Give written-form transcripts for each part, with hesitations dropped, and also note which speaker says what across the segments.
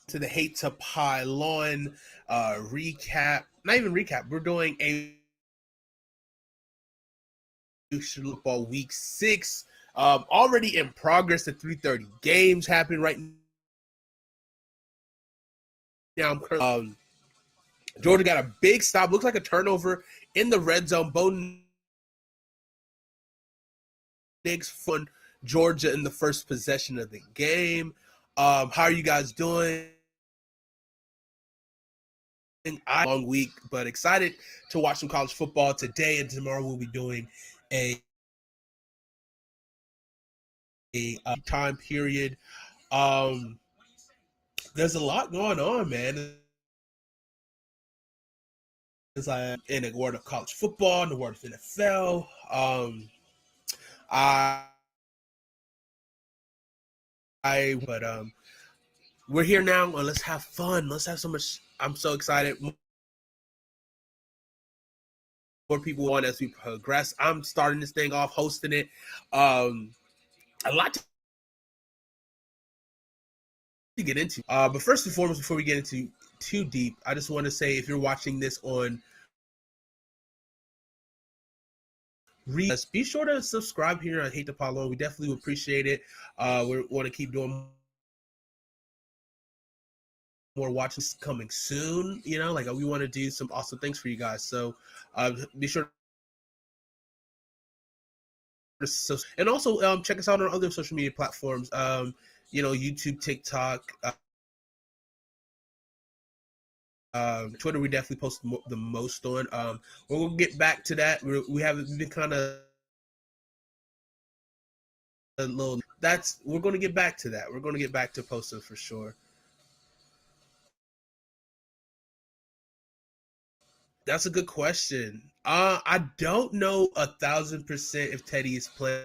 Speaker 1: to the Hate to Pile On recap. Not even recap. We're doing a football week 6. Already in progress. The 3:30 games happening right now. Georgia got a big stop. Looks like a turnover in the red zone. Bo Nix fun Georgia in the first possession of the game. How are you guys doing? Long week, but excited to watch some college football today and tomorrow. We'll be doing a time period. Um, there's a lot going on, man. It's like in the world of college football, in the world of NFL. I, but we're here now. And let's have fun. Let's have so much. I'm so excited. More people on as we progress. I'm starting this thing off, hosting it. A lot to get into. But first and foremost, before we get into too deep, I just want to say if you're watching this on be sure to subscribe here on Hate to Pile On. We definitely appreciate it. We want to keep doing more watching coming soon. You know, like we want to do some awesome things for you guys. So be sure to, and also check us out on other social media platforms. YouTube, TikTok. Twitter, we definitely post the most on. We'll get back to that. We haven't been kind of a little. We're going to get back to that. We're going to get back to posting for sure. That's a good question. I don't know 1,000% if Teddy is playing.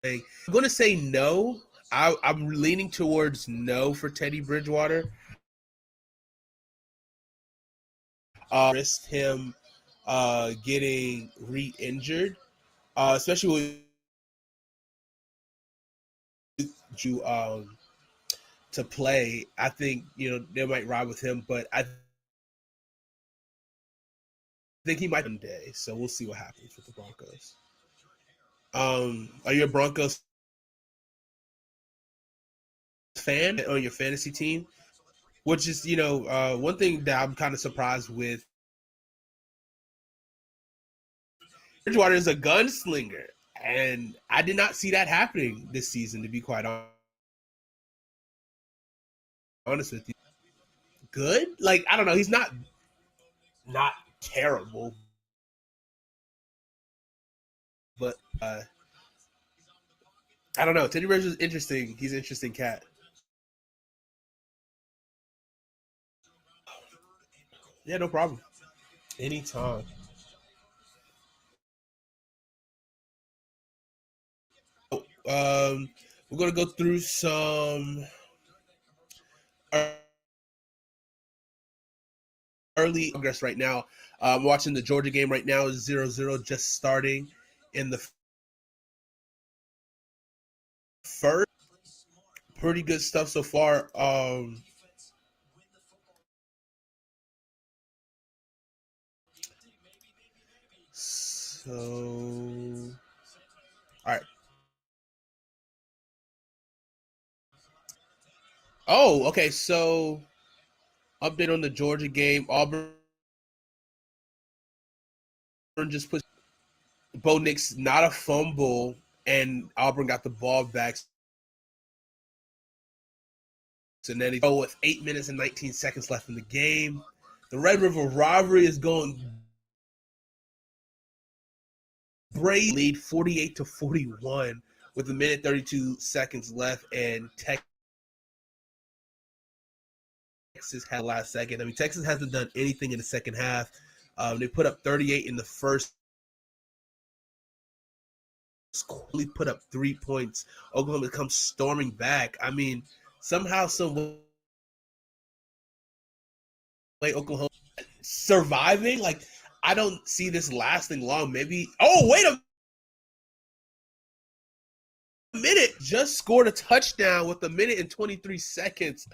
Speaker 1: I'm going to say no. I'm leaning towards no for Teddy Bridgewater. Risked him getting re-injured, especially with you to play. I think they might ride with him, but I think he might one day. So we'll see what happens with the Broncos. Are you a Broncos fan on your fantasy team? Which is, one thing that I'm kind of surprised with. Bridgewater is a gunslinger, and I did not see that happening this season, to be quite honest with you. Good? Like, I don't know. He's not terrible, but I don't know. Teddy Bridgewater is interesting. He's an interesting cat. Yeah, no problem. Anytime. We're gonna go through some early progress right now. I'm watching the Georgia game right now. 0-0 just starting in the first. Pretty good stuff so far. So, all right. Oh, okay. So, update on the Georgia game. Auburn just put Bo Nix not a fumble, and Auburn got the ball back. So then he with 8 minutes and 19 seconds left in the game. The Red River rivalry is going Brady lead 48-41 with a minute 32 seconds left, and Texas had the last second. I mean, Texas hasn't done anything in the second half. They put up 38 in the first. Quickly put up 3 points. Oklahoma comes storming back. I mean, somehow, some way, Oklahoma surviving. Like, I don't see this lasting long. Maybe. Oh, wait a minute just scored a touchdown with a minute and 23 seconds.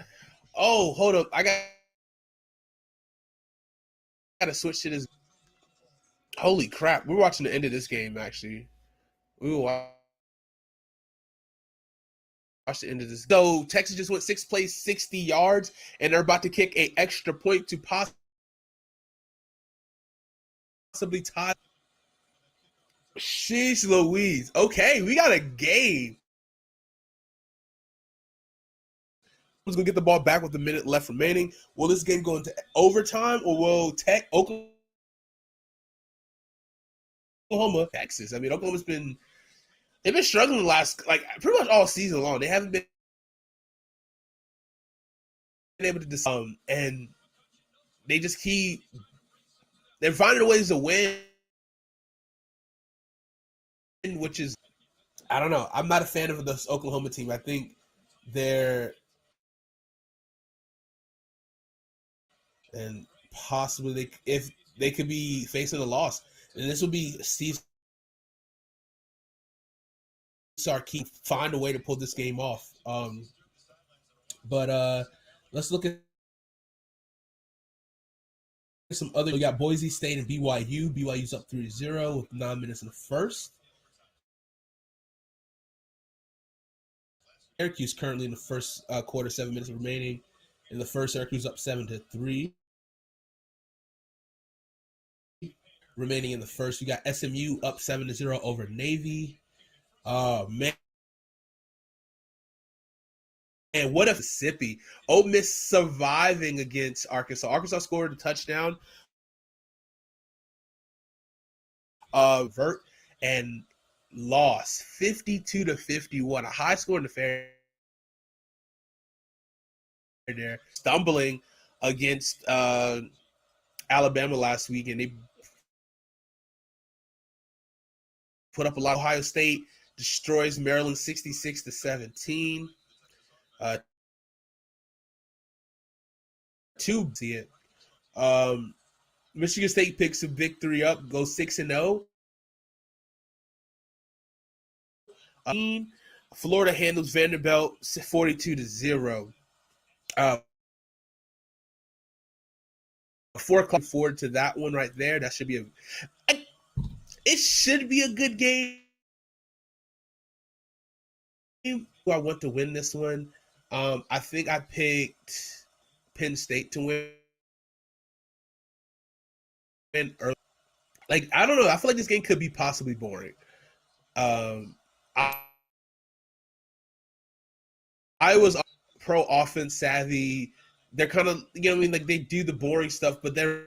Speaker 1: Oh, hold up. I gotta switch to this. Holy crap. We're watching the end of this game, actually. We will watch the end of this. So Texas just went 6 plays, 60 yards, and they're about to kick an extra point to possibly tie. Sheesh Louise. Okay, we got a game. Who's gonna get the ball back with a minute left remaining? Will this game go into overtime, or will Oklahoma, Texas? I mean, Oklahoma's they've been struggling the last, like, pretty much all season long. They haven't been able to and they just they're finding ways to win, which is, I don't know. I'm not a fan of this Oklahoma team. I think they're, and possibly if they could be facing a loss, and this would be Steve Sarkisian find a way to pull this game off. But let's look at some other. We got Boise State and BYU. BYU's up 3-0 with 9 minutes in the first. Syracuse currently in the first quarter, 7 minutes remaining. In the first, Syracuse up 7-3. Remaining in the first, you got SMU up 7-0 over Navy. Man. And what if Mississippi? Ole Miss surviving against Arkansas. Arkansas scored a touchdown. Vert and lost 52-51. A high scoring affair there. Stumbling against Alabama last week, and they put up a lot. Ohio State destroys Maryland 66-17. See it. Michigan State picks a victory up, goes 6-0. Florida handles Vanderbilt 42-0. Forward to that one right there. That should be it should be a good game. I want to win this one. I think I picked Penn State to win early. Like, I don't know. I feel like this game could be possibly boring. I was pro offense savvy. They're kind of, you know what I mean? Like, they do the boring stuff, but they've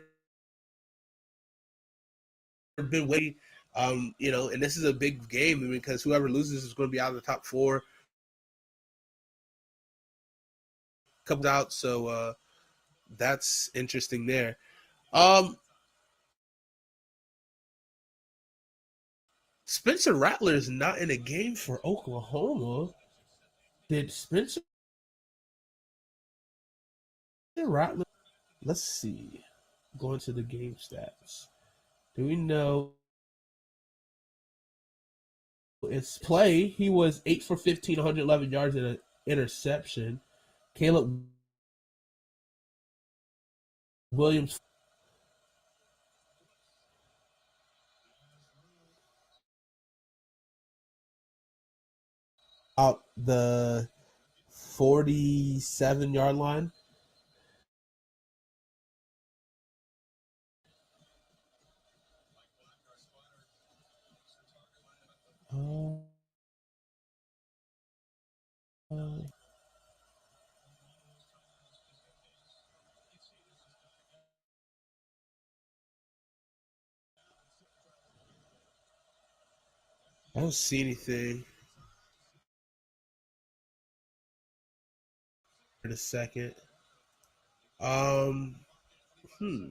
Speaker 1: been waiting. And this is a big game, because whoever loses is going to be out of the top four. Comes out, so that's interesting there. Spencer Rattler is not in a game for Oklahoma. Did Spencer Rattler? Let's see. Going to the game stats. Do we know it's play? He was 8 for 15, 111 yards and an interception. Caleb Williams out the 47-yard line. I don't see anything. In a second. Um. Hmm.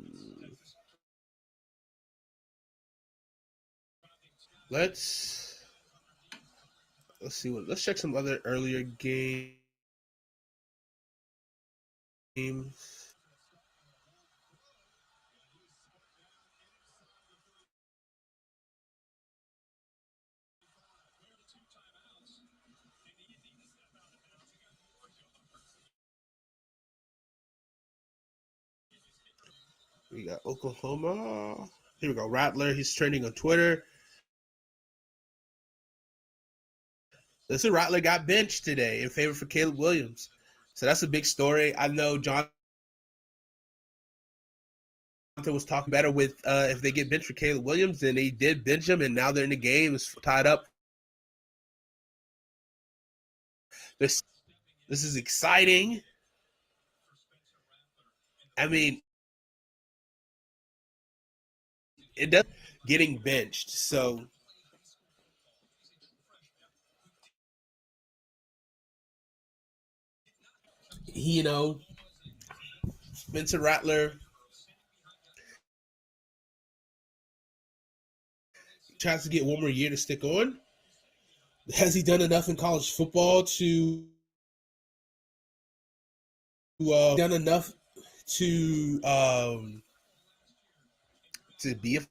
Speaker 1: Let's see what. Let's check some other earlier games. We got Oklahoma. Here we go. Rattler. He's trending on Twitter. This Rattler got benched today in favor for Caleb Williams. So that's a big story. I know Jonathan was talking better with if they get benched for Caleb Williams, and they did bench him, and now they're in the game. It's tied up. This is exciting. I mean, it does getting benched. So Spencer Rattler tries to get one more year to stick on. Has he done enough in college football to done enough to be a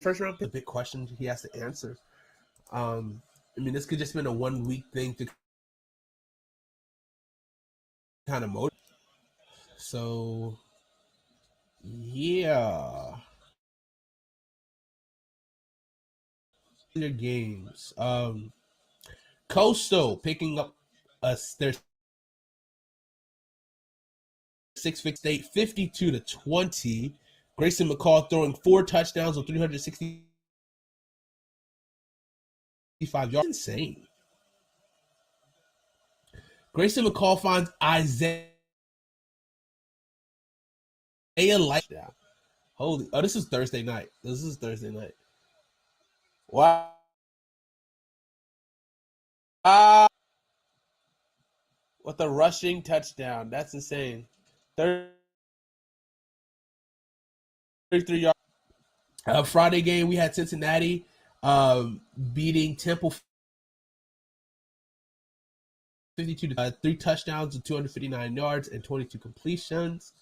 Speaker 1: first round pick? A big question he has to answer. I mean, this could just been a 1 week thing to kind of motivate. So, yeah. Their games. Coastal picking up their 6-fix state 52-20. Grayson McCall throwing 4 touchdowns on 365 yards. Insane. Grayson McCall finds Isaiah Lightdown. Holy, this is Thursday night. Wow. With a rushing touchdown. That's insane. 33 yards. Friday game, we had Cincinnati beating Temple 52 to 3 touchdowns and 259 yards and 22 completions.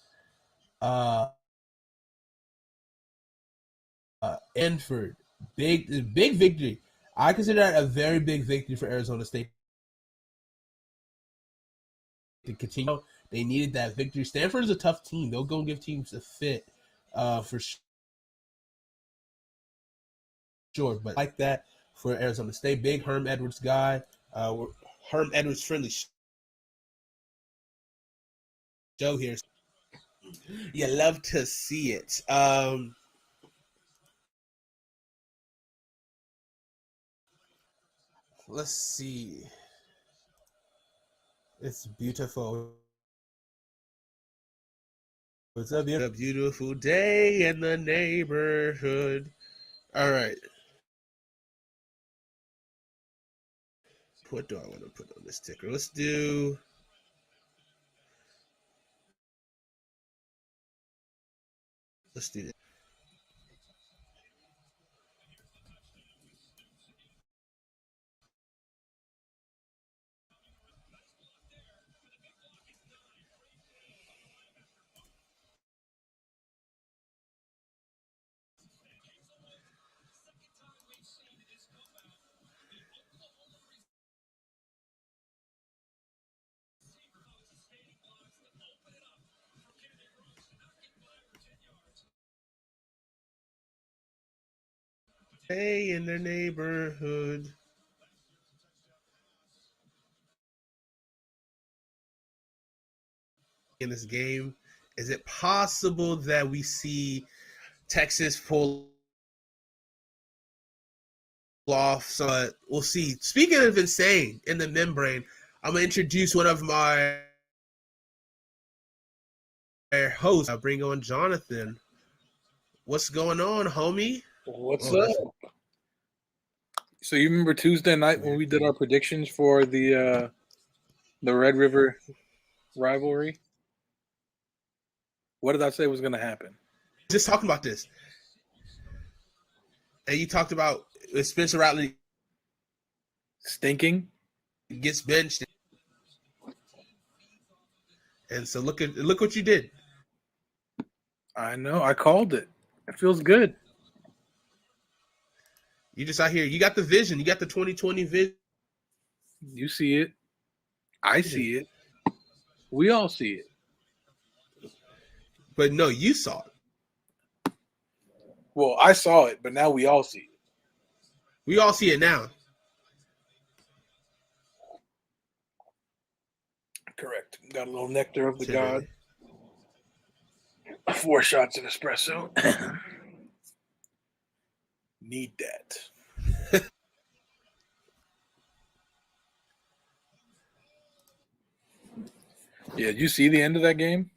Speaker 1: Enfield, big victory. I consider that a very big victory for Arizona State to continue. They needed that victory. Stanford is a tough team. They'll go and give teams a fit for sure. But like that for Arizona State, big Herm Edwards guy. Herm Edwards friendly show here. You love to see it. Let's see. It's beautiful. It's a beautiful day in the neighborhood. All right. What do I want to put on this ticker? Let's do. Let's do this. Hey, in their neighborhood. In this game, is it possible that we see Texas pull off? So we'll see. Speaking of insane in the membrane, I'm gonna introduce one of my hosts. I'll bring on Jonathan. What's going on, homie?
Speaker 2: What's up? So you remember Tuesday night when we did our predictions for the Red River rivalry? What did I say was going to happen?
Speaker 1: Just talking about this, and you talked about Spencer Rattler
Speaker 2: stinking,
Speaker 1: gets benched, and so look what you did.
Speaker 2: I know. I called it. It feels good.
Speaker 1: You just out here. You got the vision. You got the 2020 vision.
Speaker 2: You see it. I see it. We all see it.
Speaker 1: But no, you saw it.
Speaker 2: Well, I saw it, but now we all see it.
Speaker 1: We all see it now.
Speaker 2: Correct. Got a little nectar of the
Speaker 1: Today.
Speaker 2: god. 4 shots of espresso. Need that. Yeah, did you see the end of that game?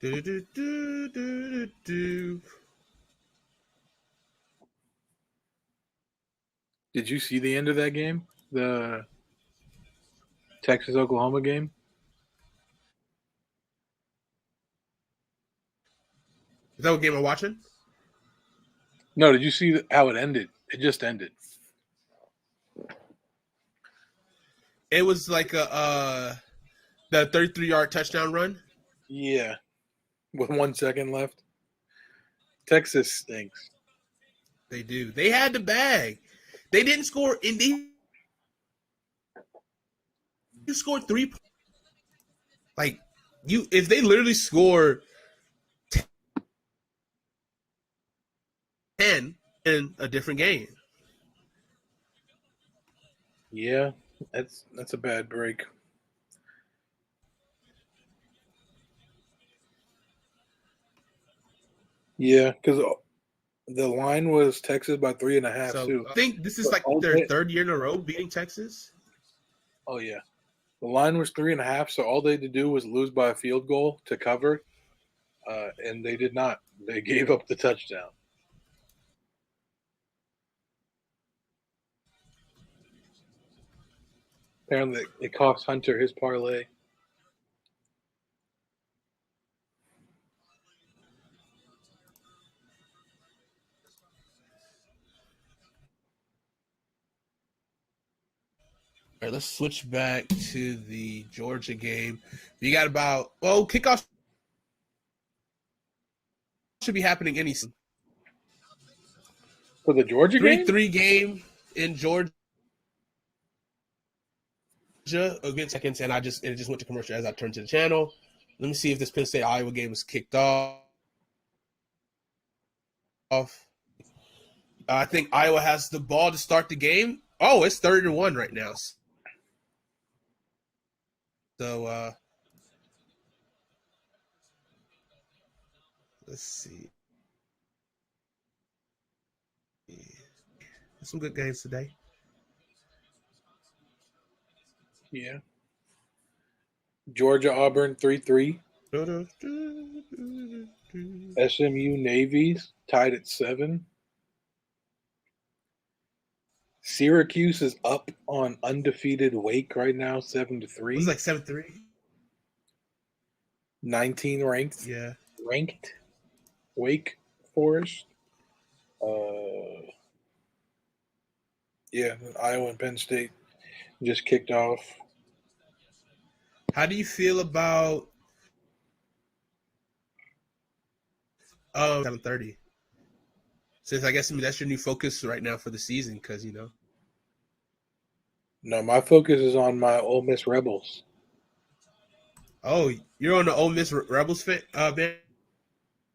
Speaker 1: Do, do, do, do, do.
Speaker 2: Did you see the end of that game? The Texas-Oklahoma game?
Speaker 1: Is that what game I'm watching?
Speaker 2: No, did you see how it ended? It just ended.
Speaker 1: It was like the 33-yard touchdown run.
Speaker 2: Yeah. With 1 second left. Texas stinks.
Speaker 1: They do. They had the bag. They didn't score. They scored 3 points. Like if they literally score 10 in a different game.
Speaker 2: Yeah, that's a bad break. Yeah, because the line was Texas by 3.5
Speaker 1: So
Speaker 2: too.
Speaker 1: I think this is like their third year in a row beating Texas.
Speaker 2: Oh yeah, the line was 3.5. So all they had to do was lose by a field goal to cover, and they did not. They gave up the touchdown. Apparently, it cost Hunter his parlay.
Speaker 1: All right, let's switch back to the Georgia game. You got kickoff should be happening any soon.
Speaker 2: For the Georgia game?
Speaker 1: 3-3 game in Georgia against seconds, and it just went to commercial as I turned to the channel. Let me see if this Penn State Iowa game is kicked off. I think Iowa has the ball to start the game. Oh, it's 3rd-1 right now. So let's see. Some good games today.
Speaker 2: Yeah. Georgia Auburn 3-3. SMU Navy's tied at 7. Syracuse is up on undefeated Wake right now, 7-3.
Speaker 1: It's like 7-3.
Speaker 2: 19 ranked.
Speaker 1: Yeah.
Speaker 2: Ranked Wake Forest. Yeah, Iowa and Penn State just kicked off.
Speaker 1: How do you feel about 7:30? Since I guess that's your new focus right now for the season, because
Speaker 2: No, my focus is on my Ole Miss Rebels.
Speaker 1: Oh, you're on the Ole Miss Rebels bandwagon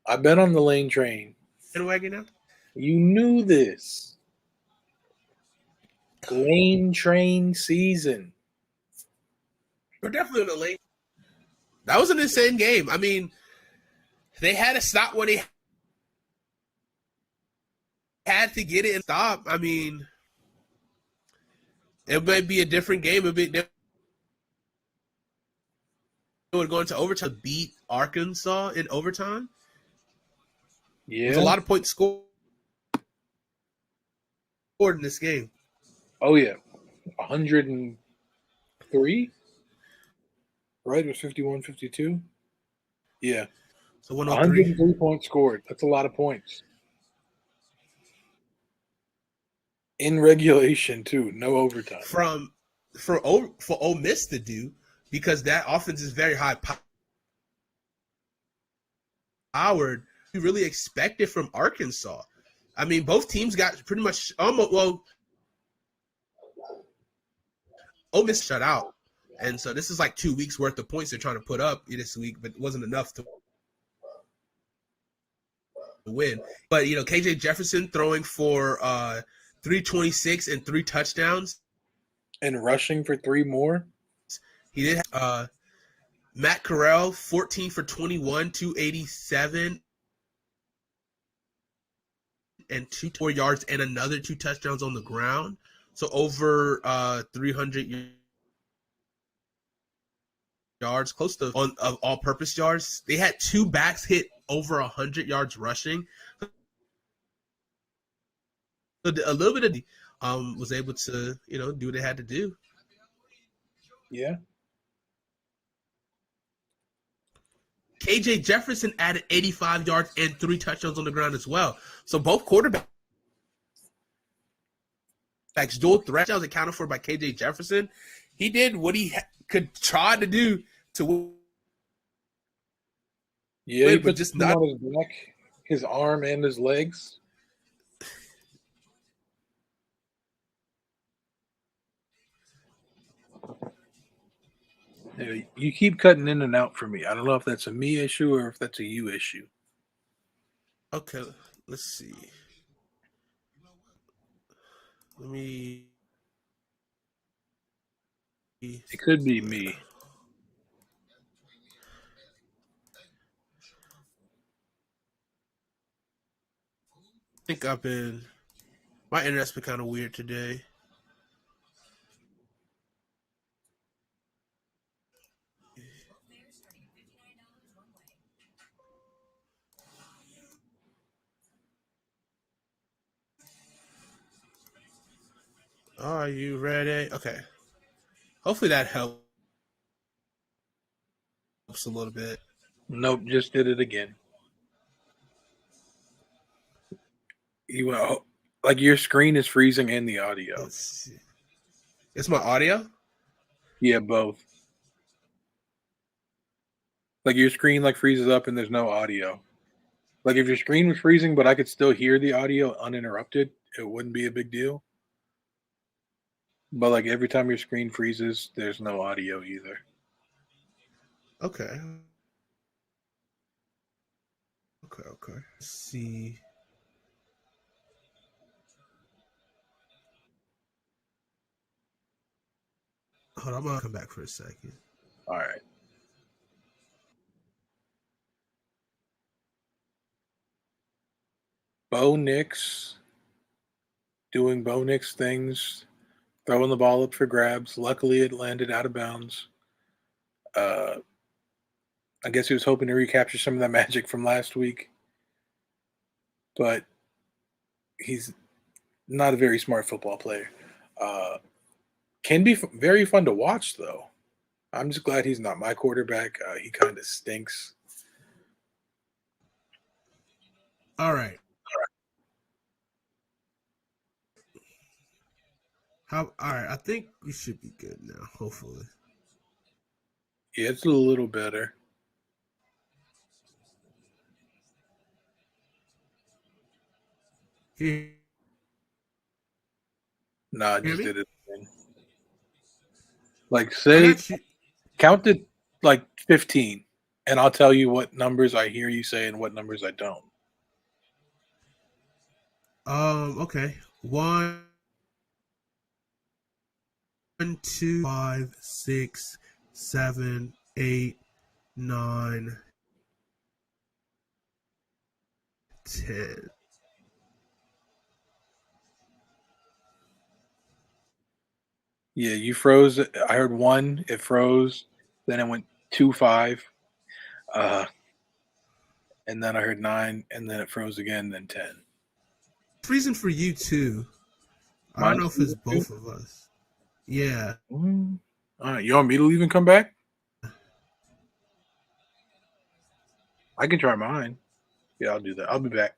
Speaker 2: I've been on the Lane train.
Speaker 1: now?
Speaker 2: You knew this. Lane train season.
Speaker 1: We're definitely on the lane. That was an insane game. I mean, they had to stop when they had to get it and stop. I mean, it might be a different game. It would go into overtime. Beat Arkansas in overtime.
Speaker 2: Yeah.
Speaker 1: There's a lot of points scored in this game.
Speaker 2: Oh, yeah. 103? Right? It was 51-52? Yeah.
Speaker 1: So 103.
Speaker 2: 103 points scored. That's a lot of points. In regulation, too. No overtime.
Speaker 1: For Ole Miss to do, because that offense is very high powered. We really expect it from Arkansas. I mean, both teams got pretty much almost. Well, Ole Miss shut out. And so this is like 2 weeks worth of points they're trying to put up this week, but it wasn't enough to win. But, you know, KJ Jefferson throwing for 326 and 3 touchdowns.
Speaker 2: And rushing for 3 more.
Speaker 1: He did Matt Corral, 14 for 21, 287 and 2 yards and another 2 touchdowns on the ground. So over 300 yards, close to of all-purpose yards. They had 2 backs hit over 100 yards rushing. So a little bit of was able to, you know, do what they had to do.
Speaker 2: Yeah.
Speaker 1: KJ Jefferson added 85 yards and 3 touchdowns on the ground as well. So both quarterbacks dual threat touchdowns accounted for by KJ Jefferson. He did what he could try to do to win.
Speaker 2: Yeah, he put
Speaker 1: just
Speaker 2: not on his back, his arm, and his legs. You keep cutting in and out for me. I don't know if that's a me issue or if that's a you issue.
Speaker 1: Okay, let's see. Let me.
Speaker 2: It could be me.
Speaker 1: I think my internet's been kind of weird today. Are you ready? Okay. Hopefully that helps a little bit.
Speaker 2: Nope, just did it again. You went, like your screen is freezing and the audio.
Speaker 1: Let's see. It's my audio?
Speaker 2: Yeah, both. Like your screen like freezes up and there's no audio. Like if your screen was freezing but I could still hear the audio uninterrupted, it wouldn't be a big deal. But like every time your screen freezes, there's no audio either.
Speaker 1: Okay. Okay. Let's see. Hold on, I'm gonna come back for a second.
Speaker 2: All right. Bo Nix doing Bo Nix things, throwing the ball up for grabs. Luckily, it landed out of bounds. I guess he was hoping to recapture some of that magic from last week, but he's not a very smart football player. Can be very fun to watch, though. I'm just glad he's not my quarterback. He kind of stinks.
Speaker 1: All right. All right. I think we should be good now. Hopefully.
Speaker 2: Yeah, it's a little better. Nah, I just did it again. Like, say, count to like 15, and I'll tell you what numbers I hear you say and what numbers I don't.
Speaker 1: Okay. 1, 2, 5, 6, 7, 8, 9, 10.
Speaker 2: Yeah, you froze. I heard 1. It froze. Then it went 2, 5. And then I heard 9, and then it froze again. Then 10.
Speaker 1: Freezing for you too. I don't know if it's both of us. Yeah.
Speaker 2: All right, you want me to leave and come back? I can try mine. Yeah, I'll do that. I'll be back.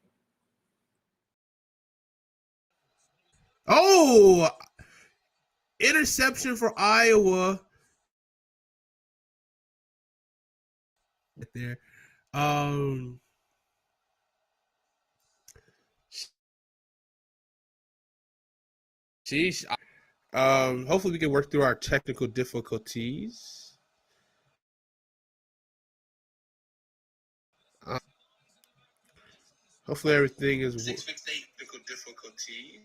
Speaker 1: Oh, interception for Iowa. Right there. Sheesh. Hopefully we can work through our technical difficulties. Uh, hopefully everything is. Technical difficulties.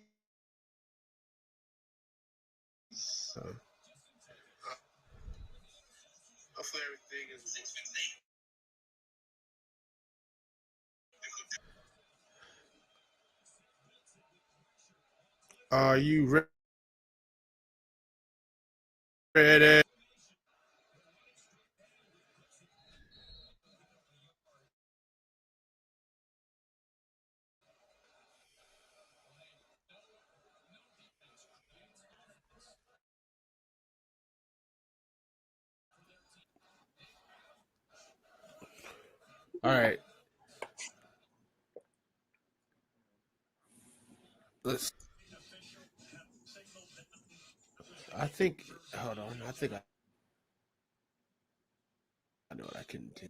Speaker 1: Hopefully everything is. Are you ready? All right. Let's. I think. Hold on. I think I know what I can do.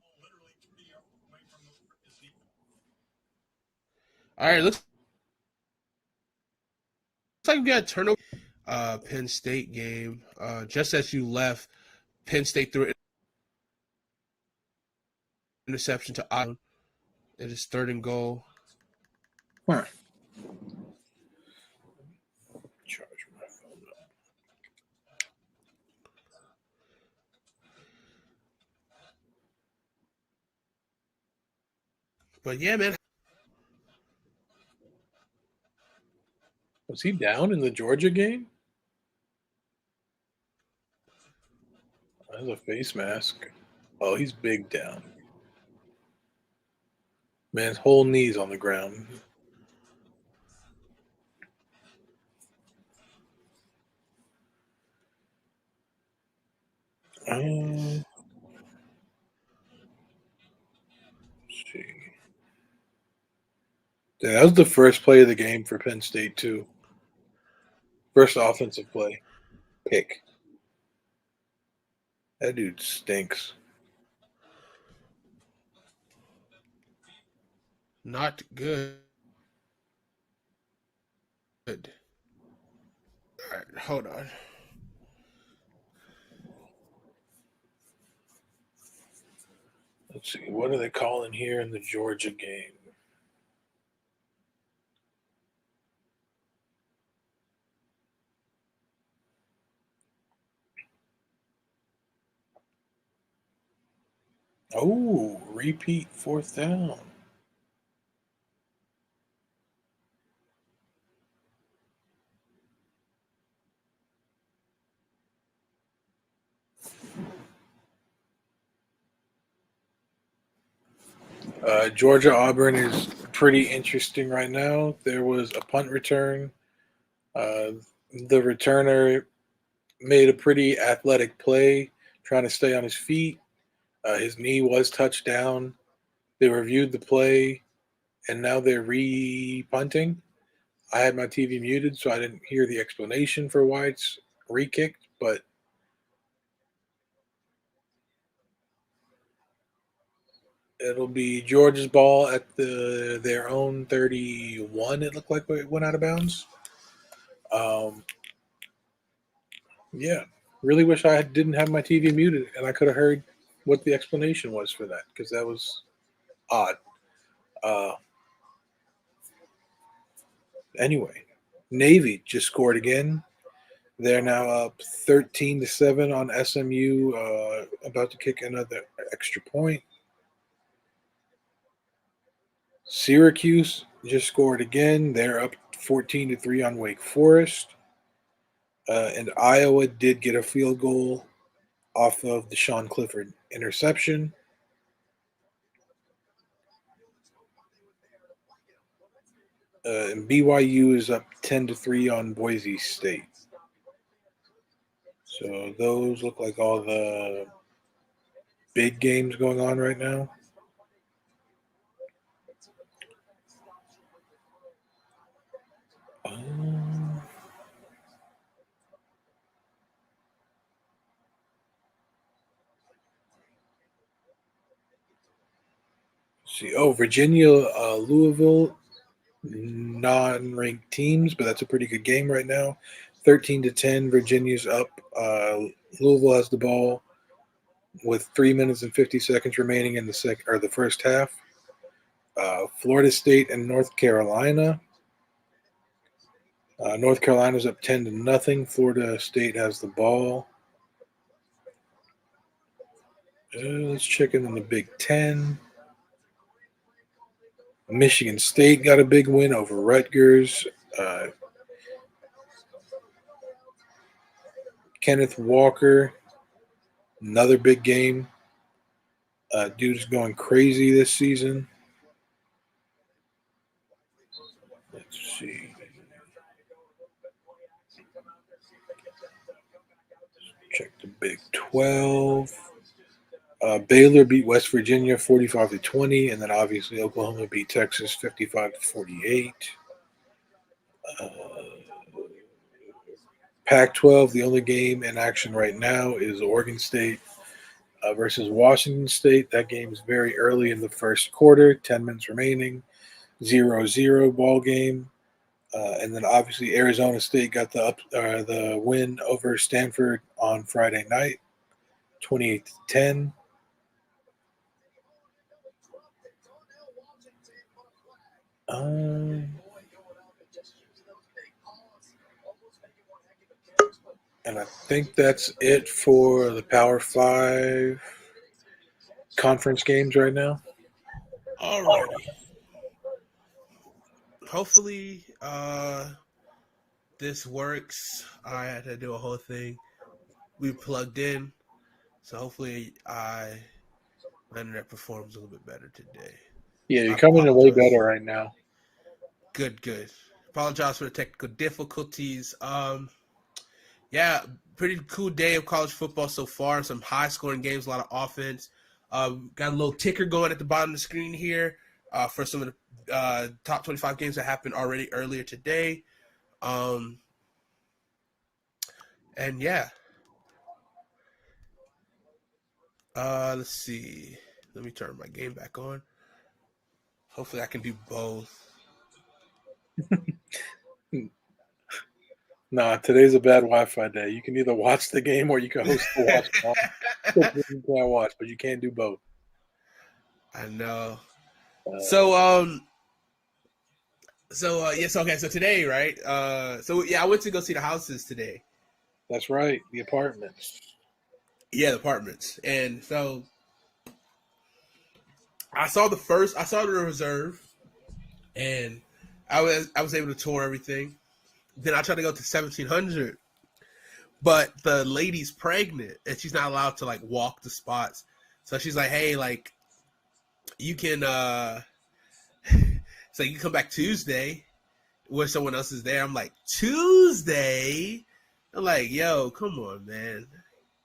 Speaker 1: All right. Looks like we got a turnover. Penn State game. Just as you left, Penn State threw an interception to Iowa. It is 3rd and goal.
Speaker 2: Huh. Charge my phone up.
Speaker 1: But yeah, man.
Speaker 2: Was he down in the Georgia game? That's a face mask. Oh, he's big down. Man's whole knee's on the ground. Let's see. Yeah, that was the first play of the game for Penn State, too. First offensive play. Pick. That dude stinks.
Speaker 1: Not good. All right, hold on.
Speaker 2: Let's see. What are they calling here in the Georgia game? Oh, repeat 4th down. Georgia Auburn is pretty interesting right now. There was a punt return. The returner made a pretty athletic play, trying to stay on his feet. His knee was touched down. They reviewed the play, and now they're re-punting. I had my TV muted, so I didn't hear the explanation for why it's re-kicked, but it'll be Georgia's ball at their own 31. It looked like it went out of bounds. Yeah, really wish I didn't have my TV muted and I could have heard what the explanation was for that because that was odd. Uh, anyway, Navy just scored again. They're now up 13-7 on SMU. About to kick another extra point. Syracuse just scored again. They're up 14-3 on Wake Forest. And Iowa did get a field goal off of the Sean Clifford interception. And BYU is up 10-3 on Boise State. So those look like all the big games going on right now. See, Virginia, Louisville, non-ranked teams, but that's a pretty good game right now. 13-10. Virginia's up. Louisville has the ball with 3 minutes and 50 seconds remaining in the first half. Florida State and North Carolina. North Carolina's up 10-0. Florida State has the ball. Let's check in on the Big Ten. Michigan State got a big win over Rutgers. Kenneth Walker, another big game. Dude's going crazy this season. Let's see. Check the Big 12. Baylor beat West Virginia 45-20, and then obviously Oklahoma beat Texas 55-48. Pac-12, the only game in action right now is Oregon State versus Washington State. That game is very early in the first quarter, 10 minutes remaining, 0-0 ball game. And then obviously Arizona State got the win over Stanford on Friday night, 28-10. And I think that's it for the Power 5 conference games right now.
Speaker 1: Alrighty. Hopefully, this works. I had to do a whole thing. We plugged in, so hopefully my internet performs a little bit better today.
Speaker 2: Yeah, you're coming in way better right now.
Speaker 1: Good. Apologize for the technical difficulties. Yeah, pretty cool day of college football so far. Some high-scoring games, a lot of offense. Got a little ticker going at the bottom of the screen here for some of the top 25 games that happened already earlier today. And yeah. Let's see. Let me turn my game back on. Hopefully I can do both.
Speaker 2: Nah, today's a bad Wi-Fi day. You can either watch the game or you can host the watch. You can't watch, but you can't do both.
Speaker 1: I know. So today, right? I went to go see the houses today.
Speaker 2: That's right, the apartments.
Speaker 1: Yeah, the apartments. And so I saw the reserve, and I was able to tour everything. Then I tried to go to 1700, but the lady's pregnant and she's not allowed to like walk the spots. So she's like, "Hey, like, you can so you can come back Tuesday when someone else is there." I'm like, "Tuesday?" I'm like, "Yo, come on, man.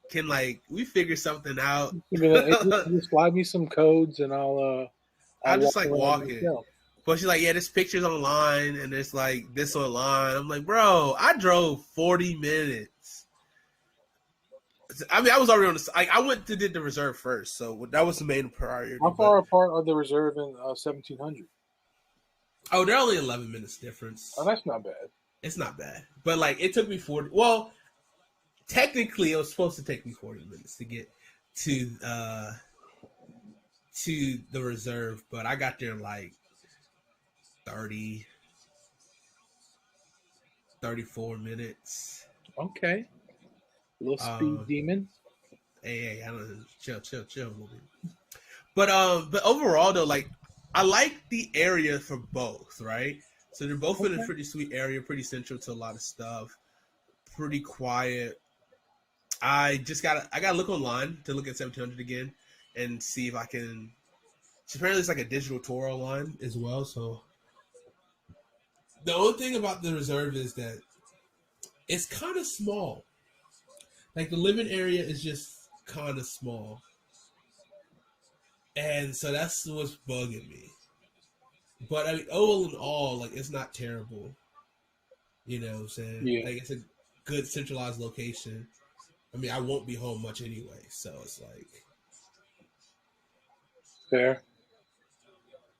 Speaker 1: Can like we figure something out?"
Speaker 2: Just slide me some codes and I'll
Speaker 1: just like walk it. But she's like, "Yeah, this picture's online and there's like this online." I'm like, "Bro, I drove 40 minutes." I mean, I was already on the. I went to did the reserve first, so that was the main priority.
Speaker 2: How far apart are the reserve and 1700?
Speaker 1: Oh, they're only 11 minutes difference.
Speaker 2: Oh, that's not bad.
Speaker 1: It's not bad, but like it took me 40. Well, technically, it was supposed to take me 40 minutes to get to the reserve, but I got there in like 34 minutes.
Speaker 2: Okay. A little speed demon.
Speaker 1: Hey, I don't know. Chill. But overall though, like I like the area for both, right? So they're both in a pretty sweet area, pretty central to a lot of stuff, pretty quiet. I gotta look online to look at 1700 again and see if I can. Apparently, it's like a digital tour online as well. So the only thing about the reserve is that it's kind of small. Like the living area is just kind of small, and so that's what's bugging me. But I mean, all in all, like it's not terrible. You know what I'm saying?
Speaker 2: Yeah.
Speaker 1: Like it's a good centralized location. I mean, I won't be home much anyway, so it's like
Speaker 2: fair.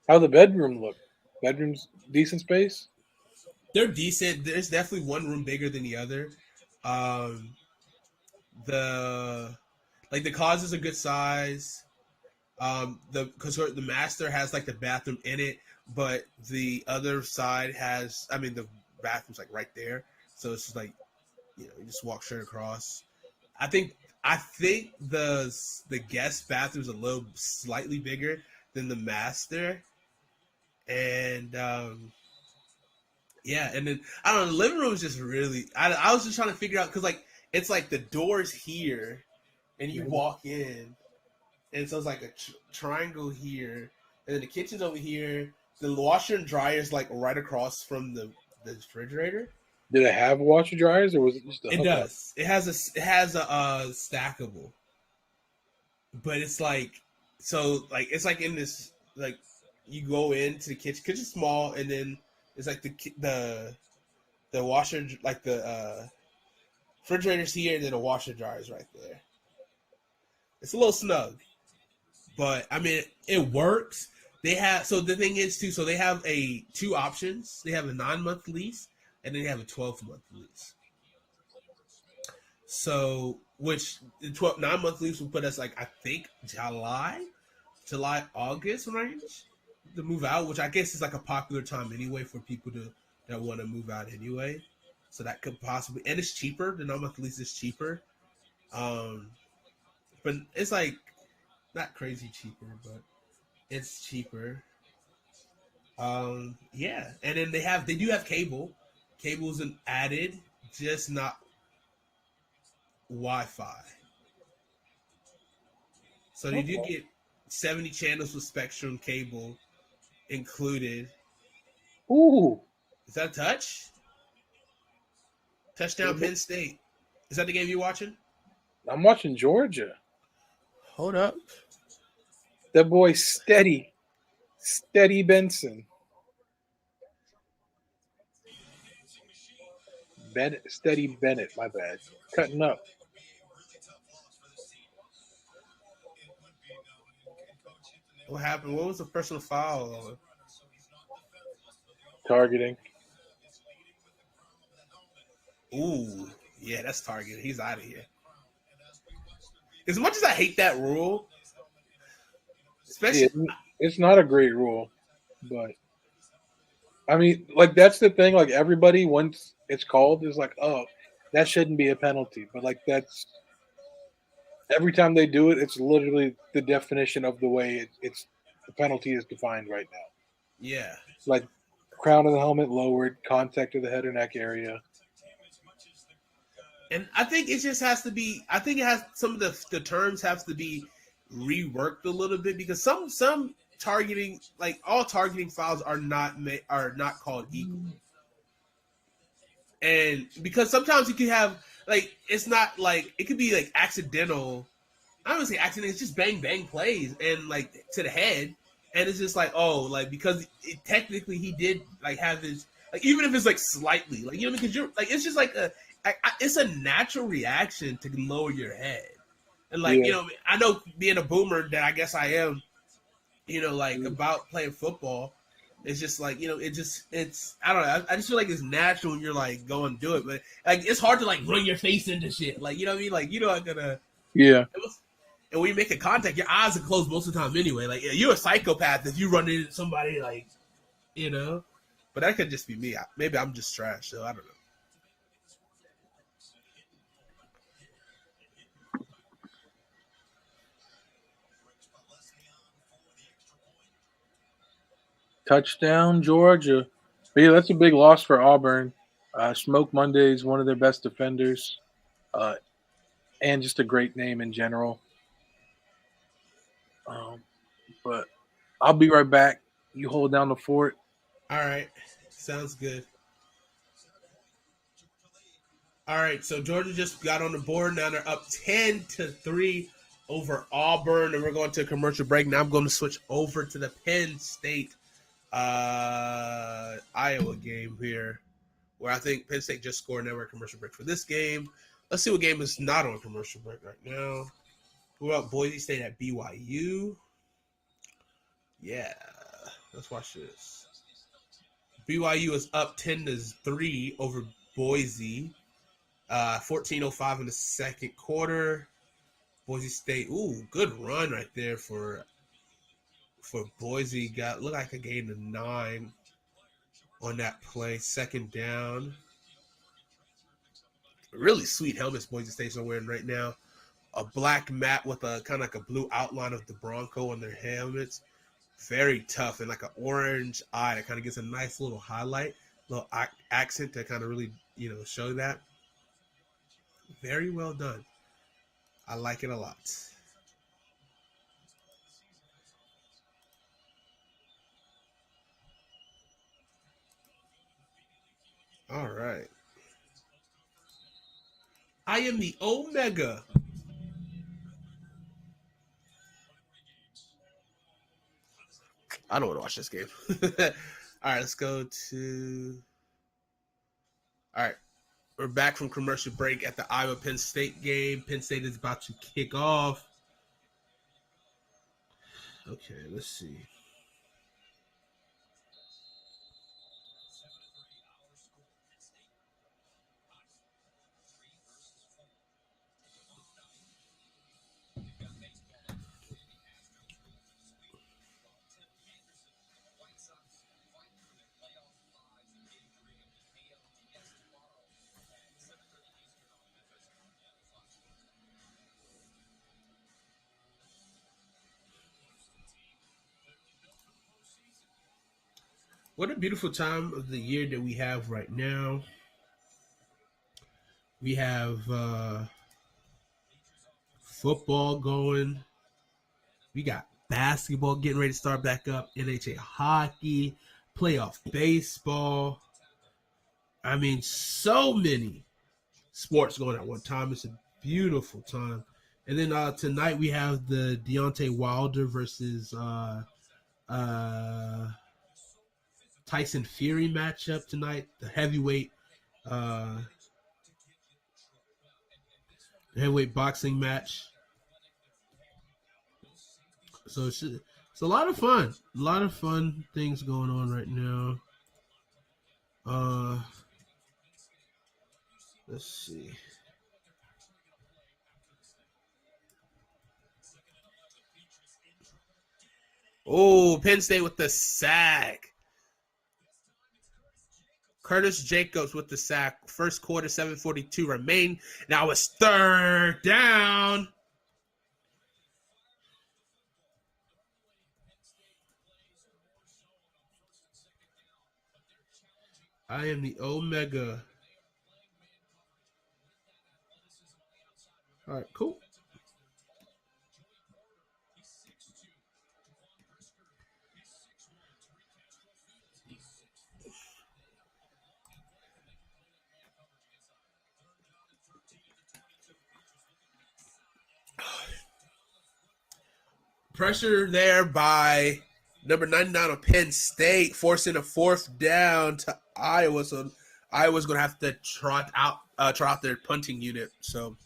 Speaker 2: How the bedroom look? Bedroom's decent space?
Speaker 1: they're decent. There's definitely one room bigger than the other. Um, the the closet is a good size. Because the master has like the bathroom in it, but the other side has, I mean, the bathroom's like right there, so it's just like, you just walk straight across. I think the guest bathroom's a little slightly bigger than the master, and yeah, and then I don't know, the living room is just really. I was just trying to figure out because like it's like the doors here, and you walk in, and so it's like a triangle here, and then the kitchen's over here. The washer and dryer is like right across from the refrigerator.
Speaker 2: Did it have washer dryers, or was it just a
Speaker 1: It
Speaker 2: hookup?
Speaker 1: does. It has a stackable, but it's like so like it's like in this like you go into the kitchen. Kitchen's small, and then it's like the washer like the refrigerator's here, and then the washer dryer's right there. It's a little snug. But I mean, it works. They have so the thing is too. So they have two options. They have a 9-month lease, and then they have a 12-month lease. So which the 9-month lease will put us like I think July August range to move out, which I guess is like a popular time anyway for people that want to move out anyway. So that could possibly, and it's cheaper. The 9-month lease is cheaper. But it's like not crazy cheaper, but it's cheaper. Yeah, and then they do have cable. Cable's an added, just not Wi-Fi. So you do
Speaker 2: Okay.
Speaker 1: get 70 channels with Spectrum cable included.
Speaker 2: Ooh,
Speaker 1: Is that a touch? Touchdown Penn State. Is that the game you're watching?
Speaker 2: I'm watching Georgia.
Speaker 1: Hold up.
Speaker 2: That boy steady Benson. Steady Bennett. My bad. Cutting up.
Speaker 1: What happened? What was the personal foul?
Speaker 2: Targeting.
Speaker 1: Ooh, yeah, that's target. He's out of here. As much as I hate that rule, especially
Speaker 2: It's not a great rule, but I mean, like that's the thing. Like everybody, once it's called, is like, oh, that shouldn't be a penalty. But like that's every time they do it, it's literally the definition of the way it's the penalty is defined right now.
Speaker 1: yeah.
Speaker 2: Like crown of the helmet lowered, contact of the head or neck area.
Speaker 1: And I think it just has to be. I think it has some of the terms have to be reworked a little bit because some targeting, like all targeting fouls, are not called equal. And because sometimes you can have like it's not like it could be like accidental. I don't say accident. It's just bang bang plays and like to the head, and it's just like oh like because technically he did like have his like even if it's like slightly like you know because you're like it's just like it's a natural reaction to lower your head and like
Speaker 2: Yeah.
Speaker 1: I know being a boomer that I guess I am like about playing football. It's just like it's I don't know. I just feel like it's natural when you're like going to do it, but like it's hard to like run your face into shit. Like you know what I mean? Like not gonna.
Speaker 2: Yeah.
Speaker 1: And when you make a contact, your eyes are closed most of the time anyway. Like you're a psychopath if you run into somebody like. But that could just be me. Maybe I'm just trash, so I don't know.
Speaker 2: Touchdown, Georgia. But yeah, that's a big loss for Auburn. Smoke Monday is one of their best defenders, and just a great name in general. But I'll be right back. You hold down the fort.
Speaker 1: All right, sounds good. All right, so Georgia just got on the board. Now they're up 10-3 over Auburn, and we're going to a commercial break. Now I'm going to switch over to the Penn State Iowa game here, where I think Penn State just scored. Now we're commercial break for this game. Let's see what game is not on commercial break right now. We're up Boise State at BYU. Yeah, let's watch this. BYU is up 10-3 over Boise. 14:05 in the second quarter. Boise State, good run right there for Boise. Looked like a gain of 9 on that play. Second down. Really sweet helmets Boise State's are wearing right now. A black mat with a kind of like a blue outline of the Bronco on their helmets. Very tough, and like an orange eye that kind of gives a nice little highlight, little accent to kind of really, show that. Very well done. I like it a lot. All right. I am the Omega. I don't want to watch this game. All right, let's go to. All right, we're back from commercial break at the Iowa Penn State game. Penn State is about to kick off. Okay, let's see. What a beautiful time of the year that we have right now. We have football going. We got basketball getting ready to start back up. NHA hockey, playoff baseball. I mean, so many sports going at one time. It's a beautiful time. And then tonight we have the Deontay Wilder versus Tyson Fury matchup tonight. The heavyweight boxing match. So it's a lot of fun. A lot of fun things going on right now. Let's see. Oh, Penn State with the sack. Curtis Jacobs with the sack. First quarter, 7:42 remain. Now it's third down. I am the Omega. All right, cool. Pressure there by number 99 of Penn State, forcing a fourth down to Iowa. So Iowa's going to have to trot out their punting unit. So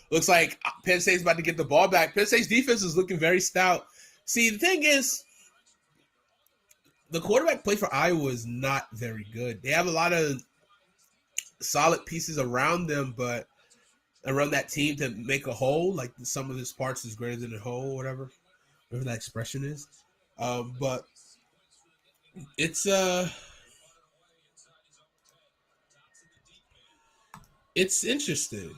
Speaker 1: looks like Penn State's about to get the ball back. Penn State's defense is looking very stout. See, the thing is, the quarterback play for Iowa is not very good. They have a lot of solid pieces around them, but around that team to make a whole, like the sum of its parts is greater than a whole, whatever that expression is. But it's interesting.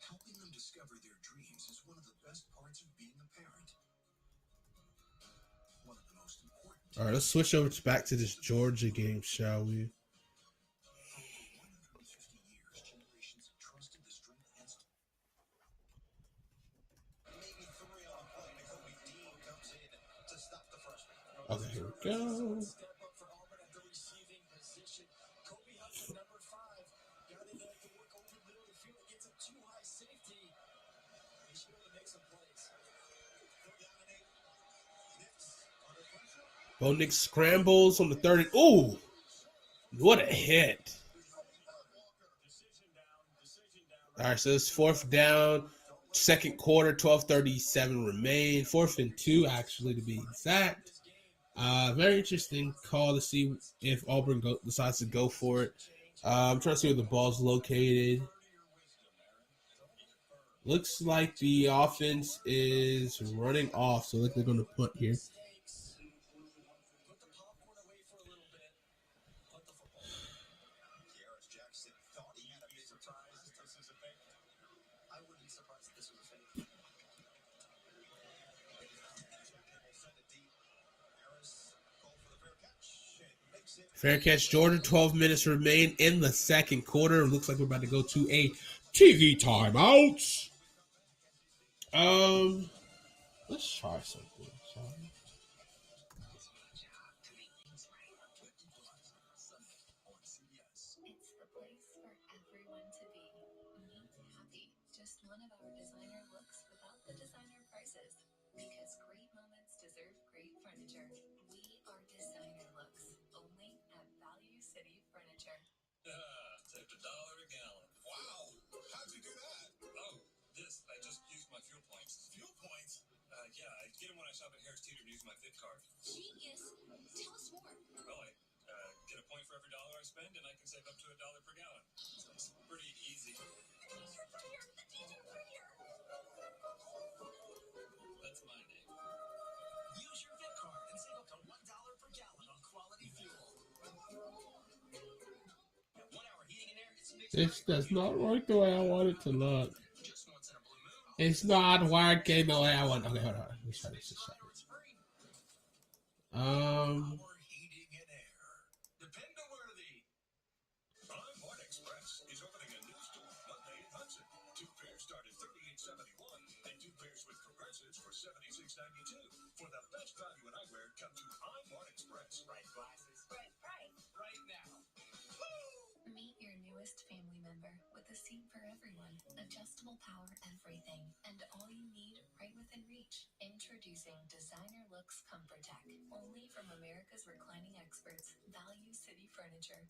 Speaker 3: Helping them discover their dreams is one of the best parts of being a parent. One of the most important.
Speaker 1: All right, let's switch over back to this Georgia game, shall we? Okay, here we go. Bo Nix scrambles on the third. Ooh, what a hit. All right, so it's 4th down, second quarter, 12:37 remain. 4th and 2, actually, to be exact. Very interesting call to see if Auburn decides to go for it. I'm trying to see where the ball's located. Looks like the offense is running off, so they're going to punt here. Fair catch, Jordan. 12 minutes remain in the second quarter. Looks like we're about to go to a TV timeout. Let's try something.
Speaker 4: It's the place for everyone to be. Meet Happy, just one of our designer looks without the designer prices. Because great moments deserve great furniture. We are designer looks, only at Value City Furniture.
Speaker 3: Saved $1 a gallon. Wow! How'd you do that? Oh, this. I just used my fuel points. Fuel points? Yeah, I get them when I shop at Harris Teeter to use my Fit card.
Speaker 4: Genius! Tell us more.
Speaker 3: Well, I get a point for every dollar I spend, and I can save up to $1 per gallon. So it's pretty easy. That's my name. Use your Fit card and save up to $1 per gallon on quality fuel. 1 hour heating and air.
Speaker 1: This does not work the way I want it to look. It's not working the way I want. Okay, hold on. Let's try this.
Speaker 3: Heating and air. Depend-worthy. Mart Express is opening a new store Monday in Hudson. 2 pairs start at $38.71, and 2 pairs with progressives for $76.92. For the best value in eyewear, come to Mart Express. Right glasses.
Speaker 4: Right price.
Speaker 3: Right now.
Speaker 4: Meet your newest family member with a seat for everyone, adjustable power everything, and all you need right within reach. Introducing Designer Looks Comfort Tech, only from America's reclining experts, Value City Furniture.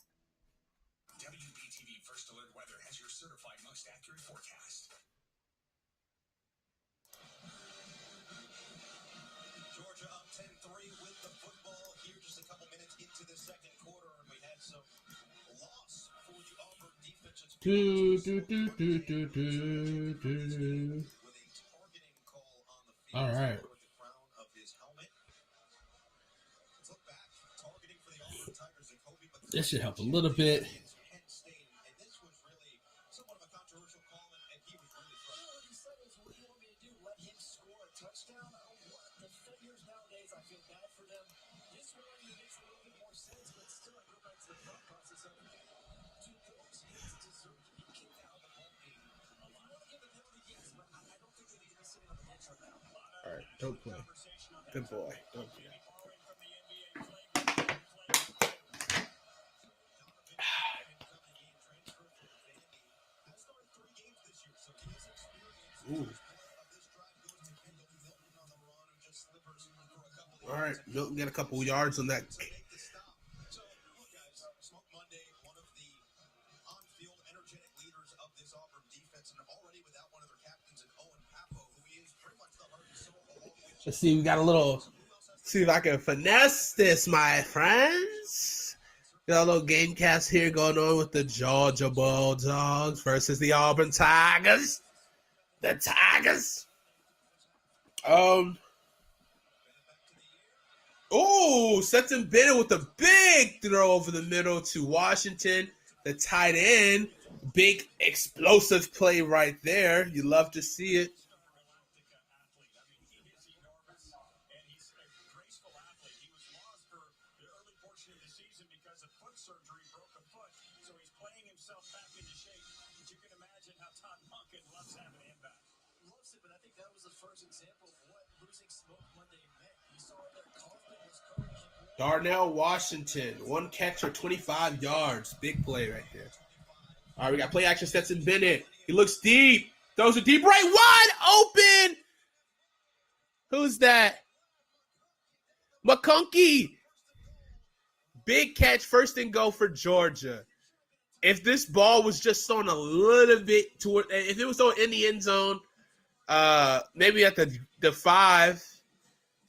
Speaker 3: WBTV First Alert Weather has your certified most accurate forecast. Georgia up 10-3 with the football here just a couple minutes into the second quarter, and we had some loss for the Auburn defense. With a targeting call on the field.
Speaker 1: All right.
Speaker 3: With the crown of his helmet. Let's look back. Targeting for the Auburn Tigers and Kobe.
Speaker 1: This should help a little bit.
Speaker 3: And this was really somewhat of a controversial call, and he was really frustrated.
Speaker 5: What he said is, what do you want me to do? Let him score a touchdown? What? The failures nowadays, I feel bad for them. This one makes a little bit more sense, but still, I go back to the thought process of, do those hits deserve to be kicked out of the ball game? I want to give a penalty, yes, but I don't think they need to be sitting on the bench right now.
Speaker 1: All right, don't play. Good boy. Don't play. Ooh. All right, Milton got a couple yards on that.
Speaker 3: So, look, guys, Smoke Monday, one of the on-field energetic leaders of this Auburn defense, and already without one of their captains in Owen Papo, who is pretty much the heart and soul along with
Speaker 1: Let's see, we got a little. See if I can finesse this, my friends. Got a little game cast here going on with the Georgia Bulldogs versus the Auburn Tigers. The Tigers. Oh, Stetson Bennett with a big throw over the middle to Washington, the tight end. Big explosive play right there. You love to see it.
Speaker 5: Surgery broke a foot, so he's playing himself back into shape. But you can imagine how Todd Monken loves having him back. Loves it, but I think that was the first example of what losing Smoke Monday meant. You saw that Kaufman was covered.
Speaker 1: Darnell Washington, 1 catch for 25 yards. Big play right there. All right, we got play action. Stetson Bennett. He looks deep. Throws it deep right. Wide open. Who's that? McConkey. big catch, first and goal for Georgia. If this ball was just thrown a little bit toward, if it was thrown in the end zone, maybe at the 5,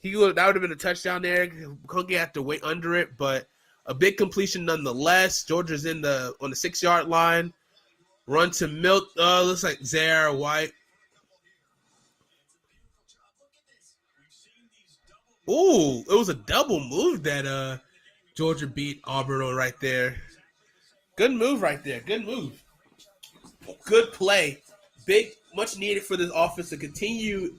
Speaker 1: that would have been a touchdown there. Kongi had to wait under it, but a big completion nonetheless. Georgia's on the 6-yard line. Run to Milt. Looks like Zaire White. Ooh, it was a double move that Georgia beat Auburn on right there. Good move right there. Good move. Good play. Big, much needed for this offense to continue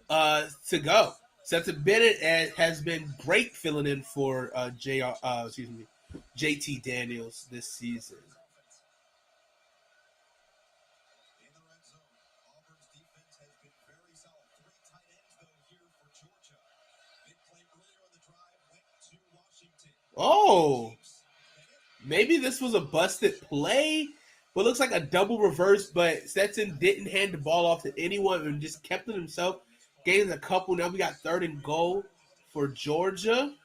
Speaker 1: to go. Stetson Bennett has been great filling in for JT Daniels this season.
Speaker 3: In the red zone, Auburn's defense has been very solid. 3 tight ends, though, here for Georgia. Big play earlier on the drive, went to Washington.
Speaker 1: Oh, maybe this was a busted play, but looks like a double reverse, but Stetson didn't hand the ball off to anyone and just kept it himself. Gained a couple. Now we got 3rd and goal for Georgia.
Speaker 5: We've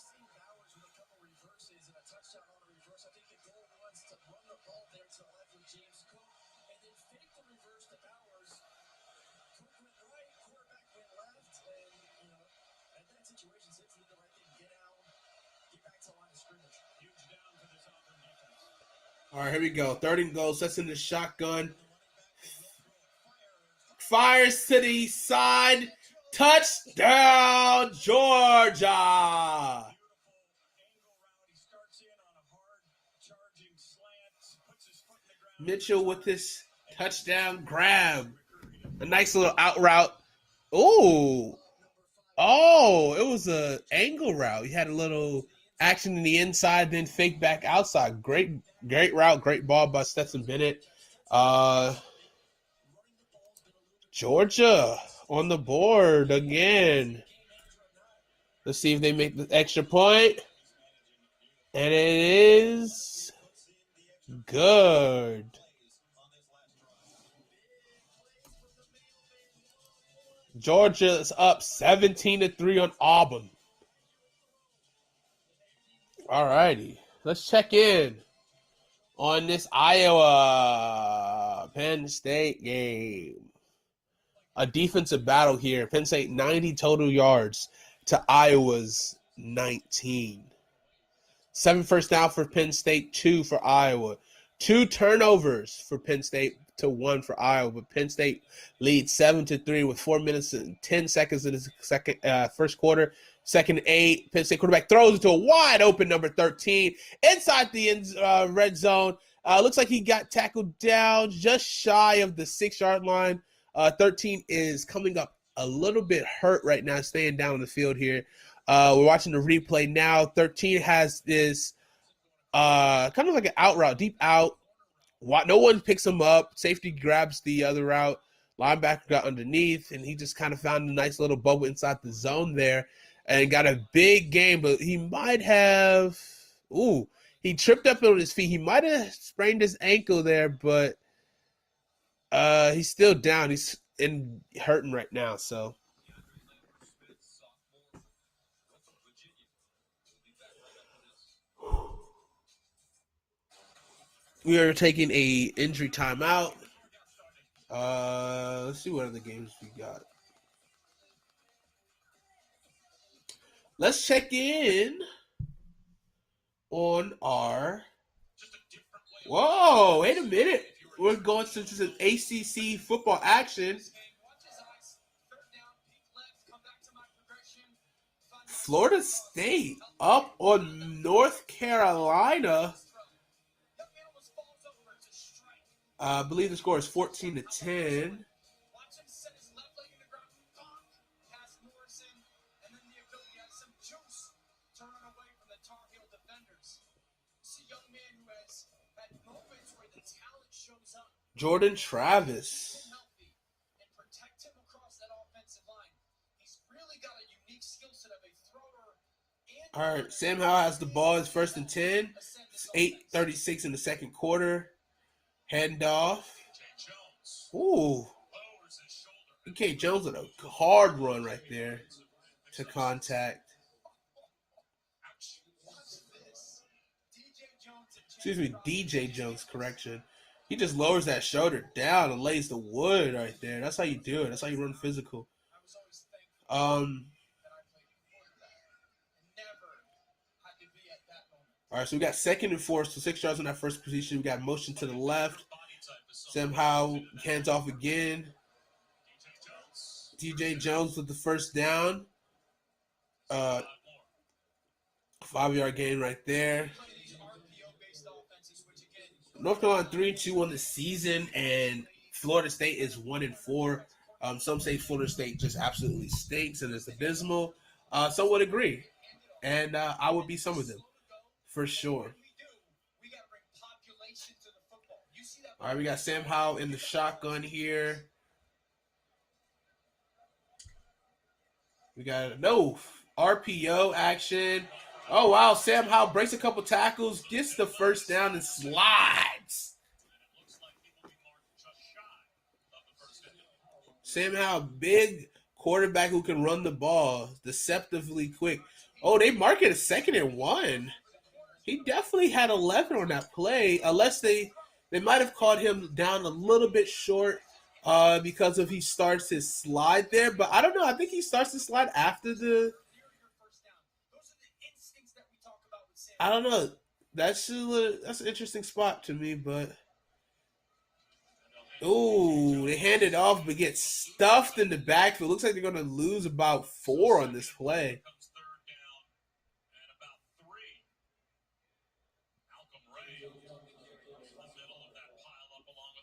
Speaker 5: seen Bowers with a couple reverses and a touchdown on a reverse. I think the goal was to run the ball there to the left with James Cook and then fake the reverse to Bowers. Cook went right, quarterback went left, and, at that situation, Stetson did the right thing. Get out, get back to the line of scrimmage. Huge down for this Auburn defense.
Speaker 1: All right, here we go. 3rd and goal. Sets in the shotgun. Fires to the side. Touchdown, Georgia. Mitchell with this touchdown grab. A nice little out route. Oh, it was a angle route. He had a little action in the inside, then fake back outside. Great route, great ball by Stetson Bennett. Georgia on the board again. Let's see if they make the extra point. And it is good. Georgia is up 17-3 on Auburn. All righty. Let's check in on this Iowa Penn State game. A defensive battle here. Penn State 90 total yards to Iowa's 19. 7 first down for Penn State, 2 for Iowa. 2 turnovers for Penn State to 1 for Iowa. But Penn State leads 7-3 with 4 minutes and 10 seconds in the first quarter. Second 8, Penn State quarterback throws it to a wide open number 13 inside the red zone. Looks like he got tackled down just shy of the 6-yard line. 13 is coming up a little bit hurt right now, staying down on the field here. We're watching the replay now. 13 has this kind of like an out route, deep out. No one picks him up. Safety grabs the other route. Linebacker got underneath, and he just kind of found a nice little bubble inside the zone there and got a big game. But he might have – he tripped up on his feet. He might have sprained his ankle there, but he's still down. He's hurting right now, so – we are taking a injury timeout. Let's see what other games we got. Let's check in on our. Whoa! Wait a minute. We're going to some ACC football action. Florida State up on North Carolina. I believe the score is 14-10. Jordan Travis. All right, Sam Howell has the ball. It's 1st and 10. It's 8:36 in the second quarter. Handoff. Ooh. DK Jones with a hard run right there to contact. Excuse me, DJ Jones, correction. He just lowers that shoulder down and lays the wood right there. That's how you do it. That's how you run physical. All right, so we got 2nd and 4, so 6 yards on that first position. We got motion to the left. Sam Howell hands off again. DJ Jones with the first down. 5-yard gain right there. North Carolina 3-2 on the season, and Florida State is 1-4. Some say Florida State just absolutely stinks and is abysmal. Some would agree, and I would be some of them for sure. All right, we got Sam Howell in the shotgun here. We got no RPO action. Oh, wow. Sam Howell breaks a couple tackles, gets the first down, and slides. Sam Howell, big quarterback who can run the ball, deceptively quick. Oh, they mark it a 2nd and 1. He definitely had 11 on that play, unless they might have caught him down a little bit short because he starts his slide there. But I don't know. I think he starts the slide after the – I don't know. That's an interesting spot to me, but they hand it off, but get stuffed in the backfield. Looks like they're going to lose about 4 on this play.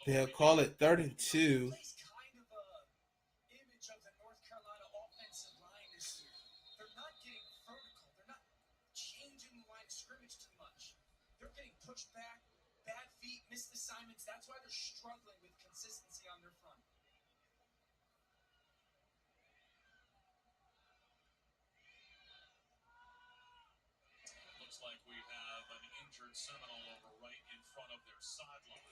Speaker 1: They'll call it 3rd and 2.
Speaker 5: That's why they're struggling with consistency on their front. Looks like we have an injured Seminole over right in front of their sideline.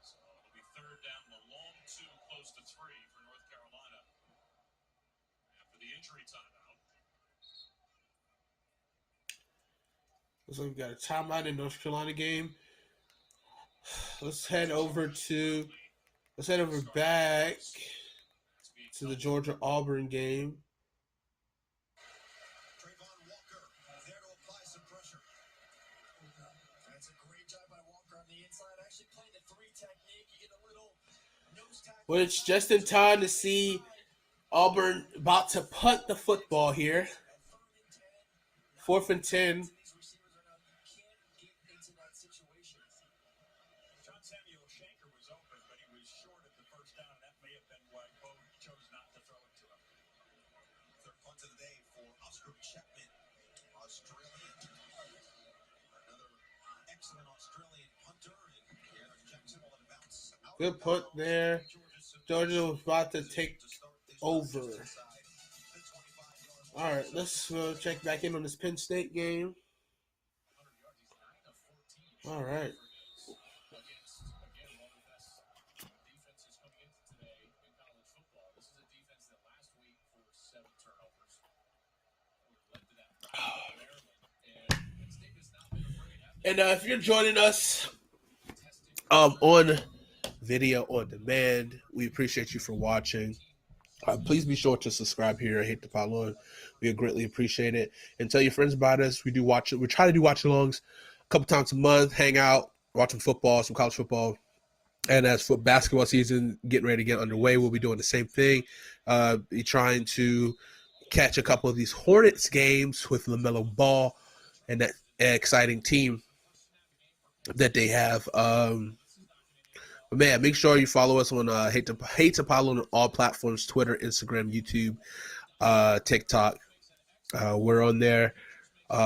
Speaker 5: So it'll be 3rd down, the long 2, close to 3 for North Carolina after the injury timeout.
Speaker 1: Looks like we got a timeout in North Carolina game. Let's head over back to the Georgia-Auburn game.
Speaker 3: Trayvon Walker there to apply some pressure.
Speaker 5: That's a great job by Walker on the inside. Actually playing the 3 technique. You get a little nose tackle.
Speaker 1: Well, it's just in time to see Auburn about to punt the football here. 4th and 10. Good punt there. Georgia was about to take over. All right, let's check back in on this Penn State game. All right. And if you're joining us on video on demand, we appreciate you for watching. Please be sure to subscribe here. I hate to follow it. We greatly appreciate it. And tell your friends about us. We try to do watch-alongs a couple times a month, hang out, watching football, some college football. And as for basketball season getting ready to get underway, we'll be doing the same thing. Be trying to catch a couple of these Hornets games with LaMelo Ball and that exciting team that they have. But man, make sure you follow us on Hate to Apollo on all platforms: Twitter, Instagram, YouTube, TikTok. We're on there.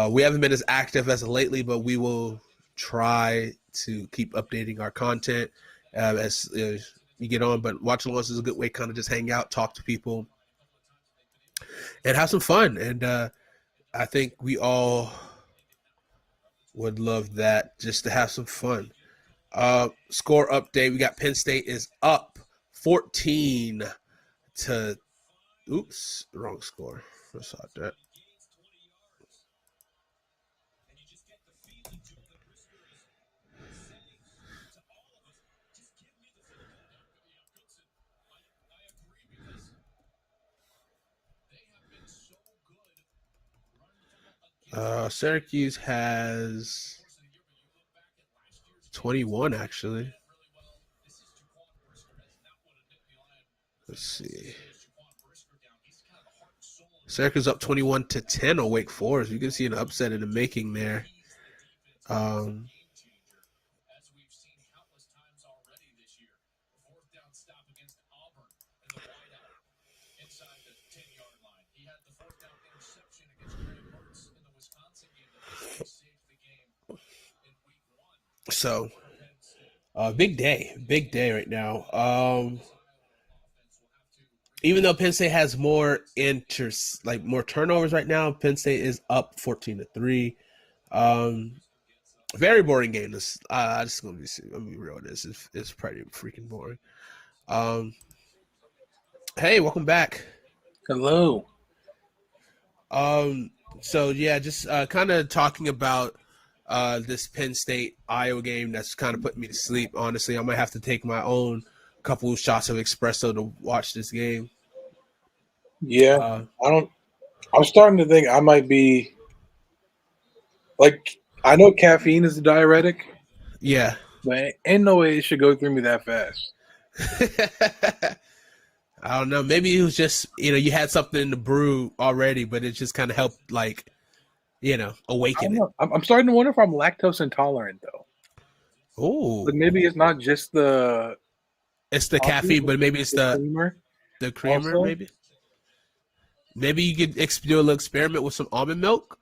Speaker 1: We haven't been as active as of lately, but we will try to keep updating our content as you get on. But watching us is a good way to kind of just hang out, talk to people, and have some fun. And I think we all would love that, just to have some fun. Score update. We got Penn State is up 14 to. Oops, wrong score. I saw that. Syracuse has 21 actually. Let's see. Syracuse up 21 to 10 on Wake Forest. You can see an upset in the making there. So, big day right now. Even though Penn State has more more turnovers right now, Penn State is up 14-3. Very boring game. This I just gonna be real. This is it's pretty freaking boring. Hey, welcome back.
Speaker 2: Hello.
Speaker 1: So yeah, just kind of talking about this Penn State Iowa game that's kind of putting me to sleep. Honestly, I might have to take my own couple shots of espresso to watch this game.
Speaker 2: Yeah, I'm starting to think I might be like, I know caffeine is a diuretic,
Speaker 1: Yeah.
Speaker 2: but ain't no way it should go through me that fast.
Speaker 1: I don't know. Maybe it was just, you had something in the brew already, but it just kind of helped, awaken it.
Speaker 2: I'm starting to wonder if I'm lactose intolerant though.
Speaker 1: Oh,
Speaker 2: But maybe it's not just the
Speaker 1: it's the
Speaker 2: coffee,
Speaker 1: caffeine, but maybe it's the
Speaker 2: creamer.
Speaker 1: also? Maybe you could do a little experiment with some almond milk.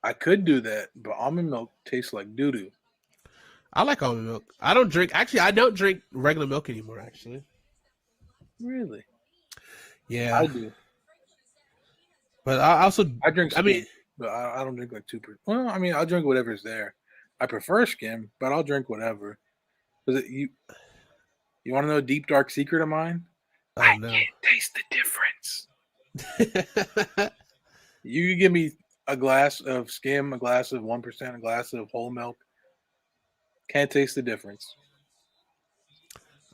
Speaker 2: I could do that, but almond milk tastes like doo doo.
Speaker 1: I like almond milk. I don't drink regular milk anymore. Actually,
Speaker 2: Really?
Speaker 1: yeah,
Speaker 2: I do.
Speaker 1: but I also
Speaker 2: I drink
Speaker 1: I
Speaker 2: skim,
Speaker 1: mean,
Speaker 2: but I don't drink like 2%. Well, I mean, I'll drink whatever's there. I prefer skim, but I'll drink whatever. Is it you want to know a deep dark secret of mine?
Speaker 1: I don't know.
Speaker 2: Can't taste the difference. You could give me a glass of skim, a glass of 1%, a glass of whole milk. Can't taste the difference.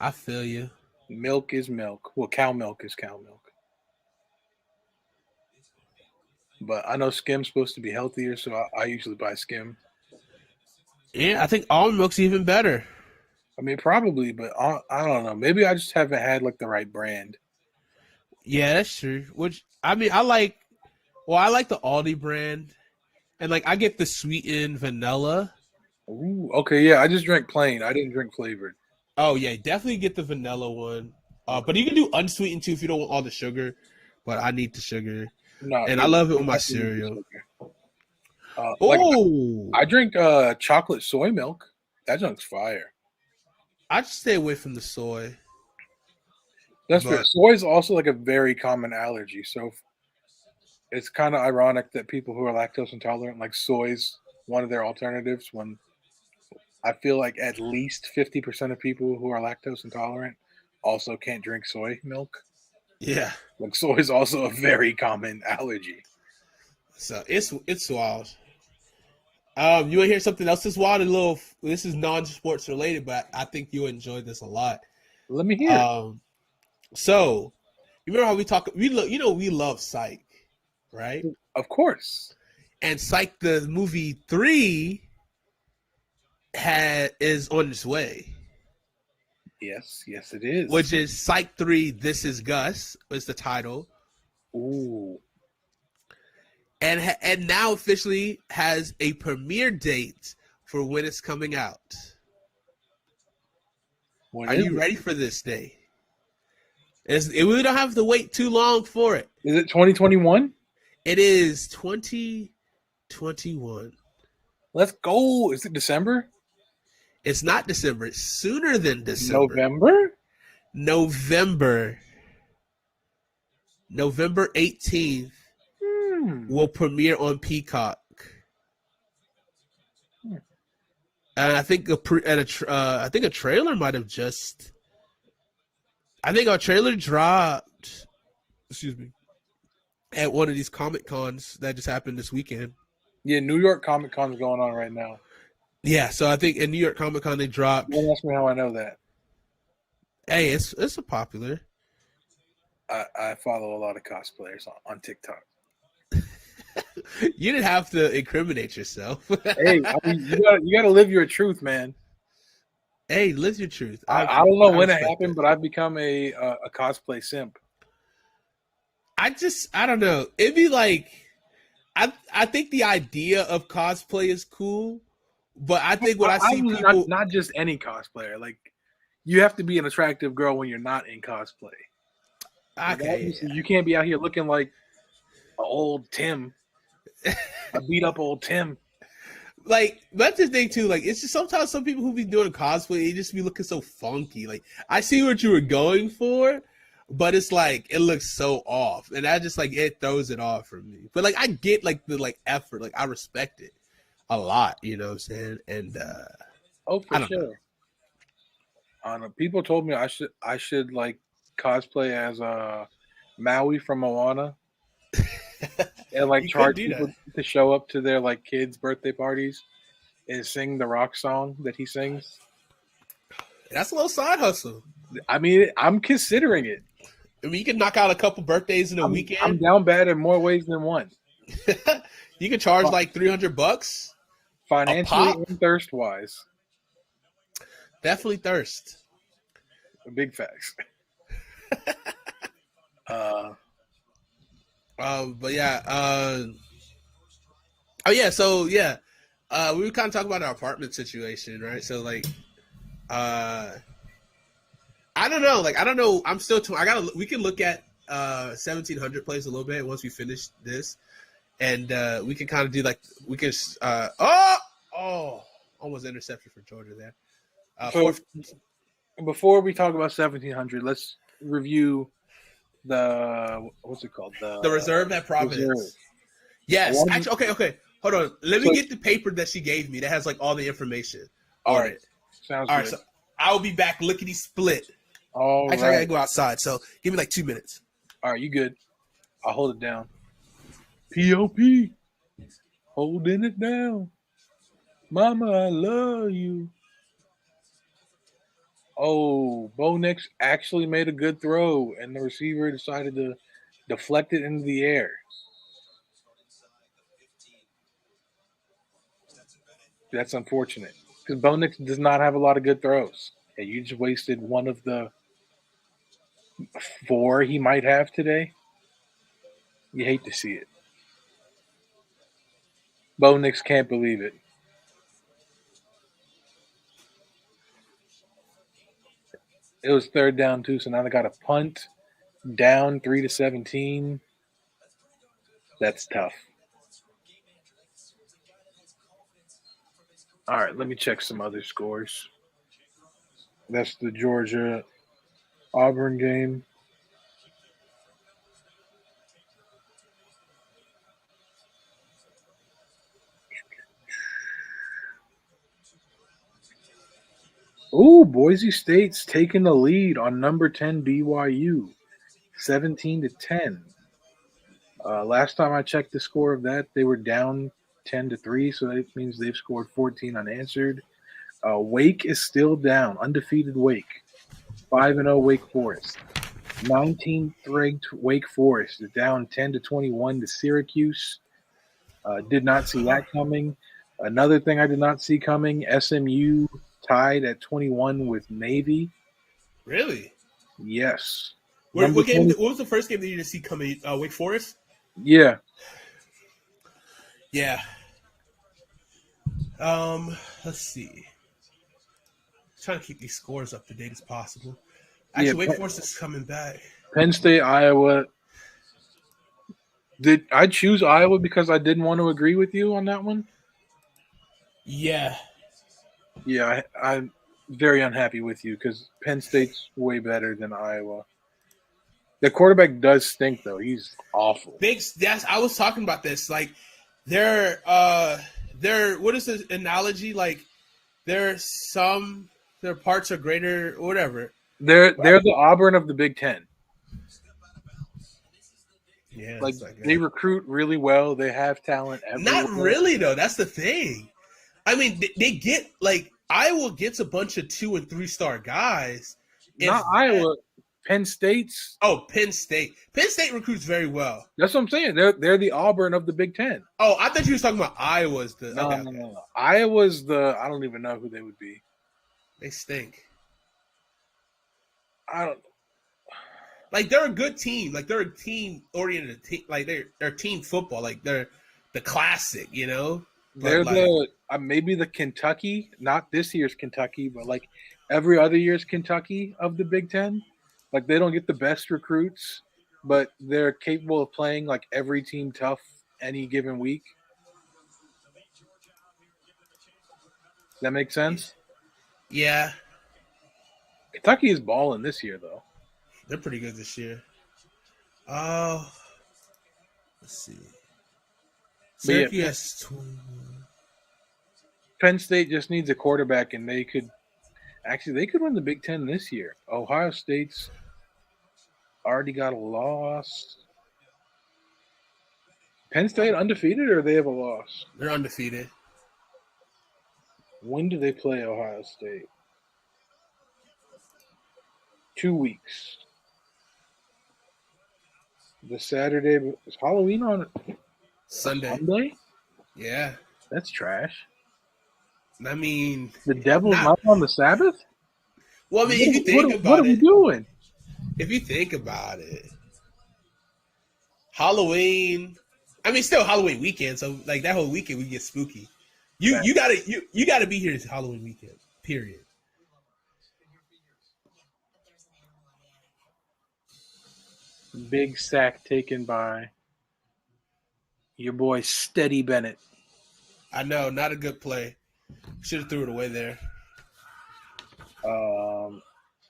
Speaker 1: I feel you.
Speaker 2: Milk is milk. Well, cow milk is cow milk. But I know skim's supposed to be healthier, so I usually buy skim.
Speaker 1: Yeah, I think almond milk's even better.
Speaker 2: I mean, probably, but I don't know. Maybe I just haven't had like the right brand.
Speaker 1: Yeah, that's true. Which I mean, I like the Aldi brand, and like I get the sweetened vanilla.
Speaker 2: Ooh, okay, yeah. I just drank plain. I didn't drink flavored.
Speaker 1: Oh yeah, definitely get the vanilla one. But you can do unsweetened too if you don't want all the sugar. But I need the sugar,
Speaker 2: No,
Speaker 1: and I love it with my cereal.
Speaker 2: I drink chocolate soy milk. That junk's fire.
Speaker 1: I just stay away from the soy.
Speaker 2: That's fair. Soy is also like a very common allergy, so it's kind of ironic that people who are lactose intolerant, like soy's one of their alternatives. When I feel like at least 50% of people who are lactose intolerant also can't drink soy milk.
Speaker 1: Yeah,
Speaker 2: like soy is also a very common allergy.
Speaker 1: So it's wild. You want to hear something else that's wild? This is non-sports related, but I think you'll enjoy this a lot.
Speaker 2: Let me hear.
Speaker 1: So you remember how we love Psych, right?
Speaker 2: Of course.
Speaker 1: And Psych the movie 3 is on its way.
Speaker 2: Yes, it is.
Speaker 1: Which is Psych 3 This Is Gus is the title.
Speaker 2: Ooh.
Speaker 1: And now officially has a premiere date for when it's coming out. Are you ready for this day? We don't have to wait too long for it.
Speaker 2: Is it 2021?
Speaker 1: It is 2021.
Speaker 2: Let's go. Is it December?
Speaker 1: It's not December. It's sooner than December.
Speaker 2: November
Speaker 1: 18th will premiere on Peacock. And I think a trailer might have just I think our trailer dropped. Excuse me. At one of these Comic Cons that just happened this weekend.
Speaker 2: Yeah, New York Comic Con is going on right now.
Speaker 1: Yeah, so I think in New York Comic Con they dropped.
Speaker 2: Don't ask me how I know that.
Speaker 1: Hey, it's a popular.
Speaker 2: I follow a lot of cosplayers on TikTok.
Speaker 1: You didn't have to incriminate yourself.
Speaker 2: Hey, I mean, you gotta live your truth, man.
Speaker 1: Hey, live your truth.
Speaker 2: I don't know when it
Speaker 1: respect
Speaker 2: happened, but I've become a cosplay simp.
Speaker 1: I don't know. It'd be like, I think the idea of cosplay is cool, but I think when I see
Speaker 2: mean,
Speaker 1: people,
Speaker 2: not just any cosplayer, like you have to be an attractive girl when you're not in cosplay.
Speaker 1: okay,
Speaker 2: You can't be out here looking like an old Tim, a beat up old Tim.
Speaker 1: like that's the thing too. Like it's just sometimes some people who be doing cosplay, they just be looking so funky. Like I see what you were going for, but it's like it looks so off, and that just like it throws it off for me. But like I get like the like effort, like I respect it a lot. You know what I'm saying? And
Speaker 2: Oh,
Speaker 1: I
Speaker 2: for
Speaker 1: don't
Speaker 2: sure. I don't know. People told me I should like cosplay as Maui from Moana and like
Speaker 1: You could
Speaker 2: charge
Speaker 1: do
Speaker 2: people
Speaker 1: that.
Speaker 2: to show up to their like kids' birthday parties and sing the rock song that he sings.
Speaker 1: That's a little side hustle.
Speaker 2: I mean, I'm considering it.
Speaker 1: I mean, you can knock out a couple birthdays in a
Speaker 2: I'm
Speaker 1: weekend.
Speaker 2: down bad in more ways than one,
Speaker 1: You can charge like $300.
Speaker 2: financially
Speaker 1: pop?
Speaker 2: and thirst wise.
Speaker 1: Definitely thirst.
Speaker 2: Big facts.
Speaker 1: But yeah. Oh yeah. So yeah. We were kind of talking about our apartment situation, right? So like, I don't know. Like I don't know. I'm still. We can look at 1700 place a little bit once we finish this, and we can kind of do like we can. Almost interception for Georgia there.
Speaker 2: So before we talk about 1700, let's review the what's it called?
Speaker 1: The reserve at Providence.
Speaker 2: Reserve.
Speaker 1: Yes. Actually, okay. Hold on. Let me
Speaker 2: So-
Speaker 1: get the paper that she gave me that has like all the information
Speaker 2: All
Speaker 1: on
Speaker 2: right.
Speaker 1: it.
Speaker 2: Sounds
Speaker 1: All right.
Speaker 2: good.
Speaker 1: So I'll be back lickety split.
Speaker 2: All
Speaker 1: Actually, I
Speaker 2: right.
Speaker 1: gotta go outside. So give me like 2 minutes.
Speaker 2: All right, you good. I'll hold it down. P.O.P. Holding it down. Mama, I love you. Oh, Bo Nix actually made a good throw, and the receiver decided to deflect it into the air. That's unfortunate because Bo Nix does not have a lot of good throws. And you just wasted one of the 4 he might have today. You hate to see it. Bo Nix can't believe it. It was 3rd down too, so now they got a punt down 3-17. That's tough. All right, let me check some other scores. That's the Georgia Auburn game. Ooh, Boise State's taking the lead on number 10 BYU, 17-10. Last time I checked the score of that, they were down 10-3, so that means they've scored 14 unanswered. Wake is still down, undefeated Wake, 5-0 Wake Forest. 19th ranked Wake Forest is down 10-21 to Syracuse. Did not see that coming. Another thing I did not see coming, SMU tied at 21 with Navy.
Speaker 1: Really?
Speaker 2: Yes.
Speaker 1: What
Speaker 2: Number
Speaker 1: game?
Speaker 2: 20
Speaker 1: What was the first game that you didn't see coming? Wake Forest.
Speaker 2: Yeah.
Speaker 1: Yeah. Let's see. Trying to keep these scores up to date as possible. Actually,
Speaker 2: Yeah,
Speaker 1: Wake Forest is coming back.
Speaker 2: Penn State, Iowa. Did I choose Iowa because I didn't want to agree with you on that one?
Speaker 1: Yeah.
Speaker 2: Yeah, I'm very unhappy with you because Penn State's way better than Iowa. The quarterback does stink, though. He's awful.
Speaker 1: Yes, I was talking about this. Like, they're what is the analogy? Like, their parts are greater, or whatever.
Speaker 2: They're the Auburn of the Big Ten.
Speaker 1: Yeah,
Speaker 2: Like
Speaker 1: it's not good.
Speaker 2: they recruit really well. They have talent everywhere.
Speaker 1: Not really though. That's the thing. I mean, they get like Iowa gets a bunch of 2 and 3 star guys.
Speaker 2: Not Iowa. Penn State's.
Speaker 1: Oh, Penn State. Penn State recruits very well.
Speaker 2: That's what I'm saying. They're the Auburn of the Big Ten.
Speaker 1: Oh, I thought you were talking about Iowa's the.
Speaker 2: No,
Speaker 1: Okay,
Speaker 2: no,
Speaker 1: okay.
Speaker 2: no, no. Iowa's the. I don't even know who they would be.
Speaker 1: They stink.
Speaker 2: I don't.
Speaker 1: Like they're a good team. Like they're a team oriented team. Like they're team football. Like they're the classic. You know. But
Speaker 2: They're
Speaker 1: like,
Speaker 2: the maybe the Kentucky, not this year's Kentucky, but like every other year's Kentucky of the Big Ten. Like they don't get the best recruits, but they're capable of playing like every team tough any given week. That makes sense.
Speaker 1: yeah,
Speaker 2: Kentucky is balling this year, though.
Speaker 1: they're pretty good this year. Oh, let's see.
Speaker 2: But yeah,
Speaker 1: Syracuse has 21.
Speaker 2: Penn State just needs a quarterback, and they could win the Big Ten this year. Ohio State's already got a loss. Penn State undefeated, or they have a loss?
Speaker 1: They're undefeated.
Speaker 2: When do they play Ohio State? 2 weeks. The Saturday is Halloween on
Speaker 1: Sunday.
Speaker 2: Monday?
Speaker 1: Yeah.
Speaker 2: That's trash.
Speaker 1: I mean,
Speaker 2: The Devil's
Speaker 1: Nah.
Speaker 2: not on the Sabbath?
Speaker 1: well, I mean, if you think
Speaker 2: what
Speaker 1: about
Speaker 2: are we
Speaker 1: it,
Speaker 2: doing?
Speaker 1: if you think about it, Halloween. I mean, still Halloween weekend. So like that whole weekend, we get spooky. You gotta be here this Halloween weekend. Period.
Speaker 2: Big sack taken by your boy Steady Bennett.
Speaker 1: I know, not a good play. Should have threw it away there.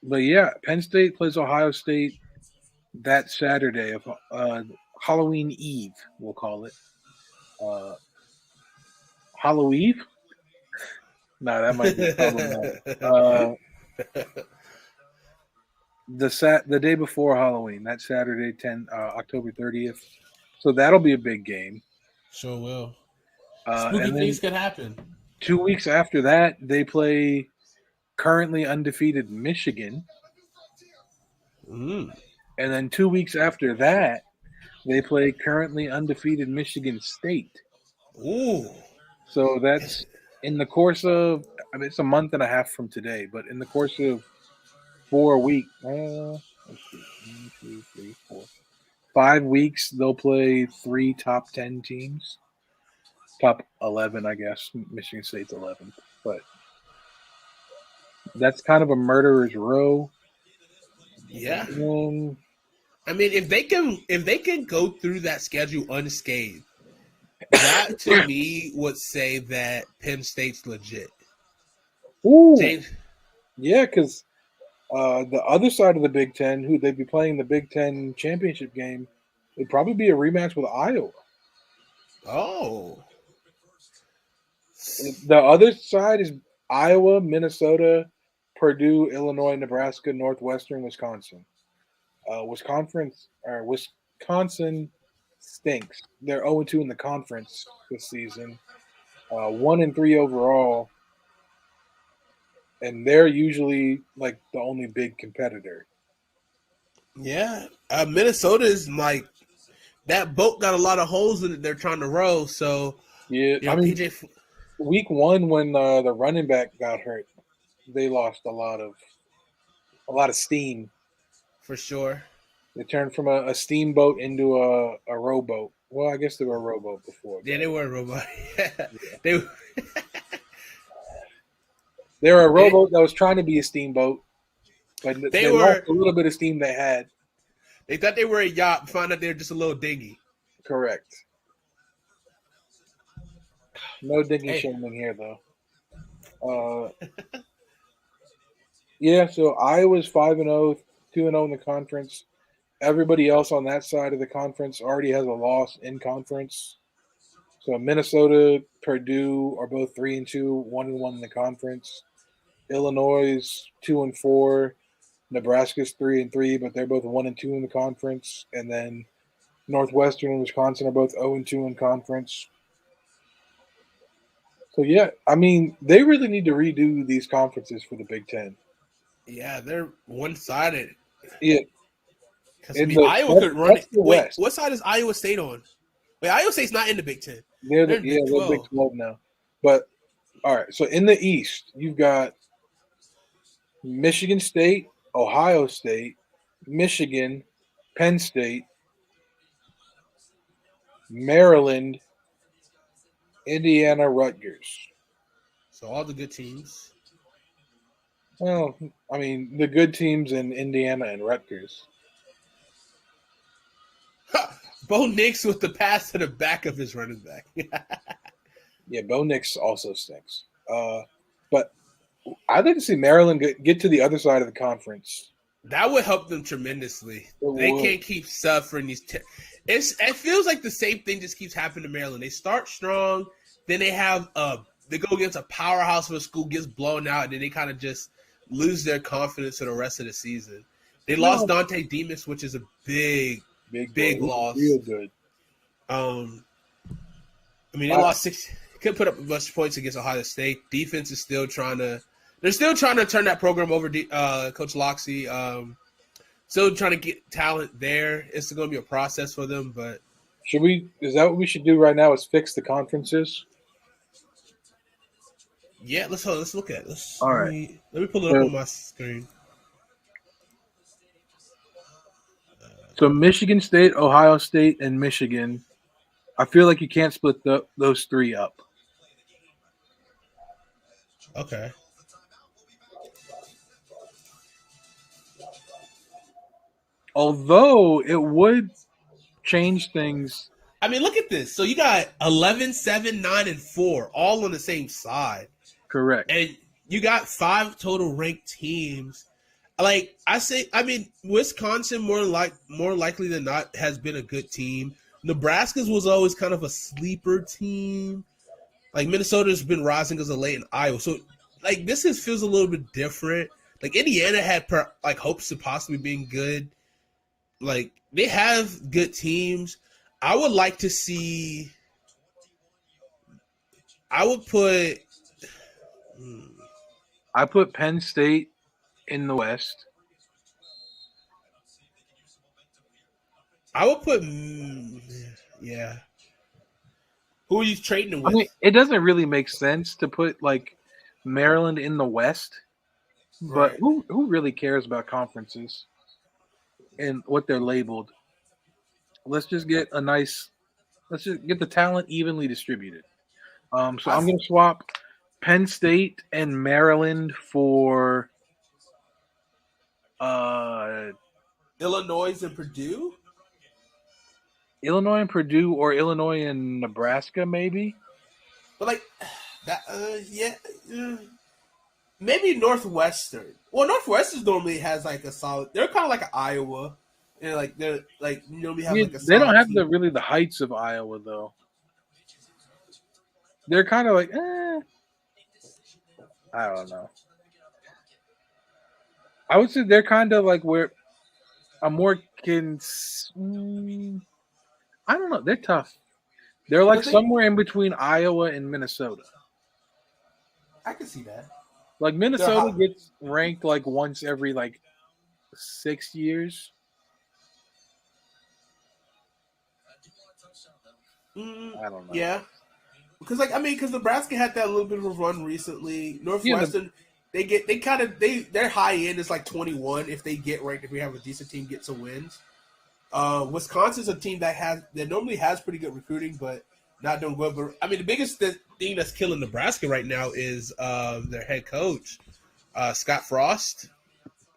Speaker 2: But yeah, Penn State plays Ohio State that Saturday of Halloween Eve, we'll call it. Halloween? No, that might be problematic. The day before Halloween, that Saturday, October 30th. So that'll be a big game.
Speaker 1: Sure will.
Speaker 2: And
Speaker 1: Spooky
Speaker 2: then
Speaker 1: things could happen.
Speaker 2: 2 weeks after that, they play currently undefeated Michigan.
Speaker 1: Mm.
Speaker 2: And then 2 weeks after that, they play currently undefeated Michigan State.
Speaker 1: Ooh.
Speaker 2: So that's in the course of, I mean, it's a month and a half from today, but in the course of 4 weeks, let's see, 1, 2, 3, 4, 5 weeks, they'll play 3 top 10 teams. Top 11, I guess. Michigan State's 11th. But that's kind of a murderer's row.
Speaker 1: Yeah. I mean, if they can go through that schedule unscathed, that to me would say that Penn State's legit.
Speaker 2: Ooh,
Speaker 1: James,
Speaker 2: yeah, because the other side of the Big Ten, who they'd be playing the Big Ten championship game, it'd probably be a rematch with Iowa.
Speaker 1: oh,
Speaker 2: The other side is Iowa, Minnesota, Purdue, Illinois, Nebraska, Northwestern, Wisconsin. Wisconsin stinks. They're 0-2 in the conference this season, 1-3 overall, and they're usually like the only big competitor.
Speaker 1: yeah. Minnesota is like that boat got a lot of holes in it. They're trying to row. So
Speaker 2: Yeah,
Speaker 1: you know,
Speaker 2: I mean,
Speaker 1: PJ.
Speaker 2: week 1 when the running back got hurt, they lost a lot of steam.
Speaker 1: For sure.
Speaker 2: They turned from a steamboat into a rowboat. Well, I guess they were a rowboat before.
Speaker 1: Yeah, they were a robot. They were.
Speaker 2: They were a rowboat that was trying to be a steamboat, but they
Speaker 1: were-
Speaker 2: lost a little bit of steam they had.
Speaker 1: They thought they were a yacht. Found out they were just a little dinghy.
Speaker 2: Correct. No digging
Speaker 1: Hey.
Speaker 2: shaming here, though. Yeah, so Iowa's 5-0, 2-0 in the conference. Everybody else on that side of the conference already has a loss in conference. So Minnesota, Purdue are both 3-2, 1-1 in the conference. Illinois is 2-4. Nebraska's 3-3, but they're both 1-2 in the conference, and then Northwestern and Wisconsin are both 0-2 in conference. So yeah, I mean, they really need to redo these conferences for the Big Ten.
Speaker 1: Yeah, they're one-sided.
Speaker 2: Yeah,
Speaker 1: Because I mean, Iowa could run
Speaker 2: that's
Speaker 1: it.
Speaker 2: the
Speaker 1: Wait,
Speaker 2: West.
Speaker 1: what side is Iowa State on? Wait, Iowa State's not in the Big Ten.
Speaker 2: They're
Speaker 1: They're in Big
Speaker 2: they're Big
Speaker 1: 12.
Speaker 2: 12 now. But all right, so in the East, you've got Michigan State, Ohio State, Michigan, Penn State, Maryland, Indiana, Rutgers.
Speaker 1: So all the good teams.
Speaker 2: Well, I mean, the good teams in Indiana and Rutgers.
Speaker 1: Bo Nix with the pass to the back of his running back.
Speaker 2: Yeah, Bo Nix also stinks. But I'd like to see Maryland get to the other side of the conference.
Speaker 1: That would help them tremendously.
Speaker 2: It
Speaker 1: They
Speaker 2: would.
Speaker 1: can't keep suffering these. It feels like the same thing just keeps happening to Maryland. They start strong, then they have they go against a powerhouse of a school, gets blown out, and then they kind of just lose their confidence for the rest of the season. They lost Dante Demas, which is a big loss.
Speaker 2: Real good.
Speaker 1: I mean, they lost 6. Couldn't put up a bunch of points against Ohio State. Defense is still trying to. They're still trying to turn that program over. Coach Loxley, still trying to get talent there. It's going to be a process for them, but
Speaker 2: Is that what we should do right now? Is fix the conferences?
Speaker 1: yeah, let's look at it.
Speaker 2: All right.
Speaker 1: Let me pull it up on my screen.
Speaker 2: So Michigan State, Ohio State, and Michigan. I feel like you can't split those three up.
Speaker 1: Okay.
Speaker 2: Although it would change things.
Speaker 1: I mean, look at this. So you got 11, 7, 9, and 4 all on the same side.
Speaker 2: Correct.
Speaker 1: And you got 5 total ranked teams. Like I mean, Wisconsin more likely than not has been a good team. Nebraska's was always kind of a sleeper team. Like Minnesota's been rising as of late in Iowa. So like this feels a little bit different. Like Indiana had hopes of possibly being good. Like they have good teams. I would like to see. I would put.
Speaker 2: I put Penn State in the West.
Speaker 1: I would put. Yeah. Who are you trading with?
Speaker 2: I mean, it doesn't really make sense to put like Maryland in the West, but
Speaker 1: Right.
Speaker 2: who really cares about conferences and what they're labeled? Let's just get the talent evenly distributed. So I'm going to swap Penn State and Maryland for
Speaker 1: Illinois and Purdue.
Speaker 2: Illinois and Purdue, or Illinois and Nebraska, maybe.
Speaker 1: But like that, maybe Northwestern. Well, Northwestern normally has like a solid. They're kind of like an Iowa, and like they're like normally have like a.
Speaker 2: They don't
Speaker 1: solid
Speaker 2: have
Speaker 1: team.
Speaker 2: the heights of Iowa though. They're kind of like, I don't know. I would say they're kind of like where a more I don't know. They're tough. They're like somewhere in between Iowa and Minnesota.
Speaker 1: I can see that.
Speaker 2: Like Minnesota gets ranked like once every like 6 years. I don't know.
Speaker 1: Yeah, because because Nebraska had that little bit of a run recently. Northwestern, their high end is like 21 if they get ranked. If we have a decent team, get some wins. Wisconsin's a team that normally has pretty good recruiting, but not doing good. But I mean, the biggest thing that's killing Nebraska right now is their head coach, Scott Frost.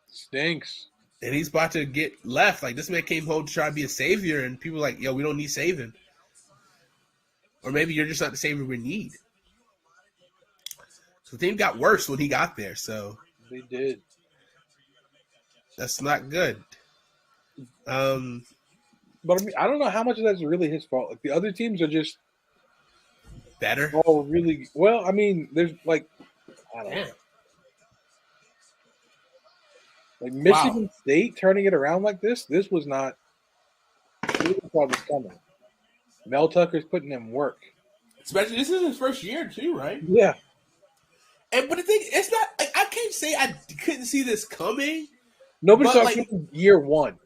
Speaker 2: Stinks.
Speaker 1: And he's about to get left. Like this man came home to try to be a savior, and people are like, yo, we don't need saving. Or maybe you're just not the savior we need. So the team got worse when he got there. So
Speaker 2: they did.
Speaker 1: That's not good.
Speaker 2: But I mean, I don't know how much of that's really his fault. Like the other teams are just
Speaker 1: better.
Speaker 2: Oh, really? Well, I mean, there's like, I don't know. Like Michigan State turning it around like this was not. This was coming. Mel Tucker's putting in work.
Speaker 1: Especially this is his first year too, right?
Speaker 2: Yeah.
Speaker 1: But the thing, it's not. Like, I can't say I couldn't see this coming.
Speaker 2: Nobody
Speaker 1: But,
Speaker 2: saw
Speaker 1: like-
Speaker 2: it year one.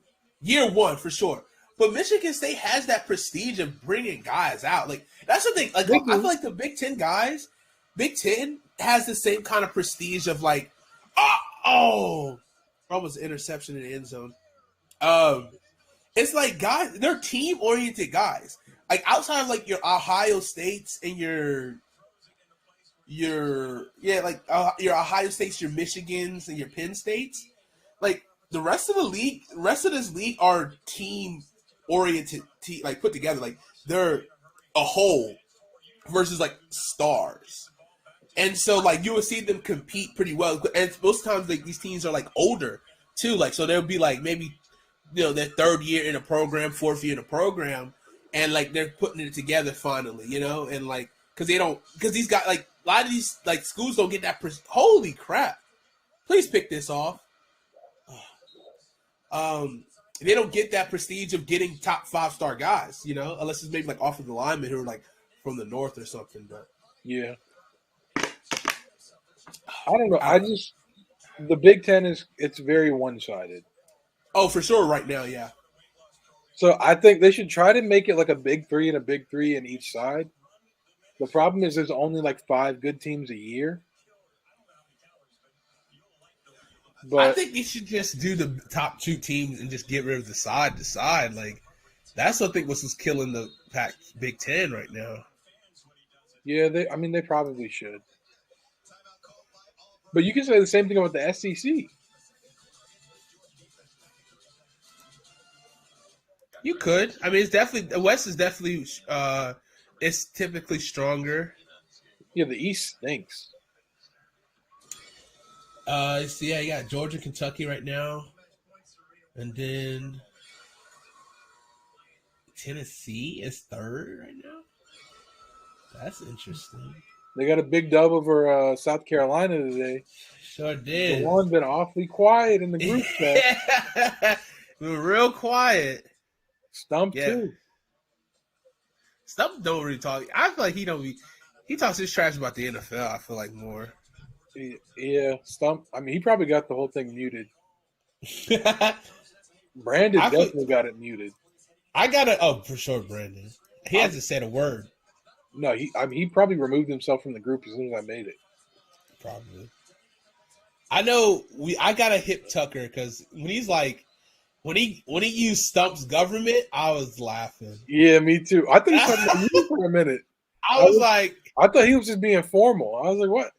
Speaker 1: Year one for sure. But Michigan State has that prestige of bringing guys out. Like that's the thing. Like
Speaker 2: They
Speaker 1: I
Speaker 2: do.
Speaker 1: feel like the Big Ten guys, Big Ten has the same kind of prestige of like, almost an interception in the end zone. It's like guys, they're team oriented guys. Like outside of like your Ohio States and your your Ohio States, your Michigans, and your Penn States. Like the rest of the league, rest of this league are team oriented, like put together. Like they're a whole versus like stars. And so like you would see them compete pretty well. And most times like these teams are like older too. Like so they'll be like maybe their third year in a program, fourth year in a program, and like they're putting it together finally, and like because these guys like a lot of these like schools don't get that. Holy crap! Please pick this off. They don't get that prestige of getting top 5-star guys, unless it's maybe like offensive linemen who are like from the north or something. But
Speaker 2: yeah, I don't know. The Big Ten it's very one-sided.
Speaker 1: Oh, for sure, right now, yeah.
Speaker 2: So I think they should try to make it like a big three and a big three in each side. The problem is there's only like 5 good teams a year. But
Speaker 1: I think they should just do the top 2 teams and just get rid of the side to side. Like that's what I think was killing the Big Ten right now.
Speaker 2: yeah, they probably should. But you can say the same thing about the SEC.
Speaker 1: You could. I mean, it's definitely the West is definitely it's typically stronger.
Speaker 2: Yeah, the East stinks.
Speaker 1: So yeah, you got Georgia, Kentucky right now, and then Tennessee is third right now. That's interesting.
Speaker 2: They got a big dub over South Carolina today.
Speaker 1: Sure did.
Speaker 2: The one been awfully quiet in the group chat.
Speaker 1: We were real quiet.
Speaker 2: Stump
Speaker 1: Yeah.
Speaker 2: too.
Speaker 1: Stump don't really talk. I feel like he talks his trash about the NFL. I feel like more.
Speaker 2: Yeah, Stump. I mean, he probably got the whole thing muted. Brandon definitely got it muted.
Speaker 1: I got it. Oh, for sure, Brandon. He hasn't said a word.
Speaker 2: No, he probably removed himself from the group as soon as I made it.
Speaker 1: Probably. I know. I gotta hit Tucker because when he's like, when he used Stump's government, I was laughing.
Speaker 2: Yeah, me too. I thought he was talking about you for a minute.
Speaker 1: I was like,
Speaker 2: I thought he was just being formal. I was like, what?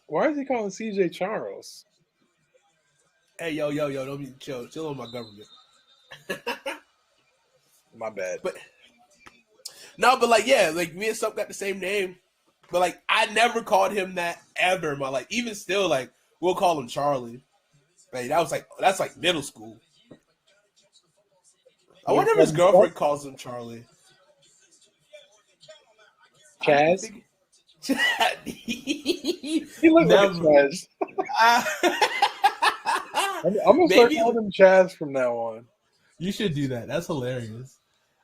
Speaker 2: Why is he calling CJ Charles?
Speaker 1: hey, yo, don't be chill on my government.
Speaker 2: My bad.
Speaker 1: But like yeah, like me and Stump got the same name, but like I never called him that ever in my life. Even still, like we'll call him Charlie. Like that's like middle school. I wonder if his girlfriend calls him Charlie.
Speaker 2: Chaz?
Speaker 1: He
Speaker 2: looks like a Chaz. I'm gonna start
Speaker 1: Maybe-
Speaker 2: calling him Chaz from now on.
Speaker 1: You should do that. That's hilarious.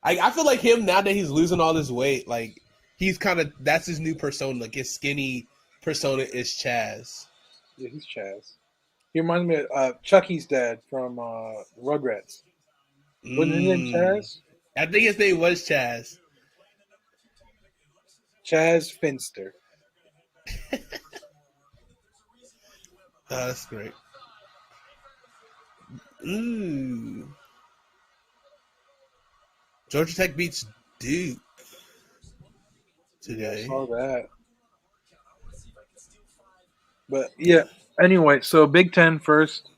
Speaker 1: I feel like him now that he's losing all this weight, like he's that's his new persona. Like his skinny persona is Chaz.
Speaker 2: Yeah, he's Chaz. He reminds me of Chucky's dad from Rugrats. Wasn't his name Chaz?
Speaker 1: I think his name was Chaz.
Speaker 2: Chaz Finster.
Speaker 1: That's great. Ooh. Georgia Tech beats Duke today.
Speaker 2: I saw that. But yeah, anyway, so Big Ten first.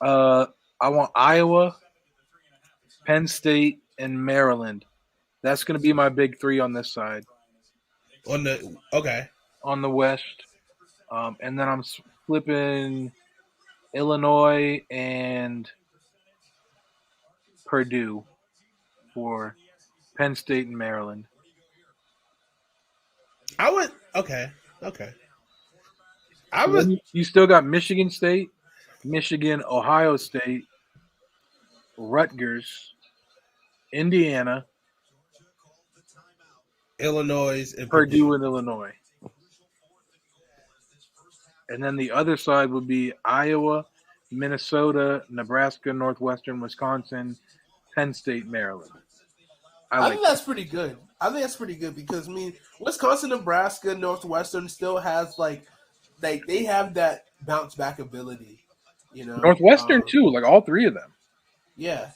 Speaker 2: I want Iowa, Penn State, and Maryland. That's going to be my big three on this side.
Speaker 1: Okay.
Speaker 2: On the West. And then I'm flipping Illinois and Purdue for Penn State and Maryland.
Speaker 1: I would. Okay. I would.
Speaker 2: You still got Michigan State, Michigan, Ohio State, Rutgers, Indiana,
Speaker 1: Illinois and
Speaker 2: Purdue,
Speaker 1: Purdue.
Speaker 2: and Illinois. And then the other side would be Iowa, Minnesota, Nebraska, Northwestern, Wisconsin, Penn State, Maryland.
Speaker 1: I think that's pretty good. I think that's pretty good because I mean, Wisconsin, Nebraska, Northwestern still has like they have that bounce back ability. You know,
Speaker 2: Northwestern too, like all three of them,
Speaker 1: Yeah,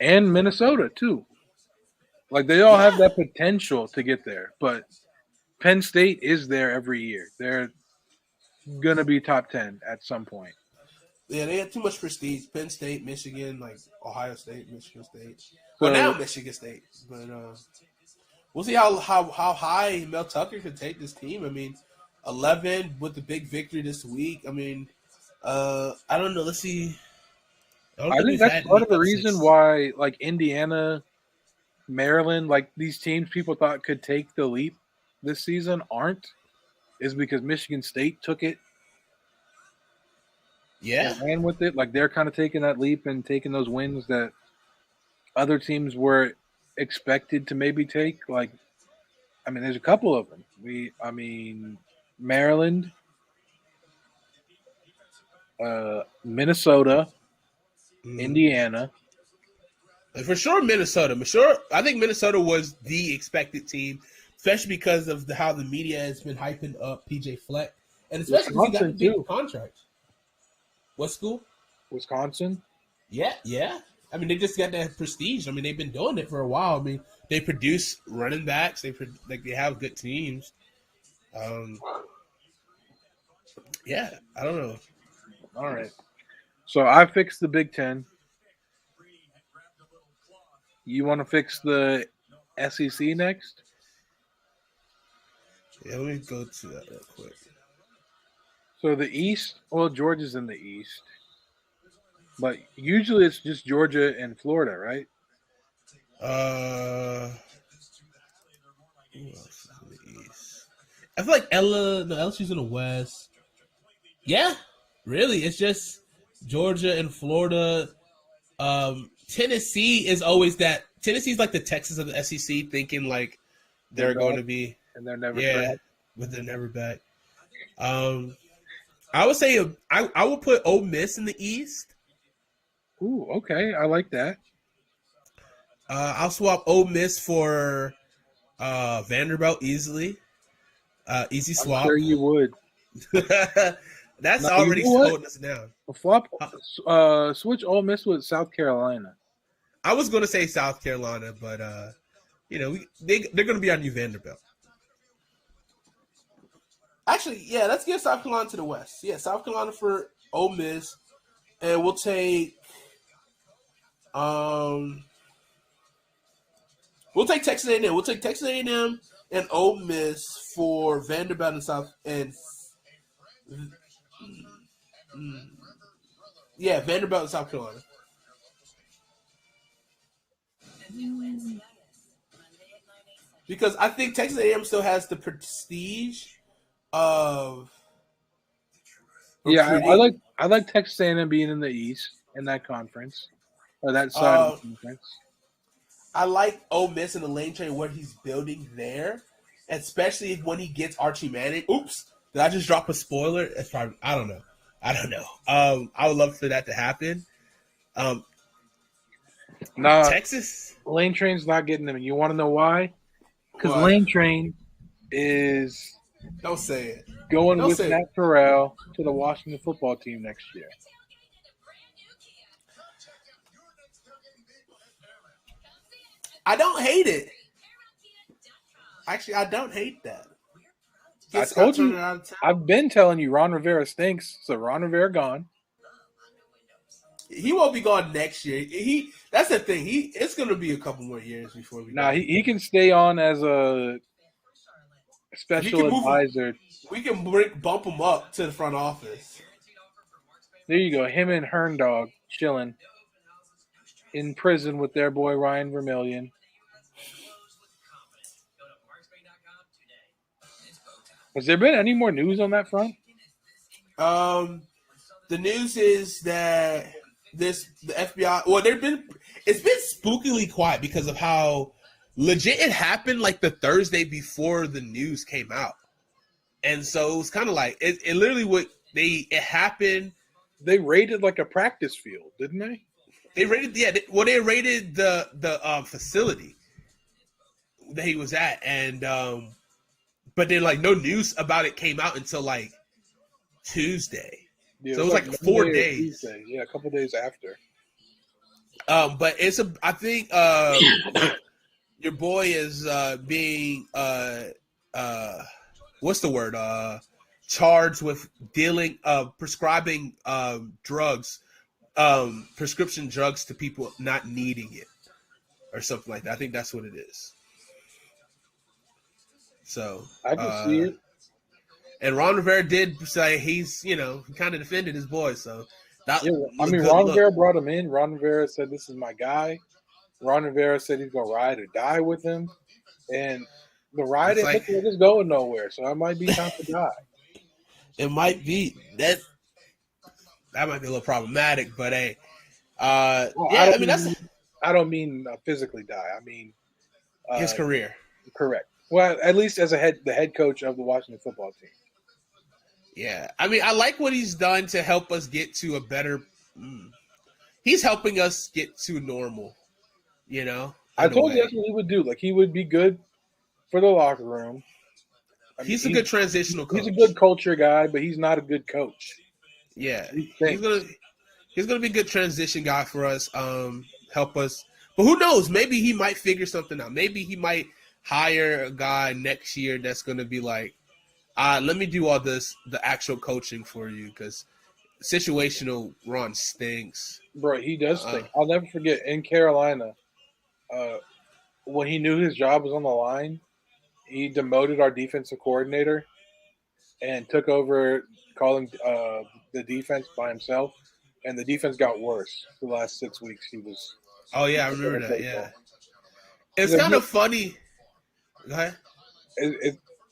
Speaker 2: and Minnesota too. Like they all have that potential to get there, but Penn State is there every year. They're gonna be top 10 at some point.
Speaker 1: yeah, they have too much prestige. Penn State, Michigan, like Ohio State, Michigan State.
Speaker 2: So,
Speaker 1: Well, now Michigan State, but we'll see how high Mel Tucker can take this team. I mean, 11 with the big victory this week. I mean, I don't know. Let's see.
Speaker 2: I think that's part of the reason why, like Indiana, Maryland, like these teams people thought could take the leap this season aren't, is because Michigan State took it.
Speaker 1: Yeah,
Speaker 2: and ran with it. Like they're kind of taking that leap and taking those wins that other teams were expected to maybe take. Like, I mean, there's a couple of them. Maryland, Minnesota, Indiana.
Speaker 1: For sure, Minnesota. For sure, I think Minnesota was the expected team, especially because of how the media has been hyping up PJ Fleck, and especially because he got the big contract. What school?
Speaker 2: Wisconsin.
Speaker 1: Yeah. I mean, they just got that prestige. I mean, they've been doing it for a while. I mean, they produce running backs. They have good teams. Yeah, I don't know.
Speaker 2: All right. So I fixed the Big Ten. You want to fix the SEC next?
Speaker 1: Yeah, let me go to that real quick.
Speaker 2: So the East, well, Georgia's in the East. But usually it's just Georgia and Florida, right?
Speaker 1: Who else is in the East? I feel like LSU's in the West. Yeah, really. It's just Georgia and Florida. Tennessee is always that. Tennessee's like the Texas of the SEC, thinking like they're going to be.
Speaker 2: And they're never back.
Speaker 1: But they're never back. I would say I would put Ole Miss in the East.
Speaker 2: Ooh, okay. I like that.
Speaker 1: I'll swap Ole Miss for Vanderbilt easily. Easy swap.
Speaker 2: I'm sure you would.
Speaker 1: That's
Speaker 2: now,
Speaker 1: already slowing us down.
Speaker 2: Switch Ole Miss with South Carolina.
Speaker 1: I was going to say South Carolina, but they're going to be our new Vanderbilt. Actually, yeah, let's get South Carolina to the West. Yeah, South Carolina for Ole Miss, and we'll take Texas A&M. We'll take Texas A&M and Ole Miss for Vanderbilt and South and Vanderbilt and South Carolina. Because I think Texas A&M still has the prestige of
Speaker 2: recruiting. I like Texas A&M being in the East in that conference or that side of the conference.
Speaker 1: I like Ole Miss and the Lane Train, what he's building there, especially when he gets Archie Manning. Oops, did I just drop a spoiler? That's probably I don't know. I would love for that to happen. Texas
Speaker 2: Lane Train's not getting them. You want to know why? Because Lane Train is
Speaker 1: don't say it
Speaker 2: going with Matt Corral to the Washington football team next year.
Speaker 1: I don't hate it. Actually, I don't hate that.
Speaker 2: I told you. I've been telling you Ron Rivera stinks. So Ron Rivera gone.
Speaker 1: He won't be gone next year. That's the thing. It's going to be a couple more years before we.
Speaker 2: He can stay on as a special advisor.
Speaker 1: We can bump him up to the front office.
Speaker 2: There you go. Him and Herndog chilling in prison with their boy Ryan Vermillion. Has there been any more news on that front?
Speaker 1: The the news is that the FBI. Well, it's been spookily quiet because of how legit it happened. Like the Thursday before the news came out, and so it was kind of like it literally it happened.
Speaker 2: They raided like a practice field, didn't they?
Speaker 1: They raided they raided the facility that he was at, and but then like no news about it came out until like Tuesday.
Speaker 2: Yeah,
Speaker 1: So it was like 4 days.
Speaker 2: Tuesday. Yeah, a couple days after.
Speaker 1: But I think your boy is being what's the word? Charged with prescribing drugs, prescription drugs to people not needing it, or something like that. I think that's what it is. So
Speaker 2: I can see it.
Speaker 1: And Ron Rivera did say he's, he kind of defended his boy. So that,
Speaker 2: Yeah, I mean, Ron Rivera brought him in. Ron Rivera said, "This is my guy." Ron Rivera said he's gonna ride or die with him, and the ride is going nowhere. So it might be time to die.
Speaker 1: It might be that might be a little problematic, but hey,
Speaker 2: I don't mean physically die. I mean
Speaker 1: his career.
Speaker 2: Correct. Well, at least as the head coach of the Washington football team.
Speaker 1: Yeah, I mean, I like what he's done to help us get to a better. He's helping us get to normal.
Speaker 2: I told you that's what he would do. Like, he would be good for the locker room.
Speaker 1: He's a good transitional coach.
Speaker 2: He's a good culture guy, but he's not a good coach.
Speaker 1: Yeah, he's gonna be a good transition guy for us. Help us, but who knows? Maybe he might figure something out. Maybe he might hire a guy next year that's gonna be like, let me do all the actual coaching for you, because situational Ron stinks.
Speaker 2: Bro, he does stink. I'll never forget in Carolina, when he knew his job was on the line, he demoted our defensive coordinator and took over calling the defense by himself, and the defense got worse for the last 6 weeks. He was.
Speaker 1: Oh yeah, I remember that. Yeah, it's kind of funny. Go ahead.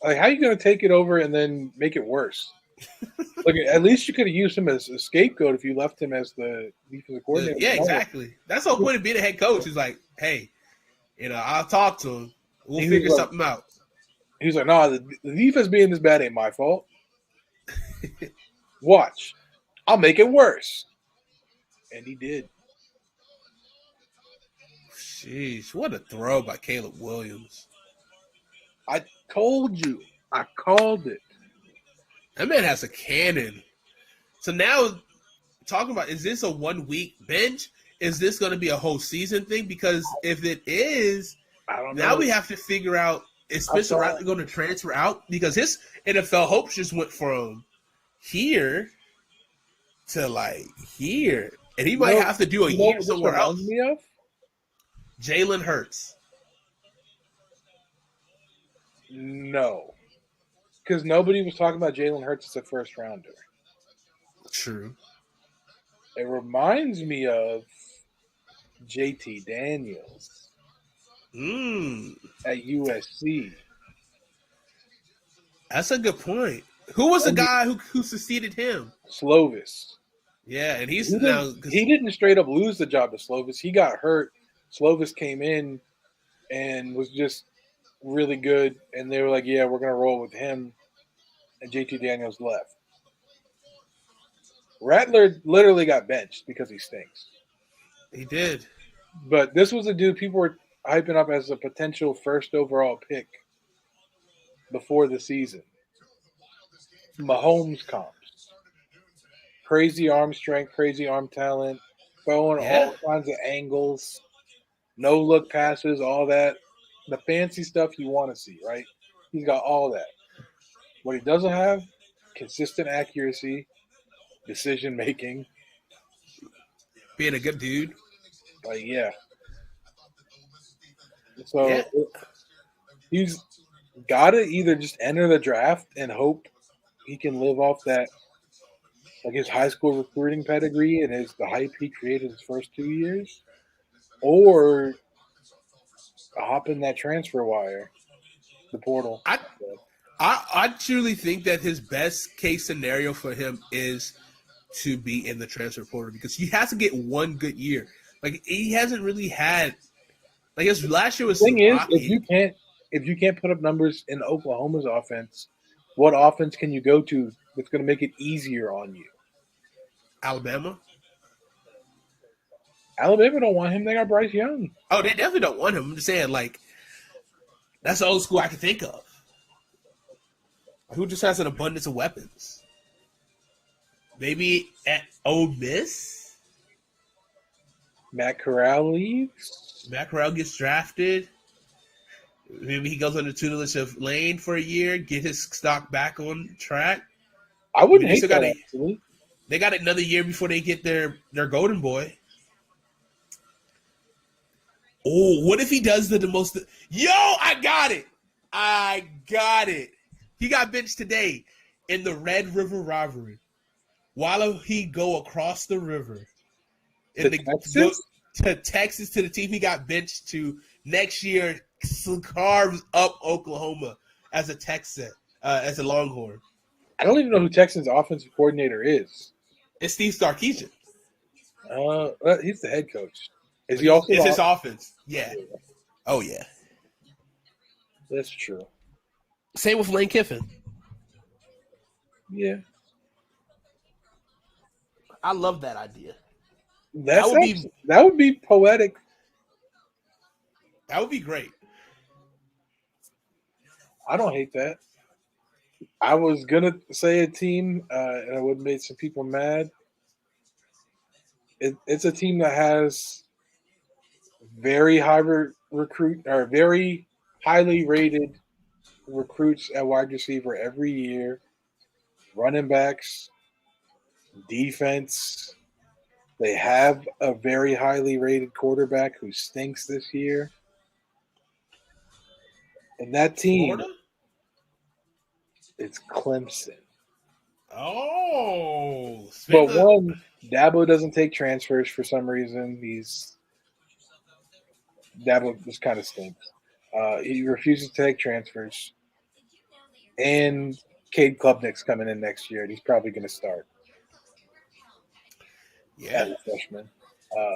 Speaker 2: Like, how are you going to take it over and then make it worse? Like, at least you could have used him as a scapegoat if you left him as the defensive coordinator.
Speaker 1: Yeah, exactly. That's the whole point of being a head coach. Is like, hey, I'll talk to him. We'll figure something out.
Speaker 2: He's like, no, the defense being this bad ain't my fault. Watch. I'll make it worse. And he did.
Speaker 1: Jeez, what a throw by Caleb Williams.
Speaker 2: I told you. I called it.
Speaker 1: That man has a cannon. So now, talking about, is this a 1 week bench? Is this going to be a whole season thing? Because if it is,
Speaker 2: I don't know.
Speaker 1: Now we have to figure out, is Spencer Rattler going to transfer out? Because his NFL hopes just went from here to like here. And he might have to do a year somewhere else. Jalen Hurts.
Speaker 2: No. Because nobody was talking about Jalen Hurts as a first rounder.
Speaker 1: True.
Speaker 2: It reminds me of JT Daniels at USC.
Speaker 1: That's a good point. Who was the guy who succeeded him?
Speaker 2: Slovis.
Speaker 1: Yeah, and he
Speaker 2: didn't straight up lose the job to Slovis. He got hurt. Slovis came in and was just really good, and they were like, yeah, we're going to roll with him, and JT Daniels left. Rattler literally got benched because he stinks.
Speaker 1: He did.
Speaker 2: But this was a dude people were hyping up as a potential first overall pick before the season. Mahomes comps. Crazy arm strength, crazy arm talent, throwing all kinds of angles, no-look passes, all that. The fancy stuff you want to see, right? He's got all that. What he doesn't have, consistent accuracy, decision-making.
Speaker 1: Being a good dude.
Speaker 2: Like, yeah. So he's got to either just enter the draft and hope he can live off that, like his high school recruiting pedigree and the hype he created his first 2 years, or hop in that transfer wire, the portal.
Speaker 1: I truly think that his best case scenario for him is to be in the transfer portal because he has to get one good year. Like he hasn't really had. Like his last year was
Speaker 2: The thing is,
Speaker 1: rocky.
Speaker 2: if you can't put up numbers in Oklahoma's offense, what offense can you go to that's going to make it easier on you?
Speaker 1: Alabama.
Speaker 2: Alabama don't want him. They got Bryce Young.
Speaker 1: Oh, they definitely don't want him. I'm just saying, like, that's the old school I can think of. Who just has an abundance of weapons? Maybe at Ole Miss?
Speaker 2: Matt Corral leaves.
Speaker 1: Matt Corral gets drafted. Maybe he goes on the tutelage of Lane for a year, get his stock back on track.
Speaker 2: I wouldn't
Speaker 1: They
Speaker 2: hate
Speaker 1: still
Speaker 2: that,
Speaker 1: got
Speaker 2: actually.
Speaker 1: They got another year before they get their golden boy. Oh, what if he does the most? Yo, I got it. I got it. He got benched today in the Red River rivalry. Why he go across the river
Speaker 2: To Texas?
Speaker 1: to Texas to the team he got benched to next year? Carves up Oklahoma as a Texan, as a Longhorn.
Speaker 2: I don't even know who Texans' offensive coordinator is.
Speaker 1: It's Steve Sarkisian.
Speaker 2: He's the head coach. Is he also?
Speaker 1: It's his offense. Yeah. Oh yeah.
Speaker 2: That's true.
Speaker 1: Same with Lane Kiffin.
Speaker 2: Yeah,
Speaker 1: I love that idea.
Speaker 2: that would be poetic.
Speaker 1: That would be great.
Speaker 2: I don't hate that. I was gonna say a team, and I would have made some people mad. It's a team that has very very highly rated recruits at wide receiver every year, running backs, defense. They have a very highly rated quarterback who stinks this year. And that team,
Speaker 1: Florida?
Speaker 2: it's Clemson.
Speaker 1: Oh.
Speaker 2: But one, Dabo doesn't take transfers for some reason. Dabo just kind of stinks. He refuses to take transfers. And Cade Klubnik's coming in next year, and he's probably going to start as
Speaker 1: Yeah.
Speaker 2: a freshman.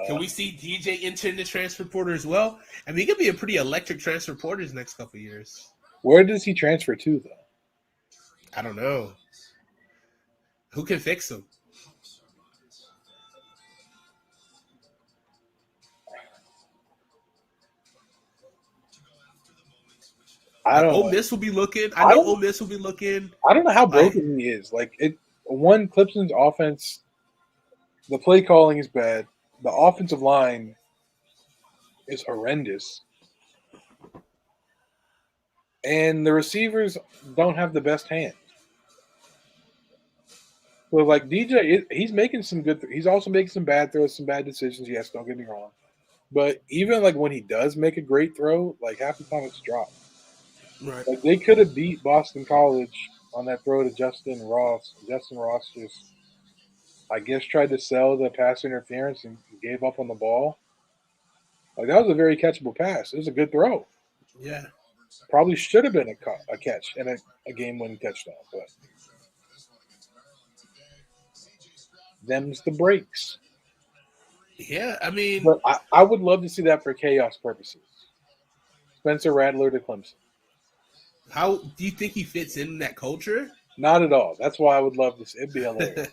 Speaker 1: Can we see DJ enter in the transfer portal as well? I mean, he could be a pretty electric transfer portal his next couple of years.
Speaker 2: Where does he transfer to, though?
Speaker 1: I don't know. Who can fix him?
Speaker 2: I don't
Speaker 1: Ole
Speaker 2: know.
Speaker 1: Miss will be looking.
Speaker 2: I don't-
Speaker 1: Ole Miss will be looking.
Speaker 2: I don't know how broken he is. Like Clemson's offense, the play calling is bad. The offensive line is horrendous. And the receivers don't have the best hands. So, like, DJ, he's making some good he's also making some bad throws, some bad decisions. Yes, don't get me wrong. But even, like, when he does make a great throw, like, half the time it's dropped.
Speaker 1: Right.
Speaker 2: Like, they could have beat Boston College on that throw to Justin Ross. Justin Ross just, I guess, tried to sell the pass interference and gave up on the ball. Like, that was a very catchable pass. It was a good throw.
Speaker 1: Yeah.
Speaker 2: Probably should have been a catch and a game-winning touchdown. But them's the breaks.
Speaker 1: Yeah. I mean,
Speaker 2: But I would love to see that for chaos purposes. Spencer Rattler to Clemson.
Speaker 1: how do you think he fits in that culture?
Speaker 2: Not at all. That's why I would love this. It'd be hilarious.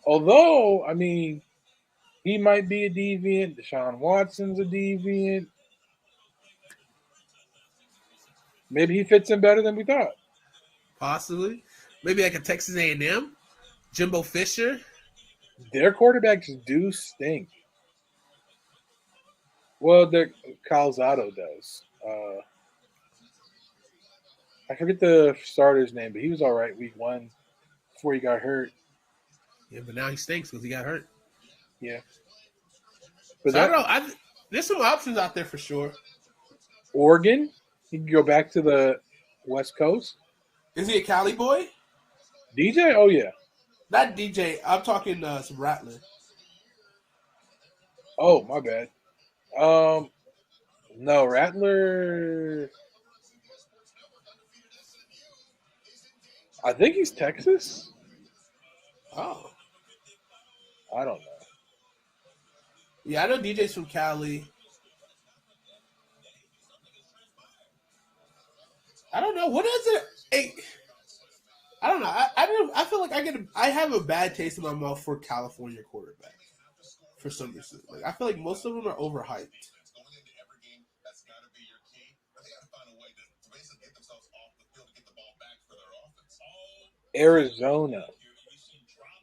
Speaker 2: Although, I mean, he might be a deviant. Deshaun Watson's a deviant. Maybe he fits in better than we thought.
Speaker 1: Possibly. Maybe like a Texas A&M. Jimbo Fisher.
Speaker 2: Their quarterbacks do stink. Well, Calzado does. I forget the starter's name, but he was all right week 1 before he got hurt.
Speaker 1: Yeah, but now he stinks because he got hurt.
Speaker 2: Yeah. But
Speaker 1: So I don't know. There's some options out there for sure.
Speaker 2: Oregon, he can go back to the West Coast.
Speaker 1: Is he a Cali boy?
Speaker 2: DJ, oh yeah.
Speaker 1: Not DJ. I'm talking some Rattler.
Speaker 2: Oh, my bad. No, Rattler. I think he's Texas.
Speaker 1: Oh.
Speaker 2: I don't know.
Speaker 1: Yeah, I know DJ's from Cali. I don't know what is it. Hey, I don't know. I feel like I have a bad taste in my mouth for California quarterbacks for some reason. Like I feel like most of them are overhyped.
Speaker 3: Going into every game, that's got to be your key. But they got to find a way to basically get themselves off the field to get the ball back for their offense.
Speaker 2: Arizona.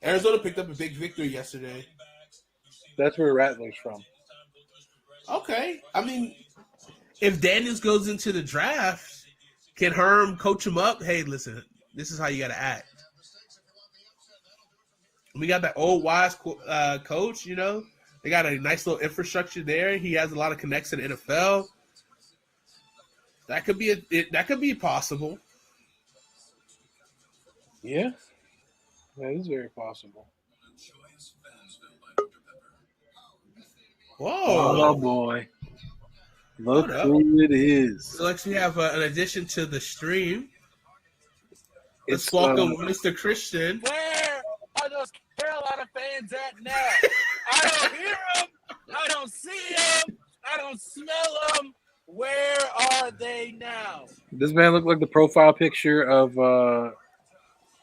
Speaker 1: Arizona picked up a big victory yesterday.
Speaker 2: That's where Rattler's from.
Speaker 1: Okay, I mean, if Daniels goes into the draft, can Herm coach him up? Hey, listen, this is how you got to act. We got that old wise coach. You know, they got a nice little infrastructure there. He has a lot of connects in the NFL. That could be possible.
Speaker 2: Yeah, that is very possible.
Speaker 1: Whoa!
Speaker 2: Oh boy, look
Speaker 1: Hold up.
Speaker 2: who it is!
Speaker 1: So next we have an addition to the stream. Let's
Speaker 2: It's
Speaker 1: welcome Mr. Christian.
Speaker 6: Where are those Carolina fans at now? I don't hear them. I don't see them. I don't smell them. Where are they now?
Speaker 2: This man looked like the profile picture of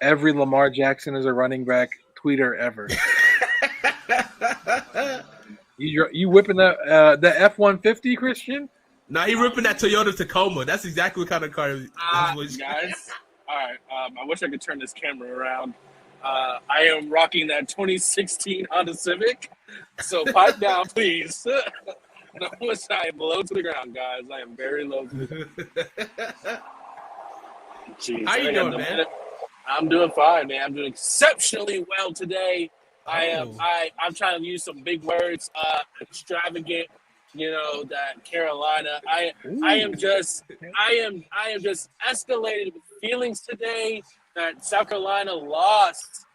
Speaker 2: every Lamar Jackson as a running back tweeter ever. You whipping the F-150, Christian?
Speaker 1: Now he ripping that Toyota Tacoma. That's exactly what kind of car.
Speaker 6: Guys. All right. I wish I could turn this camera around. I am rocking that 2016 Honda Civic. So pipe down, please. Notice I am low to the ground, guys. I am very low to the ground. Jeez,
Speaker 1: How you
Speaker 6: I got
Speaker 1: doing,
Speaker 6: the
Speaker 1: man?
Speaker 6: minute. I'm doing fine, man. I'm doing exceptionally well today.
Speaker 1: Oh.
Speaker 6: I'm trying to use some big words. Extravagant, that Carolina. I am just escalated with feelings today that South Carolina lost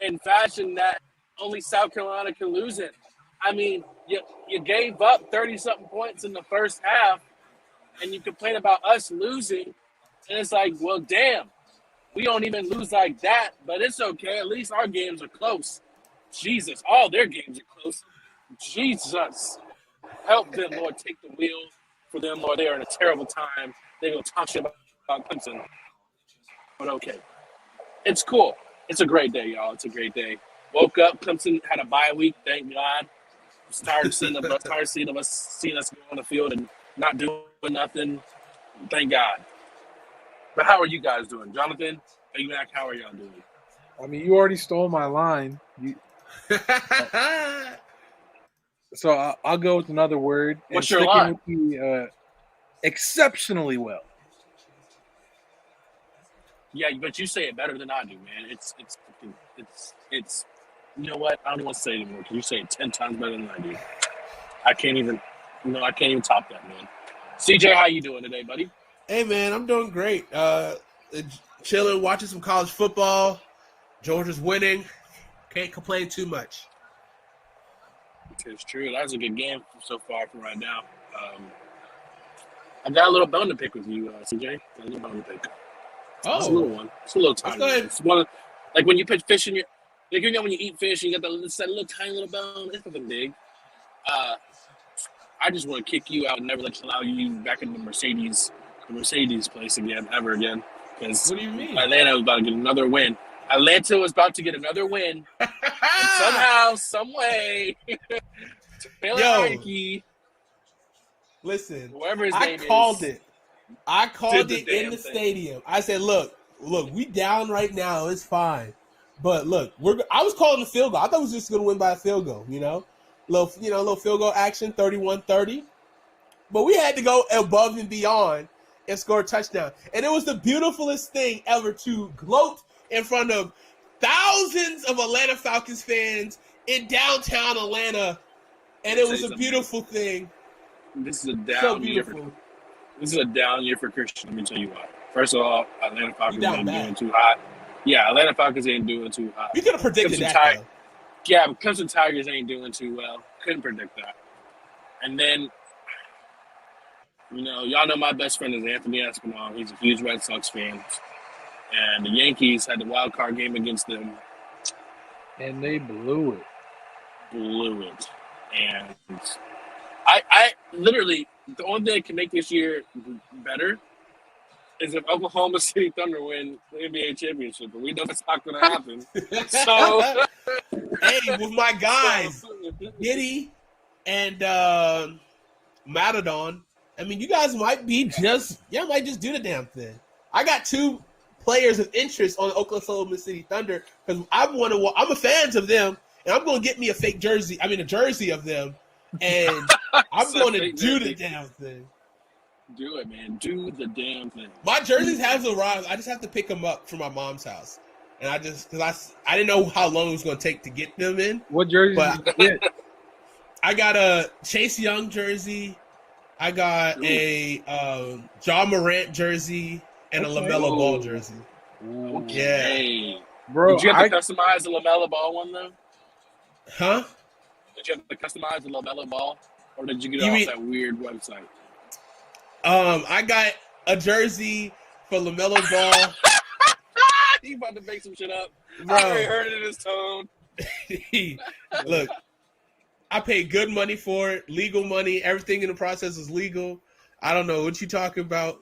Speaker 6: in fashion that only South Carolina can lose in. I mean, you gave up 30-something points in the first half, and you complain about us losing, and it's like, well, damn, we don't even lose like that, but it's okay. At least our games are close. Jesus, all their games are close. Jesus, help them, Lord. Take the wheel for them, Lord. They are in a terrible time. They're going to talk shit about Clemson. But okay. It's cool. It's a great day, y'all. It's a great day. Woke up. Clemson had a bye week. Thank God. Tired of seeing us go on the field and not doing nothing. Thank God. But how are you guys doing? Jonathan, Mac, how are y'all doing?
Speaker 2: I mean, you already stole my line. So I'll go with another word.
Speaker 6: What's
Speaker 2: and
Speaker 6: your line?
Speaker 2: with the, exceptionally well.
Speaker 6: Yeah, but you say it better than I do, man. It's you know what? I don't even want to say it anymore because you say it 10 times better than I do. I can't even top that, man. CJ, how you doing today, buddy?
Speaker 1: Hey, man, I'm doing great. Chilling, watching some college football. Georgia's winning. Can't complain too much.
Speaker 6: It's true. That's a good game so far from right now. I got a little bone to pick with you, CJ. Got a little bone to pick. It's a little one. It's a little tiny.
Speaker 1: go ahead.
Speaker 6: It's one like when you put fish in your, like when you eat fish, and you got that little tiny little bone. It's nothing big. I just want to kick you out and never allow you back in the Mercedes place ever again. Because
Speaker 1: What do you mean?
Speaker 6: Atlanta was about to get another win. Atlanta was about to get another win. And somehow, some way, Taylor Heineke,
Speaker 1: Listen,
Speaker 6: whoever his
Speaker 1: I
Speaker 6: name
Speaker 1: called
Speaker 6: is,
Speaker 1: it. I called
Speaker 6: did
Speaker 1: it
Speaker 6: the
Speaker 1: in
Speaker 6: damn
Speaker 1: the
Speaker 6: thing.
Speaker 1: stadium. I said, look, we down right now. It's fine. But look, I was calling the field goal. I thought we was just going to win by a field goal, little field goal action, 31-30. But we had to go above and beyond and score a touchdown. And it was the beautifulest thing ever to gloat in front of thousands of Atlanta Falcons fans in downtown Atlanta. And it was a beautiful thing.
Speaker 6: This is a
Speaker 1: So
Speaker 6: down year.
Speaker 1: beautiful.
Speaker 6: This is a down year for Christian. Let me tell you why. First of all, Atlanta Falcons
Speaker 1: down
Speaker 6: ain't
Speaker 1: bad.
Speaker 6: doing too hot. Yeah, Atlanta Falcons ain't doing too hot.
Speaker 1: You could have predicted
Speaker 6: Clemson
Speaker 1: that, though.
Speaker 6: Yeah, but Clemson Tigers ain't doing too well. Couldn't predict that. And then, y'all know my best friend is Anthony Espinal. He's a huge Red Sox fan. And the Yankees had the wild card game against them.
Speaker 2: And they blew it.
Speaker 6: blew it. And I literally, the only thing that can make this year better is if Oklahoma City Thunder win the NBA championship, but we know that's not going to happen. So,
Speaker 1: hey, with my guys, Giddy and Matadon, I mean, you guys might just do the damn thing. I got two players of interest on the Oklahoma City Thunder because I'm a fan of them, and I'm going to get me a jersey of them, and I'm going to do the damn thing.
Speaker 6: Do it, man. Do the damn thing.
Speaker 1: My jerseys have arrived. I just have to pick them up from my mom's house, and I didn't know how long it was going to take to get them in.
Speaker 2: What jersey did you get?
Speaker 1: I got a Chase Young jersey. I got a John Morant jersey and a LaMelo Ball jersey.
Speaker 6: Okay.
Speaker 1: Yeah,
Speaker 2: Bro,
Speaker 6: Did you have to customize the LaMelo Ball one though?
Speaker 1: huh?
Speaker 6: Did you have to customize the LaMelo Ball, or did you get it
Speaker 1: You
Speaker 6: off
Speaker 1: mean-
Speaker 6: that weird website?
Speaker 1: I got a jersey for LaMelo Ball.
Speaker 6: He about to make some shit up.
Speaker 1: Bro.
Speaker 6: I already heard it in his tone.
Speaker 1: Look, I paid good money for it, legal money. Everything in the process is legal. I don't know what you talking about.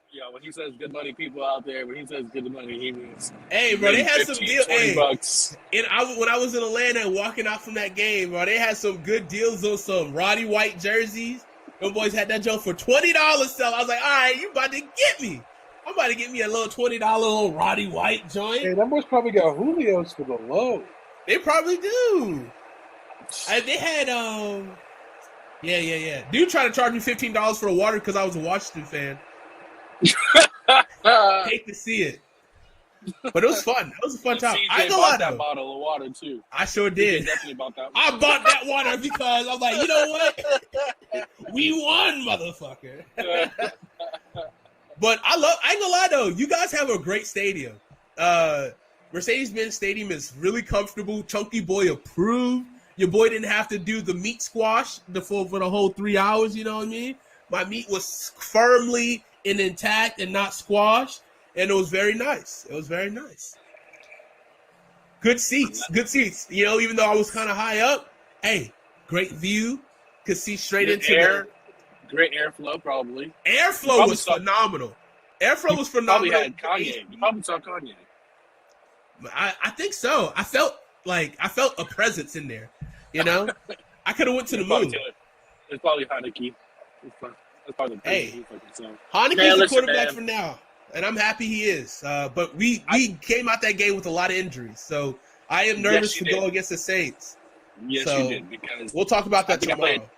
Speaker 6: Yeah, when he says good money, people out there, when he says good money, he means
Speaker 1: Hey, bro, they had
Speaker 6: 15,
Speaker 1: some deals.
Speaker 6: 20
Speaker 1: Hey,
Speaker 6: bucks.
Speaker 1: when I was in Atlanta and walking out from that game, bro, they had some good deals on some Roddy White jerseys. Them boys had that joke for $20 sell. I was like, all right, you about to get me. I'm about to get me a little $20 little Roddy White joint.
Speaker 2: Hey, them boys probably got Julio's for the low.
Speaker 1: They probably do. They had yeah. Dude tried to charge me $15 for the water because I was a Washington fan. Hate to see it, but it was fun. It was a fun time. I ain't
Speaker 6: CJ
Speaker 1: gonna lie
Speaker 6: bought that
Speaker 1: though.
Speaker 6: bottle of water too.
Speaker 1: I sure
Speaker 6: CJ
Speaker 1: did.
Speaker 6: definitely bought that.
Speaker 1: I bought that water because I was like, you know what? We won, motherfucker. But I ain't gonna lie though, you guys have a great stadium. Mercedes-Benz Stadium is really comfortable. Chunky Boy approved. Your boy didn't have to do the meat squash for the whole 3 hours, you know what I mean? My meat was firmly intact and not squashed, and it was very nice. It was very nice. Good seats. You know, even though I was kind of high up, hey, great view. Could see straight
Speaker 6: Good
Speaker 1: into
Speaker 6: air. Great airflow, probably.
Speaker 1: Airflow
Speaker 6: Probably
Speaker 1: was
Speaker 6: saw-
Speaker 1: phenomenal. Airflow was
Speaker 6: Probably
Speaker 1: phenomenal.
Speaker 6: had Kanye. You probably saw Kanye.
Speaker 1: I think so. I felt a presence in there. You know, I could have went to the moon.
Speaker 6: It's probably Heineke. That's probably the
Speaker 1: Hey.
Speaker 6: thing. Man,
Speaker 1: Heineke's the
Speaker 6: listen,
Speaker 1: quarterback
Speaker 6: man.
Speaker 1: for now, and I'm happy he is. But we came out that game with a lot of injuries, so I am nervous
Speaker 6: Yes, you
Speaker 1: to go
Speaker 6: did.
Speaker 1: against the Saints.
Speaker 6: Yes,
Speaker 1: So,
Speaker 6: you did. Because
Speaker 1: We'll talk about that
Speaker 6: I think I
Speaker 1: tomorrow.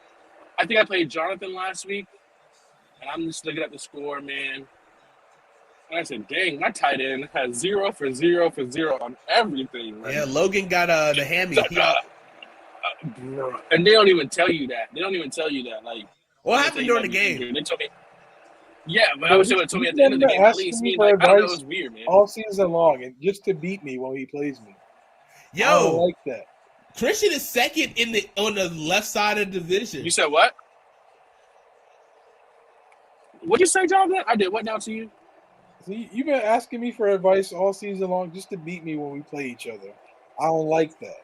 Speaker 6: I think I played Jonathan last week, and I'm just looking at the score, man. And I said, dang, my tight end has 0 for 0 for 0 on everything. Man.
Speaker 1: Yeah, Logan got the hammy. He out.
Speaker 6: Bro. And they don't even tell you that. Like,
Speaker 1: What happened during the game?
Speaker 6: They told me. Yeah, but I wish they would have told me at the end of the game. At least me, like, I don't know, it was weird, man.
Speaker 2: all season long, and just to beat me when he plays me. I don't
Speaker 1: Yo,
Speaker 2: like that.
Speaker 1: Christian is second on the left side of the division.
Speaker 6: You said what? What'd you say, Jonathan? I did what now to you?
Speaker 2: See, you've been asking me for advice all season long just to beat me when we play each other. I don't like that.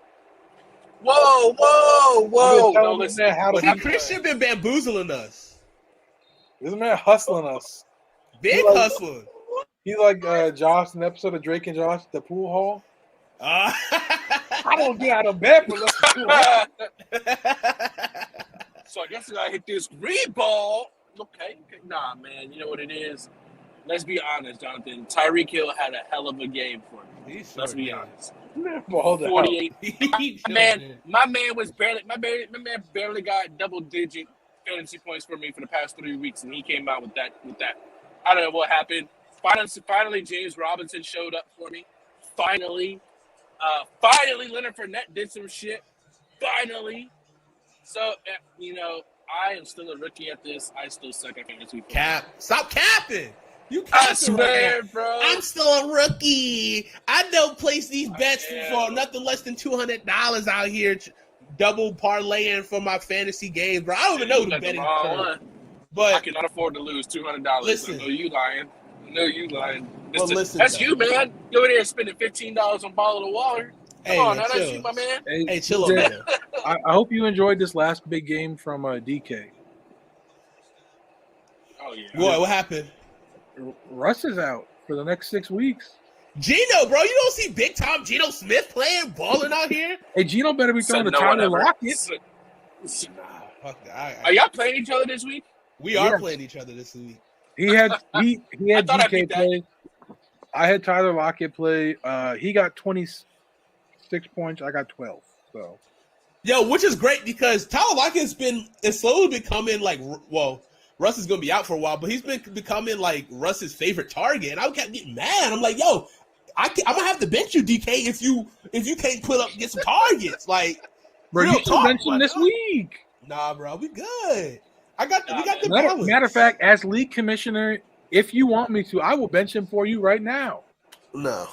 Speaker 6: Whoa!
Speaker 2: You've been telling
Speaker 6: No,
Speaker 2: me
Speaker 6: listen.
Speaker 2: that how to
Speaker 1: See,
Speaker 2: beat
Speaker 1: Christian been bamboozling us.
Speaker 2: This man hustling us.
Speaker 1: Big
Speaker 2: Like-
Speaker 1: hustling.
Speaker 2: He like Josh in the episode of Drake and Josh at the pool hall. I don't get out of bed for less than 2 hours.
Speaker 6: So I guess I gotta hit this green ball. Okay. Nah, man. You know what it is? Let's be honest, Jonathan. Tyreek Hill had a hell of a game for me. Let's be honest.
Speaker 2: Man, balled out.
Speaker 6: 48. My man barely got double-digit fantasy points for me for the past 3 weeks, and he came out with that. I don't know what happened. Finally, James Robinson showed up for me. Finally, Leonard Fournette did some shit. Finally. So, you know, I am still a rookie at this. I still suck at fantasy football.
Speaker 1: Cap. Stop capping. You
Speaker 6: I
Speaker 1: capping
Speaker 6: swear,
Speaker 1: right now.
Speaker 6: bro.
Speaker 1: I'm still a rookie. I don't place these bets
Speaker 6: am.
Speaker 1: for nothing less than $200 out here, double parlaying for my fantasy games, bro. I don't even know
Speaker 6: You
Speaker 1: the
Speaker 6: got the
Speaker 1: betting
Speaker 6: wrong
Speaker 1: term.
Speaker 6: one. I
Speaker 1: But
Speaker 6: cannot afford to lose $200.
Speaker 1: Listen.
Speaker 6: I know you lying.
Speaker 1: Well, listen,
Speaker 6: That's
Speaker 1: though.
Speaker 6: you, man. You over there spending $15 on a bottle of water.
Speaker 1: Hey,
Speaker 6: Come on,
Speaker 1: man,
Speaker 6: now that's
Speaker 1: chill.
Speaker 6: you, my man.
Speaker 1: Hey, chill over
Speaker 2: TJ,
Speaker 1: there.
Speaker 2: I hope you enjoyed this last big game from DK.
Speaker 6: Oh yeah.
Speaker 1: What happened?
Speaker 2: Russ is out for the next 6 weeks.
Speaker 1: Gino, bro, you don't see big time Gino Smith playing, balling out here?
Speaker 2: Hey, Gino better be
Speaker 6: So
Speaker 2: throwing to
Speaker 6: no one
Speaker 2: Tyler
Speaker 6: ever.
Speaker 2: Lockett.
Speaker 1: Nah, fuck that.
Speaker 6: Are y'all playing each other this week?
Speaker 1: We are
Speaker 2: Yes.
Speaker 1: playing each other this week.
Speaker 2: He had
Speaker 6: I thought I
Speaker 2: DK
Speaker 6: beat that.
Speaker 2: play. I had Tyler Lockett play. He got 26 points. I got 12. So
Speaker 1: Yo, which is great because Tyler Lockett's it's slowly becoming like, well, Russ is gonna be out for a while, but he's been becoming like Russ's favorite target, and I kept getting mad. I'm like, yo, I'm gonna have to bench you, DK, if you can't get some targets. Like,
Speaker 2: bro,
Speaker 1: real
Speaker 2: you should
Speaker 1: talk,
Speaker 2: bench him
Speaker 1: my
Speaker 2: this
Speaker 1: dog.
Speaker 2: week.
Speaker 1: Nah, bro, we good. We got the
Speaker 2: Matter
Speaker 1: balance.
Speaker 2: of fact, as league commissioner, if you want me to, I will bench him for you right now.
Speaker 1: No.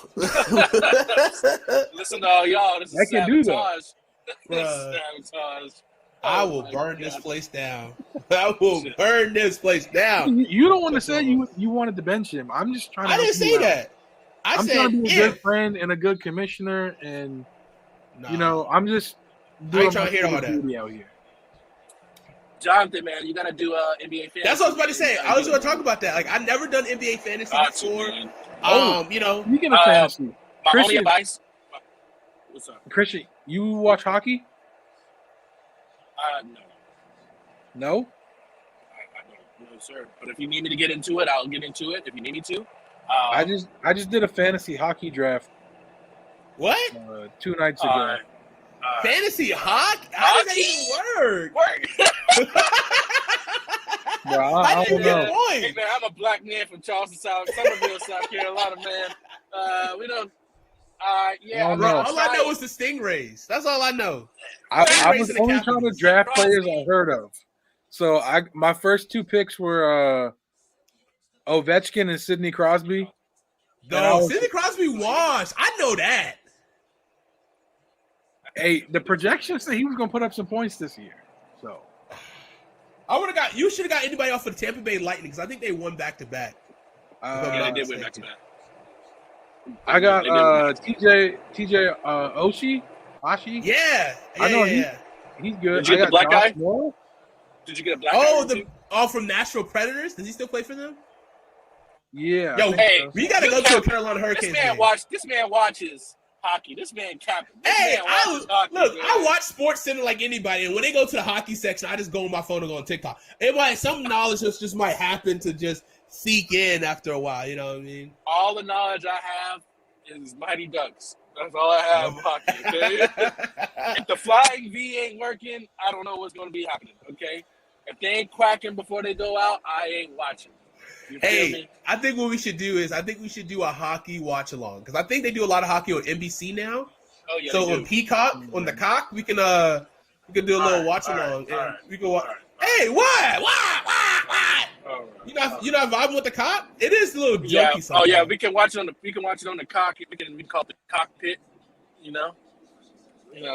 Speaker 6: Listen to all y'all. This
Speaker 2: I
Speaker 6: is
Speaker 2: can do that.
Speaker 6: sabotage. This is
Speaker 1: Bruh.
Speaker 6: sabotage.
Speaker 1: I
Speaker 6: Oh
Speaker 1: will
Speaker 6: my
Speaker 1: burn this
Speaker 6: God.
Speaker 1: place down. I will burn this place down.
Speaker 2: You don't want to say you wanted to bench him. I'm just trying to
Speaker 1: I
Speaker 2: help
Speaker 1: didn't
Speaker 2: you
Speaker 1: say
Speaker 2: out.
Speaker 1: that.
Speaker 2: I'm
Speaker 1: said
Speaker 2: trying to be a
Speaker 1: if.
Speaker 2: good friend and a good commissioner, and
Speaker 1: Nah.
Speaker 2: I'm just
Speaker 1: I
Speaker 2: doing
Speaker 1: ain't trying
Speaker 2: my
Speaker 1: to hear all
Speaker 2: favorite
Speaker 1: that.
Speaker 2: duty out here.
Speaker 6: Jonathan, man, you gotta do NBA fantasy.
Speaker 1: That's what I was about to say. I was going to talk about that. Like, I've never done NBA fantasy
Speaker 6: Got you,
Speaker 1: before.
Speaker 6: man.
Speaker 2: Speaking of fantasy,
Speaker 6: My only
Speaker 2: Christian-
Speaker 6: advice. What's up?
Speaker 2: Christian, you watch hockey?
Speaker 6: No,
Speaker 2: No.
Speaker 6: I don't. No, sir. But if you need me to get into it, I'll get into it. If you need me to.
Speaker 2: I just did a fantasy hockey draft
Speaker 1: What?
Speaker 2: 2 nights ago.
Speaker 1: Fantasy hockey? How does that even work?
Speaker 2: Bro,
Speaker 1: I
Speaker 2: I
Speaker 1: didn't
Speaker 2: don't
Speaker 1: get
Speaker 2: know.
Speaker 1: the
Speaker 6: Hey
Speaker 1: point.
Speaker 6: man, I'm a black man from Charleston, Somerville, South Carolina, man. We don't. Yeah,
Speaker 2: Oh,
Speaker 6: I'm
Speaker 2: no.
Speaker 1: Bro,
Speaker 6: not
Speaker 1: all I
Speaker 6: trying-
Speaker 1: know is the Stingrays. That's all I know.
Speaker 2: I
Speaker 1: Stingrays
Speaker 2: was
Speaker 1: and the
Speaker 2: only trying to
Speaker 1: Capitals.
Speaker 2: draft
Speaker 6: Crosby.
Speaker 2: players I heard of. So my first 2 picks were Ovechkin and Sidney Crosby. And I
Speaker 1: No,
Speaker 2: was-
Speaker 1: Sidney Crosby washed. I know that.
Speaker 2: Hey, the projections said he was going to put up some points this year. So
Speaker 1: I would have got. You should have got anybody off of the Tampa Bay Lightning because I think they won back to back.
Speaker 6: Yeah, they did win back to back.
Speaker 2: I got
Speaker 6: They did win.
Speaker 2: TJ Oshie.
Speaker 1: Yeah,
Speaker 2: I know
Speaker 1: yeah.
Speaker 2: He's good.
Speaker 6: Did you
Speaker 2: I
Speaker 6: get the
Speaker 2: got
Speaker 6: black
Speaker 2: Josh
Speaker 6: guy?
Speaker 2: Morrow.
Speaker 6: Did you get a black?
Speaker 1: Oh,
Speaker 6: guy too?
Speaker 1: from Nashville Predators. Does he still play for them?
Speaker 2: Yeah.
Speaker 1: Yo,
Speaker 2: I think
Speaker 6: hey,
Speaker 2: so.
Speaker 1: we gotta go to a Carolina Hurricanes game.
Speaker 6: This man watches hockey. This man captain. This
Speaker 1: Hey,
Speaker 6: man watches hockey,
Speaker 1: look,
Speaker 6: man.
Speaker 1: I watch Sports Center like anybody, and when they go to the hockey section, I just go on my phone and go on TikTok. It might some knowledge just might happen to just seek in after a while. You know what I mean?
Speaker 6: All the knowledge I have is Mighty Ducks. That's all I have of hockey. Okay? If the flying V ain't working, I don't know what's going to be happening. Okay, if they ain't quacking before they go out, I ain't watching. You feel
Speaker 1: Hey,
Speaker 6: me?
Speaker 1: I think what we should do is do a hockey watch along because I think they do a lot of hockey on NBC now.
Speaker 6: Oh yeah.
Speaker 1: So
Speaker 6: they
Speaker 1: on
Speaker 6: do.
Speaker 1: Peacock, on the cock, we can do a little
Speaker 6: Alright,
Speaker 1: watch
Speaker 6: alright,
Speaker 1: along. and
Speaker 6: alright,
Speaker 1: we can watch.
Speaker 6: alright.
Speaker 1: Hey, what?
Speaker 6: All right.
Speaker 1: You not vibing with the cock? It is a little jokey.
Speaker 6: Yeah. Oh
Speaker 1: sometimes.
Speaker 6: yeah. We can watch it on the cock. We can call it the cockpit. You know,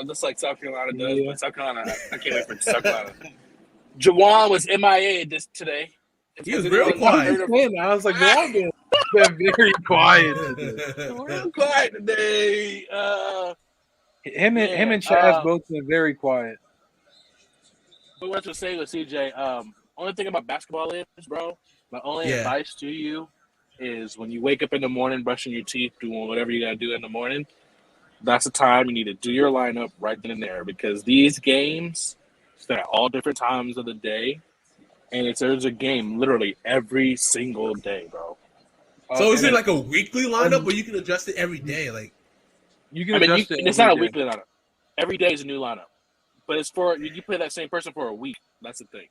Speaker 6: just like South Carolina does.
Speaker 2: Yeah.
Speaker 6: But South Carolina, I can't wait for South Carolina. Jawan was MIA today.
Speaker 1: He was
Speaker 6: Has
Speaker 1: real
Speaker 6: anyone
Speaker 1: quiet.
Speaker 6: heard of-
Speaker 2: I was like, I've been very quiet.
Speaker 6: Real quiet today.
Speaker 2: Him and Chaz both been very quiet.
Speaker 6: But what to say with CJ? Only thing about basketball is, bro. My only advice to you is when you wake up in the morning, brushing your teeth, doing whatever you gotta do in the morning. That's the time you need to do your lineup right then and there because these games start at all different times of the day, and there's a game literally every single day, bro.
Speaker 1: So is it like a weekly lineup where you can adjust it every day? Like
Speaker 2: You can
Speaker 6: I mean,
Speaker 2: adjust it.
Speaker 6: it's not a
Speaker 2: every day.
Speaker 6: weekly lineup. Every day is a new lineup, but it's for you play that same person for a week. That's the thing.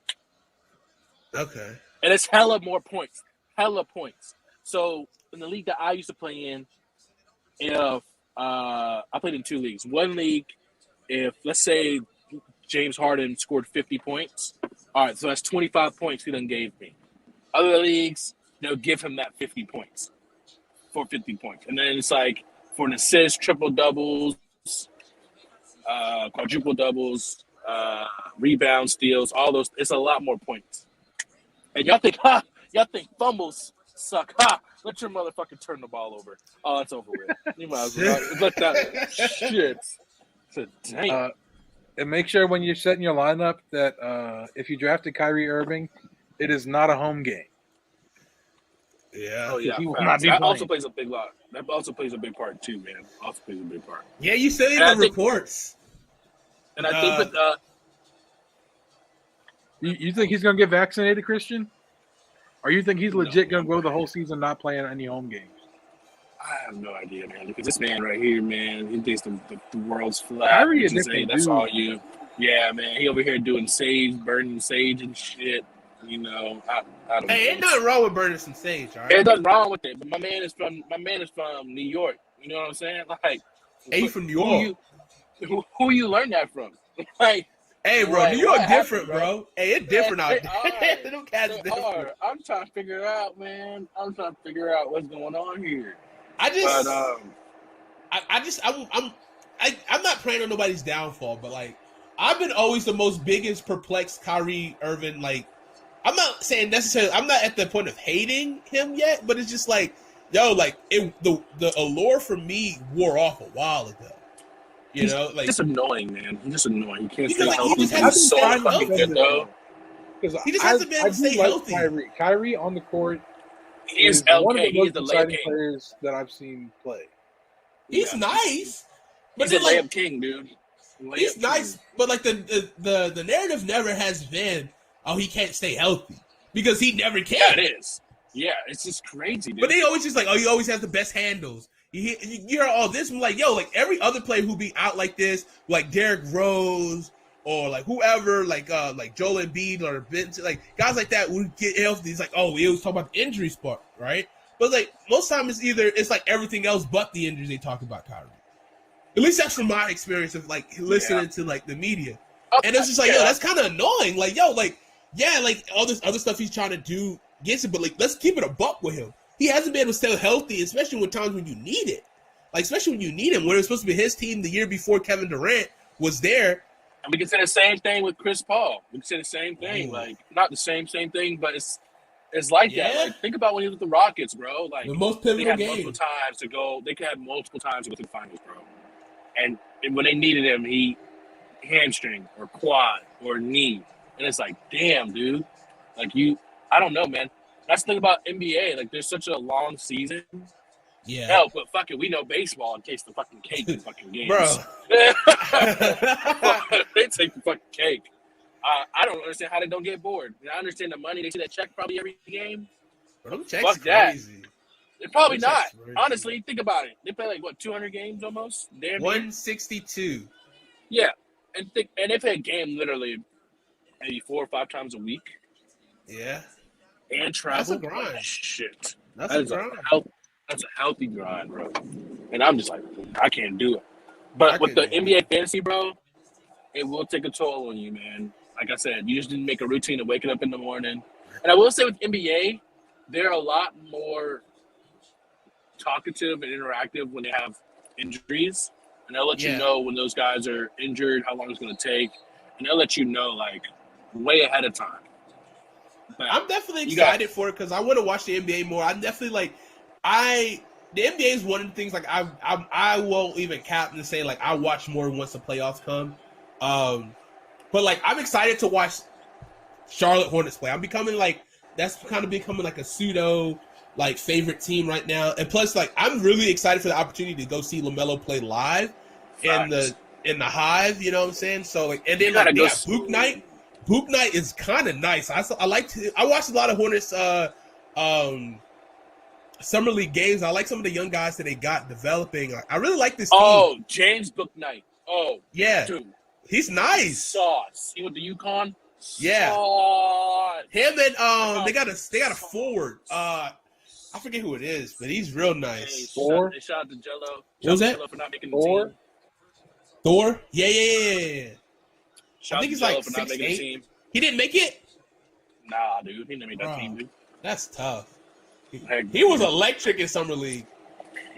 Speaker 1: okay.
Speaker 6: And it's hella more points. Hella points. So in the league that I used to play in, if I played in 2 leagues. One league, if let's say James Harden scored 50 points, all right, so that's 25 points he done gave me. Other leagues, they'll give him that 50 points for 50 points. And then it's like for an assist, triple doubles, quadruple doubles, rebound steals, all those. It's a lot more points. And y'all think fumbles suck. Let your motherfucker turn the ball over. Oh, it's over with. You might as well let that shit. So, damn.
Speaker 2: And make sure when you're setting your lineup that if you drafted Kyrie Irving, it is not a home game.
Speaker 1: Yeah.
Speaker 6: Oh yeah,
Speaker 2: he will
Speaker 6: facts.
Speaker 2: not be
Speaker 6: That
Speaker 2: playing.
Speaker 6: also plays a big lot. That also plays a big part too, man. Also plays a big part.
Speaker 1: Yeah, you said it
Speaker 6: And I
Speaker 1: in the
Speaker 6: think-
Speaker 1: reports.
Speaker 6: And I think with
Speaker 2: You think he's going to get vaccinated, Christian? Or you think he's
Speaker 6: No.
Speaker 2: legit going to go the whole season not playing any home games?
Speaker 6: I have no idea, man. Because this man right here, man, he thinks the world's flat.
Speaker 2: Kyrie
Speaker 6: He
Speaker 2: a
Speaker 6: just say,
Speaker 2: different
Speaker 6: that's
Speaker 2: dude.
Speaker 6: all you. Yeah, man. He over here doing sage, burning sage and shit. You know, I don't
Speaker 1: Hey,
Speaker 6: know.
Speaker 1: ain't nothing wrong with burning some sage, all
Speaker 6: There's
Speaker 1: right?
Speaker 6: nothing wrong with it. But my man is from New York. You know what I'm saying? Like,
Speaker 1: Hey, you from New York?
Speaker 6: Who you learn that from? Like,
Speaker 1: Hey, bro,
Speaker 6: Like,
Speaker 1: New York
Speaker 6: what
Speaker 1: different,
Speaker 6: happened,
Speaker 1: bro. Hey, it's different out
Speaker 6: They
Speaker 1: there. Them cats
Speaker 6: they
Speaker 1: different.
Speaker 6: are. I'm trying to figure out, man. I'm trying to figure out what's going on here.
Speaker 1: I just,
Speaker 6: But
Speaker 1: I'm not praying on nobody's downfall, but like, I've been always the most biggest perplexed Kyrie Irving. Like, I'm not saying necessarily, I'm not at the point of hating him yet, but it's just like, yo, like the allure for me wore off a while ago. You know, like
Speaker 6: just annoying, man. He's just annoying. He can't
Speaker 1: Because,
Speaker 6: stay
Speaker 1: like, he
Speaker 6: healthy.
Speaker 1: just
Speaker 6: He's
Speaker 1: hasn't
Speaker 6: so
Speaker 1: stayed
Speaker 6: fucking
Speaker 1: healthy.
Speaker 6: good, though.
Speaker 2: Because
Speaker 1: He just hasn't been able to stay healthy.
Speaker 2: Kyrie on the court
Speaker 6: He is
Speaker 2: one of
Speaker 6: LK.
Speaker 2: the
Speaker 6: He is
Speaker 2: most
Speaker 6: the layup
Speaker 2: exciting
Speaker 6: king.
Speaker 2: players that I've seen play.
Speaker 1: he's
Speaker 6: Yeah.
Speaker 1: nice, but
Speaker 6: He's a
Speaker 1: then, like,
Speaker 6: layup king, dude. Layup
Speaker 1: he's
Speaker 6: king.
Speaker 1: nice, but like the narrative never has been, oh, he can't stay healthy because he never can.
Speaker 6: Yeah, it is. Yeah, it's just crazy, dude.
Speaker 1: But they always just like, oh, he always has the best handles. You hear all this, I'm like, yo, like every other player who be out like this, like Derrick Rose or like whoever, like Joel Embiid or Vince, like guys like that would get healthy. It's like, oh, we always talk about the injury part, right? But like most times it's like everything else but the injuries they talk about Kyrie. At least that's from my experience of like listening to like the media. And it's just like, yo, that's kind of annoying. Like, yo, like, yeah, like all this other stuff he's trying to do gets it, but like, let's keep it a buck with him. He hasn't been able to stay healthy, especially when times when you need it. Like, especially when you need him. When it was supposed to be his team the year before Kevin Durant was there.
Speaker 6: And we can say the same thing with Chris Paul. We can say the same thing.
Speaker 1: Ooh.
Speaker 6: Like, not the same thing, but it's like that.
Speaker 1: Yeah.
Speaker 6: Like, think about when he was with the Rockets, bro. Like,
Speaker 1: The most
Speaker 6: they
Speaker 1: pivotal
Speaker 6: had
Speaker 1: game.
Speaker 6: multiple times to go. They could have multiple times to go to the finals, bro. And when they needed him, he hamstring or quad or knee. And it's like, damn, dude. Like, I don't know, man. That's the thing about NBA. Like, there's such a long season.
Speaker 1: Yeah.
Speaker 6: Hell, but fuck it, we know baseball and takes the fucking cake in fucking games.
Speaker 1: Bro.
Speaker 6: They take the fucking cake. I don't understand how they don't get bored. I understand the money. They see that check probably every game.
Speaker 1: Bro, them checks
Speaker 6: Fuck that.
Speaker 1: crazy.
Speaker 6: They're probably
Speaker 1: Them
Speaker 6: not.
Speaker 1: checks crazy.
Speaker 6: Honestly, think about it. They play like, what, 200 games almost? Damn near.
Speaker 1: 162.
Speaker 6: Yeah. And they play a game literally maybe 4 or 5 times a week.
Speaker 1: Yeah.
Speaker 6: And travel.
Speaker 1: That's a grind.
Speaker 6: Shit.
Speaker 1: That's
Speaker 6: That
Speaker 1: a
Speaker 6: is
Speaker 1: grind.
Speaker 6: That's a healthy grind, bro. And I'm just like, I can't do it. But
Speaker 1: I
Speaker 6: with the
Speaker 1: couldn't.
Speaker 6: NBA fantasy, bro, it will take a toll on you, man. Like I said, you just didn't make a routine of waking up in the morning. And I will say with NBA, they're a lot more talkative and interactive when they have injuries. And they'll let you
Speaker 1: Yeah.
Speaker 6: know when those guys are injured, how long it's going to take. And they'll let you know, like, way ahead of time. But
Speaker 1: I'm definitely
Speaker 6: You got-
Speaker 1: excited for it because I want to watch the NBA more. I'm definitely like, the NBA is one of the things like I won't even cap and say like I watch more once the playoffs come. But like I'm excited to watch Charlotte Hornets play. I'm becoming like that's kind of becoming like a pseudo like favorite team right now. And plus like I'm really excited for the opportunity to go see LaMelo play live in the Hive. You know what I'm saying? So like and then
Speaker 6: You gotta
Speaker 1: like they
Speaker 6: go
Speaker 1: got Book Night. Book Night is kind of nice. I watched a lot of Hornets summer league games. I like some of the young guys that they got developing. I really like this team.
Speaker 6: Oh, James Bouknight. Oh,
Speaker 1: Yeah,
Speaker 6: dude.
Speaker 1: he's nice.
Speaker 6: Sauce. He went to UConn.
Speaker 1: Yeah.
Speaker 6: Sauce.
Speaker 1: Him and they got a forward. I forget who it is, but he's real
Speaker 6: Hey,
Speaker 1: nice.
Speaker 2: Thor?
Speaker 6: They shot out to Jello.
Speaker 1: What was
Speaker 6: Shout out to
Speaker 1: that?
Speaker 6: Jello for not making the
Speaker 2: Thor?
Speaker 6: team.
Speaker 1: Thor? Yeah.
Speaker 6: Shout out
Speaker 1: think
Speaker 6: to
Speaker 1: he's like
Speaker 6: Jello for not making the
Speaker 1: 6'8".
Speaker 6: team.
Speaker 1: He didn't make it.
Speaker 6: Nah, dude. He didn't make that
Speaker 1: Bro.
Speaker 6: team, dude.
Speaker 1: That's tough.
Speaker 6: Heck,
Speaker 1: He was electric in summer league.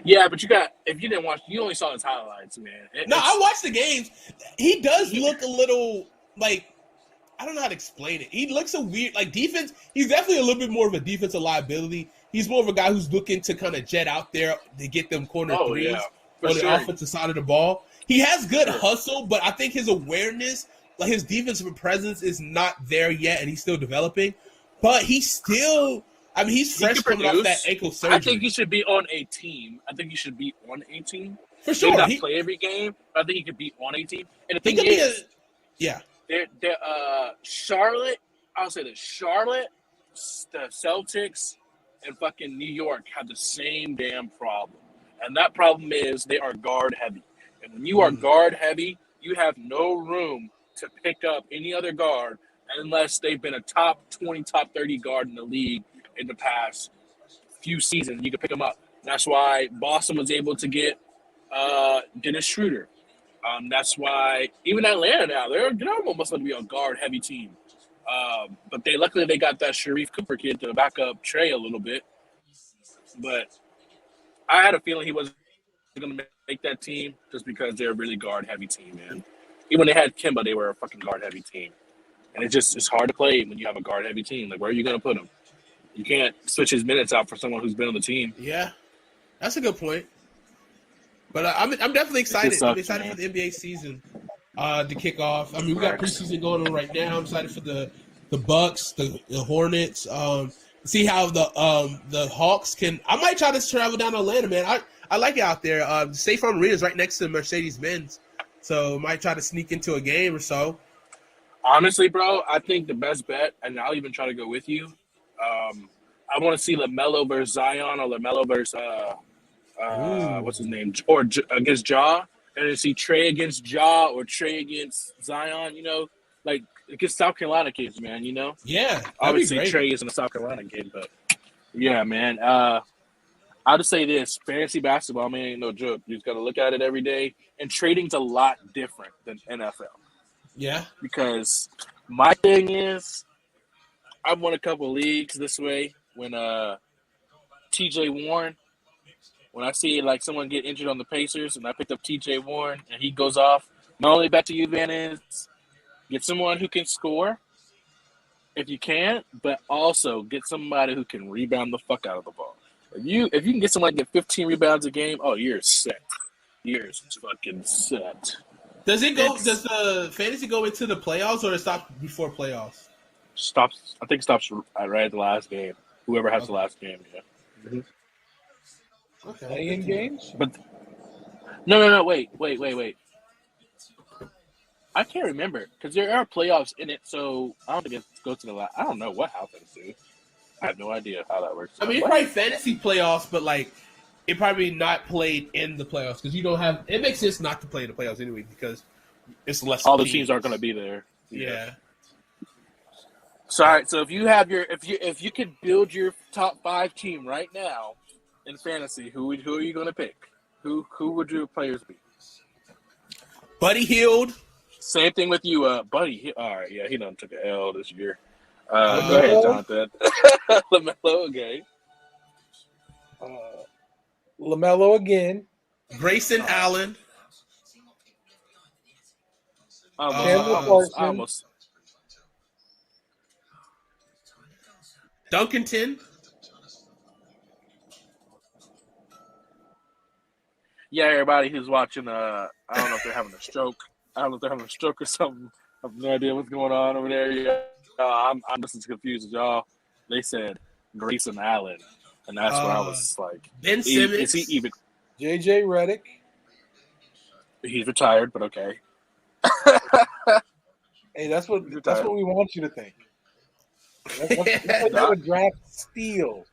Speaker 6: Yeah, but if you didn't watch, you only saw his highlights, man.
Speaker 1: No, I watched the games. He does look a little like I don't know how to explain it. He looks a weird like defense. He's definitely a little bit more of a defensive liability. He's more of a guy who's looking to kind of jet out there to get them corner
Speaker 6: Oh,
Speaker 1: threes
Speaker 6: yeah, for
Speaker 1: on the
Speaker 6: sure.
Speaker 1: offensive side of the ball. He has good
Speaker 6: Sure.
Speaker 1: hustle, but I think his awareness, like his defensive presence, is not there yet, and he's still developing. But he's still, I mean, he's
Speaker 6: He
Speaker 1: fresh
Speaker 6: can
Speaker 1: coming off that
Speaker 6: produce.
Speaker 1: ankle surgery.
Speaker 6: I think he should be on a team.
Speaker 1: For
Speaker 6: Maybe
Speaker 1: sure.
Speaker 6: not play every game, but I think he could be on a team. And the
Speaker 1: He
Speaker 6: thing
Speaker 1: could be a,
Speaker 6: is,
Speaker 1: yeah.
Speaker 6: Charlotte, I'll say this, Charlotte, the Celtics, and fucking New York have the same damn problem. And that problem is they are guard heavy. And when you are guard heavy, you have no room to pick up any other guard unless they've been a top 20, top 30 guard in the league in the past few seasons. You can pick them up. That's why Boston was able to get Dennis Schroeder. That's why even Atlanta now, they're almost going to be a guard-heavy team. But luckily they got that Sharif Cooper kid to back up Trey a little bit. But I had a feeling he wasn't going to make that team just because they're a really guard-heavy team, man. Even when they had Kemba, they were a fucking guard-heavy team. And it's hard to play when you have a guard-heavy team. Like, where are you going to put him? You can't switch his minutes out for someone who's been on the team.
Speaker 1: Yeah, that's a good point. But I'm definitely excited.
Speaker 6: sucks,
Speaker 1: I'm excited
Speaker 6: man.
Speaker 1: for the NBA season to kick off. I mean, we got preseason going on right now. I'm excited for the Bucks, the Hornets. See how the Hawks can. I might try to travel down to Atlanta, man. I like it out there. State Farm Arena is right next to Mercedes-Benz, so might try to sneak into a game or so.
Speaker 6: Honestly, bro, I think the best bet, and I'll even try to go with you. I want to see LaMelo versus Zion or LaMelo versus what's his name, or against Ja, and then see Trey against Ja or Trey against Zion. You know, like against South Carolina kids, man. You know,
Speaker 1: Yeah, that'd be
Speaker 6: obviously
Speaker 1: great.
Speaker 6: Trey isn't a South Carolina kid, but yeah, man. I'll just say this: fantasy basketball, man, ain't no joke. You just got to look at it every day, and trading's a lot different than NFL.
Speaker 1: Yeah,
Speaker 6: Because my thing is, I won a couple leagues this way when T.J. Warren, when I see like someone get injured on the Pacers and I picked up T.J. Warren and he goes off, my only bet to you, Van, is get someone who can score if you can, but also get somebody who can rebound the fuck out of the ball. If you can get someone to get 15 rebounds a game, oh, you're set. You're fucking set.
Speaker 1: does the fantasy go into the playoffs or it stops before playoffs?
Speaker 6: Stops. I think it stops right at the last game. Whoever has the last game, yeah.
Speaker 1: Okay.
Speaker 2: Play-in games?
Speaker 6: But no. Wait. I can't remember because there are playoffs in it, so I don't think it goes to the last. I don't know what happens, dude. I have no idea how that works.
Speaker 1: I mean, it's probably fantasy playoffs, but like it probably not played in the playoffs because you don't have. It makes sense not to play in the playoffs anyway because it's less.
Speaker 6: all the teams aren't going to be there.
Speaker 1: Yeah.
Speaker 6: So all right. So if you have if you could build your top 5 team right now in fantasy, who are you going to pick? Who would your players be?
Speaker 1: Buddy Hield.
Speaker 6: Same thing with you, Buddy. All right, yeah, he done took an L this year. Go ahead, Jonathan. LaMelo, okay.
Speaker 2: LaMelo again.
Speaker 1: Grayson Allen.
Speaker 6: Almost.
Speaker 1: Duncanton.
Speaker 6: Yeah, everybody who's watching, I don't know if they're having a stroke. I don't know if they're having a stroke or something. I have no idea what's going on over there. Yeah, I'm just as confused as y'all. They said Grayson Allen, and that's where I was like,
Speaker 1: Ben Simmons.
Speaker 6: is he even?
Speaker 2: JJ Redick.
Speaker 6: He's retired, but okay.
Speaker 2: Hey, that's what we want you to think. That's a draft steal.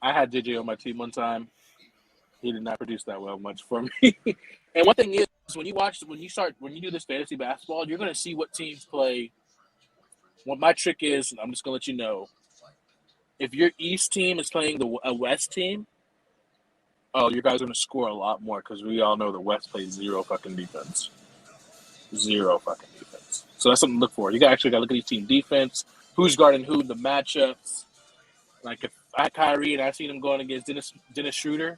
Speaker 6: I had JJ on my team one time. He did not produce that well much for me. And one thing is, when you do this fantasy basketball, you're going to see what teams play. What my trick is, I'm just going to let you know. If your East team is playing a West team, oh, you guys are going to score a lot more because we all know the West plays zero fucking defense. Zero fucking defense. So that's something to look for. You actually got to look at each team defense, who's guarding who, the matchups. Like if I had Kyrie and I seen him going against Dennis Schroeder,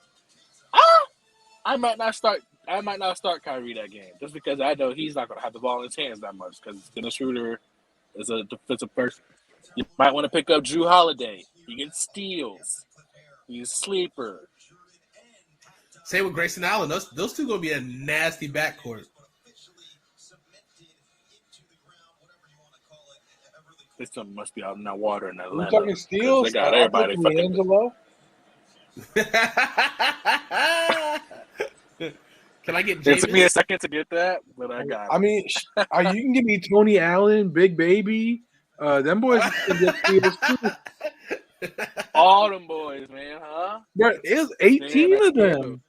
Speaker 6: I might not start Kyrie that game just because I know he's not going to have the ball in his hands that much because Dennis Schroeder is a defensive person. You might want to pick up Drew Holiday. He gets steals. He's a sleeper.
Speaker 1: Same with Grayson Allen. Those two gonna be a nasty backcourt.
Speaker 6: This one must be out in that water in
Speaker 2: We're
Speaker 6: Atlanta.
Speaker 2: talking
Speaker 6: 'Cause
Speaker 2: steals.
Speaker 6: They got everybody fucking.
Speaker 2: Angelo.
Speaker 1: Can I get
Speaker 6: It took me a
Speaker 1: James?
Speaker 6: second to get that, but I got it.
Speaker 2: I mean, you can give me Tony Allen, Big Baby. Them boys can get steals too.
Speaker 6: All them boys, man, huh?
Speaker 2: Bro, it was 18
Speaker 6: Man,
Speaker 2: of
Speaker 6: that's
Speaker 2: them.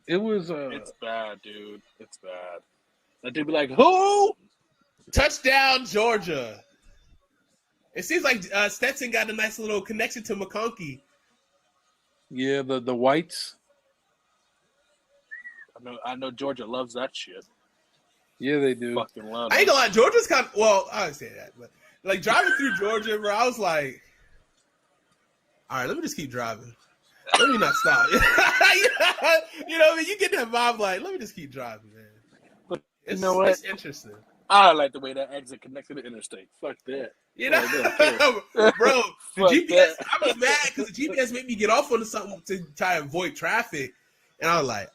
Speaker 2: It was
Speaker 6: It's bad, dude. It's bad. That dude be like, who?
Speaker 1: Touchdown, Georgia. It seems like Stetson got a nice little connection to McConkey.
Speaker 2: yeah, the whites.
Speaker 6: I know Georgia loves that shit.
Speaker 2: Yeah, they do.
Speaker 6: Fucking love
Speaker 1: I ain't
Speaker 6: it.
Speaker 1: gonna lie, Georgia's kind of, well, I would say that, but like driving through Georgia, bro, I was like, all right, let me just keep driving. Let me not stop. You know what I mean? You get that vibe like, let me just keep driving, man.
Speaker 6: But
Speaker 1: It's,
Speaker 6: you know what?
Speaker 1: It's interesting.
Speaker 6: I like the way that exit connects to the interstate. Fuck that.
Speaker 1: You know,
Speaker 6: Yeah,
Speaker 1: bro, the
Speaker 6: Fuck
Speaker 1: GPS,
Speaker 6: that.
Speaker 1: I was mad because the GPS made me get off onto something to try to avoid traffic. And I was like,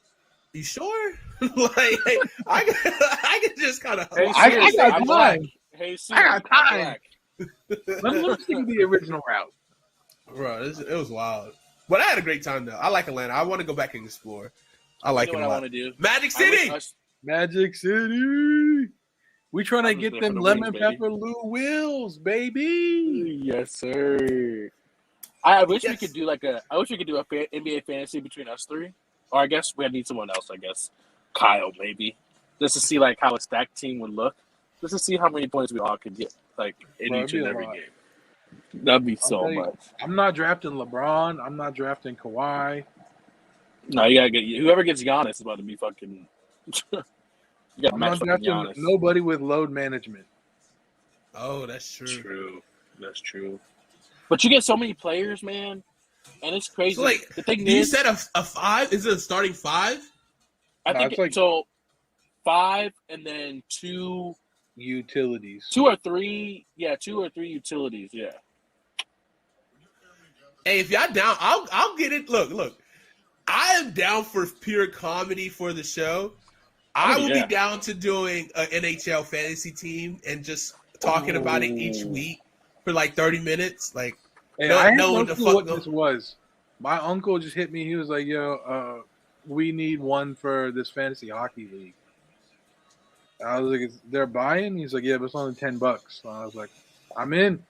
Speaker 1: you sure? Like, I could just kind of.
Speaker 6: Hey,
Speaker 2: I
Speaker 6: seriously,
Speaker 2: got
Speaker 6: I'm black.
Speaker 2: time.
Speaker 6: Hey, Siri,
Speaker 2: I got
Speaker 6: I'm
Speaker 2: time.
Speaker 6: black.
Speaker 2: Let me see the original route.
Speaker 1: Bro, it was wild. But I had a great time, though. I like Atlanta. I want to go back and explore. I like
Speaker 6: You know
Speaker 1: it
Speaker 6: what
Speaker 1: a
Speaker 6: I
Speaker 1: lot.
Speaker 6: want to do?
Speaker 1: Magic
Speaker 6: I wish
Speaker 1: City!
Speaker 6: us-
Speaker 2: Magic City. We trying to
Speaker 6: I'm just
Speaker 2: get
Speaker 6: there
Speaker 2: them
Speaker 6: for the
Speaker 2: lemon
Speaker 6: wings, baby.
Speaker 2: pepper Lou Wills, baby.
Speaker 6: Yes, sir. I wish we
Speaker 1: Yes.
Speaker 6: could do I wish we could do a NBA fantasy between us three. Or I guess we need someone else, I guess. Kyle, maybe. Just to see like how a stacked team would look. Just to see how many points we all could get, like in
Speaker 2: Bro,
Speaker 6: each
Speaker 2: it'd
Speaker 6: and
Speaker 2: be a
Speaker 6: every
Speaker 2: lot.
Speaker 6: game. That'd be so
Speaker 2: tell you.
Speaker 6: much.
Speaker 2: I'm not drafting LeBron. I'm not drafting Kawhi.
Speaker 6: No, you gotta get whoever gets Giannis is about to be fucking. You gotta
Speaker 2: I'm
Speaker 6: match
Speaker 2: not
Speaker 6: fucking
Speaker 2: drafting
Speaker 6: Giannis.
Speaker 2: nobody with load management.
Speaker 1: Oh, that's true.
Speaker 6: True. That's true. But you get so many players, man, and it's crazy.
Speaker 1: So, like,
Speaker 6: the thing
Speaker 1: you
Speaker 6: is,
Speaker 1: said a five? Is it a starting five?
Speaker 6: I
Speaker 2: No,
Speaker 6: think
Speaker 2: it's like-
Speaker 6: so. 5 and then 2
Speaker 2: Utilities.
Speaker 6: 2 or 3, 2 or 3 utilities, yeah.
Speaker 1: Hey, if y'all down, I'll get it. Look. I am down for pure comedy for the show. I will
Speaker 6: yeah.
Speaker 1: be down to doing an NHL fantasy team and just talking about it each
Speaker 6: Ooh.
Speaker 1: week for like 30 minutes. Like,
Speaker 2: Hey,
Speaker 1: No-
Speaker 2: I had
Speaker 1: no
Speaker 2: no
Speaker 1: one to
Speaker 2: clue
Speaker 1: fuck
Speaker 2: what
Speaker 1: them.
Speaker 2: this was. My uncle just hit me. He was like, "Yo, we need one for this fantasy hockey league." I was like, "They're buying?" He's like, "Yeah, but it's only $10." So I was like, "I'm in."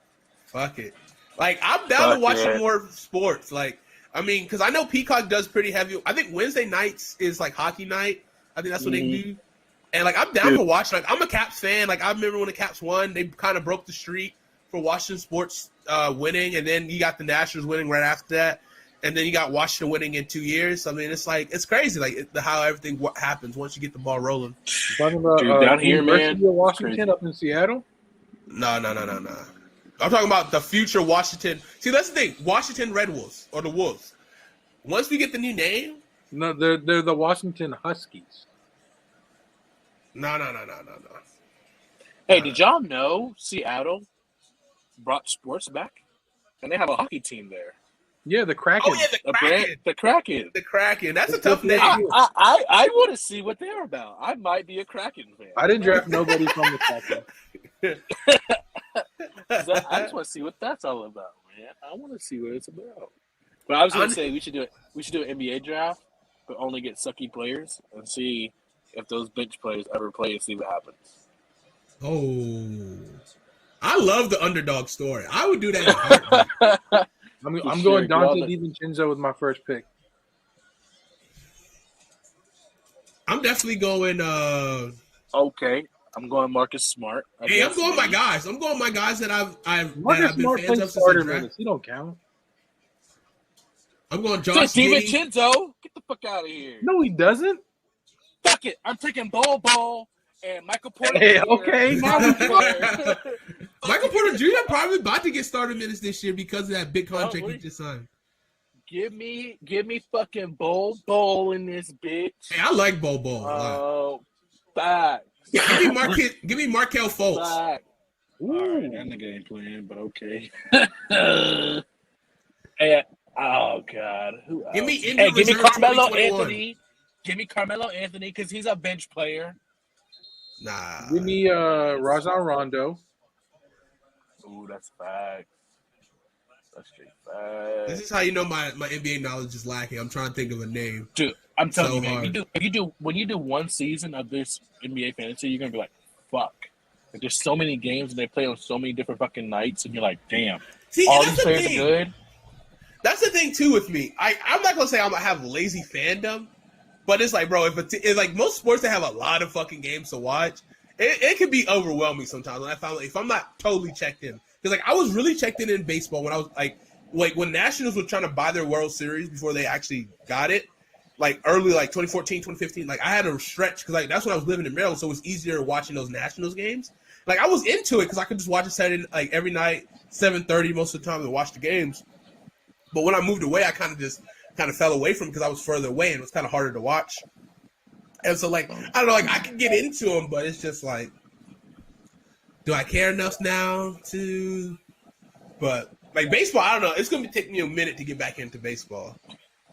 Speaker 1: fuck it. Like, I'm down to
Speaker 6: Fuck
Speaker 1: watching
Speaker 6: yeah.
Speaker 1: more sports. Like, I mean, because I know Peacock does pretty heavy. I think Wednesday nights is like hockey night. I think that's what they do. And like, I'm down
Speaker 6: Dude.
Speaker 1: for watching. Like, I'm a Caps fan. Like, I remember when the Caps won, they kind of broke the streak for Washington sports winning, and then you got the Nationals winning right after that, and then you got Washington winning in 2 years. I mean, it's like it's crazy, like how everything happens once you get the ball rolling.
Speaker 2: Talking about
Speaker 6: Dude, down here, man,
Speaker 2: University of
Speaker 6: it's
Speaker 2: Washington
Speaker 6: crazy.
Speaker 2: up in Seattle.
Speaker 1: No. I'm talking about the future Washington. See, that's the thing. Washington Red Wolves or the Wolves. Once we get the new name,
Speaker 2: No, they're the Washington Huskies.
Speaker 1: no.
Speaker 6: Hey, did y'all know Seattle brought sports back? And they have a hockey team there.
Speaker 2: Yeah, the Kraken.
Speaker 1: Oh yeah, the Kraken.
Speaker 6: The Kraken.
Speaker 1: The Kraken. That's a
Speaker 2: It's
Speaker 1: tough
Speaker 2: good
Speaker 1: name.
Speaker 2: to hear.
Speaker 6: I want to see what they're about. I might be a Kraken fan.
Speaker 2: I didn't draft nobody from the Kraken.
Speaker 6: I just want to see what that's all about, man. I want to see what it's about. But I was going to say we should do it. We should do an NBA draft, but only get sucky players and see if those bench players ever play and see what happens.
Speaker 1: Oh, I love the underdog story. I would do that in a heartbeat.
Speaker 2: I'm
Speaker 6: For
Speaker 2: going
Speaker 6: sure,
Speaker 2: Dante
Speaker 6: love it.
Speaker 2: DiVincenzo with my first pick.
Speaker 1: I'm definitely going.
Speaker 6: Okay, I'm going Marcus Smart. I
Speaker 1: Hey, I'm
Speaker 6: guess,
Speaker 1: going my
Speaker 6: maybe.
Speaker 1: guys. I'm going my guys that I've
Speaker 2: Marcus
Speaker 1: been
Speaker 2: Smart
Speaker 1: fans
Speaker 2: plays
Speaker 1: of since
Speaker 2: starter
Speaker 1: the draft.
Speaker 2: minutes. He don't count.
Speaker 1: I'm going
Speaker 6: So
Speaker 1: Josh Giddey.
Speaker 6: DiVincenzo, get the fuck out of here.
Speaker 2: No, he doesn't.
Speaker 6: Fuck it. I'm taking Bol and Michael Porter.
Speaker 2: Hey,
Speaker 6: Jr.
Speaker 2: okay, now we
Speaker 1: Michael Porter Jr. probably about to get started minutes this year because of that big contract he
Speaker 6: Probably.
Speaker 1: just signed.
Speaker 6: Give me fucking Bol in this bitch.
Speaker 1: Hey, I like Bol Bol. a lot.
Speaker 6: Oh, back.
Speaker 1: Give me Markel Fultz.
Speaker 6: Back. All right, that nigga ain't playing, but okay. Hey, oh God, who else?
Speaker 1: Give me
Speaker 6: Hey,
Speaker 1: injured
Speaker 6: give me
Speaker 1: reserve
Speaker 6: Carmelo
Speaker 1: 2021.
Speaker 6: Anthony. Give me Carmelo Anthony because he's a bench player.
Speaker 1: Nah.
Speaker 2: Give me Rajon Rondo.
Speaker 6: Ooh, that's fact. That's straight
Speaker 1: This
Speaker 6: fact.
Speaker 1: is how you know my NBA knowledge is lacking. I'm trying to think of a name.
Speaker 6: Dude, I'm telling
Speaker 1: So
Speaker 6: you, man.
Speaker 1: hard.
Speaker 6: When you do one season of this NBA fantasy, you're gonna be like, fuck. Like, there's so many games and they play on so many different fucking nights, and you're like, damn,
Speaker 1: See,
Speaker 6: all
Speaker 1: and
Speaker 6: these
Speaker 1: that's the
Speaker 6: players are
Speaker 1: thing.
Speaker 6: good.
Speaker 1: That's the thing too with me. I'm not gonna say I'm gonna have lazy fandom, but it's like, bro, it's like most sports that have a lot of fucking games to watch, it can be overwhelming sometimes. When I found if I'm not totally checked in, because like I was really checked in baseball when I was like when Nationals were trying to buy their World Series before they actually got it, like early like 2014, 2015. Like I had a stretch because like that's when I was living in Maryland, so it was easier watching those Nationals games. Like I was into it because I could just watch it Saturday like every night, 7:30 most of the time to watch the games. But when I moved away, I kind of fell away from it because I was further away and it was kind of harder to watch. And so, like, I don't know, like I can get into them, but it's just like, do I care enough now to? But like baseball, I don't know. It's gonna take me a minute to get back into baseball.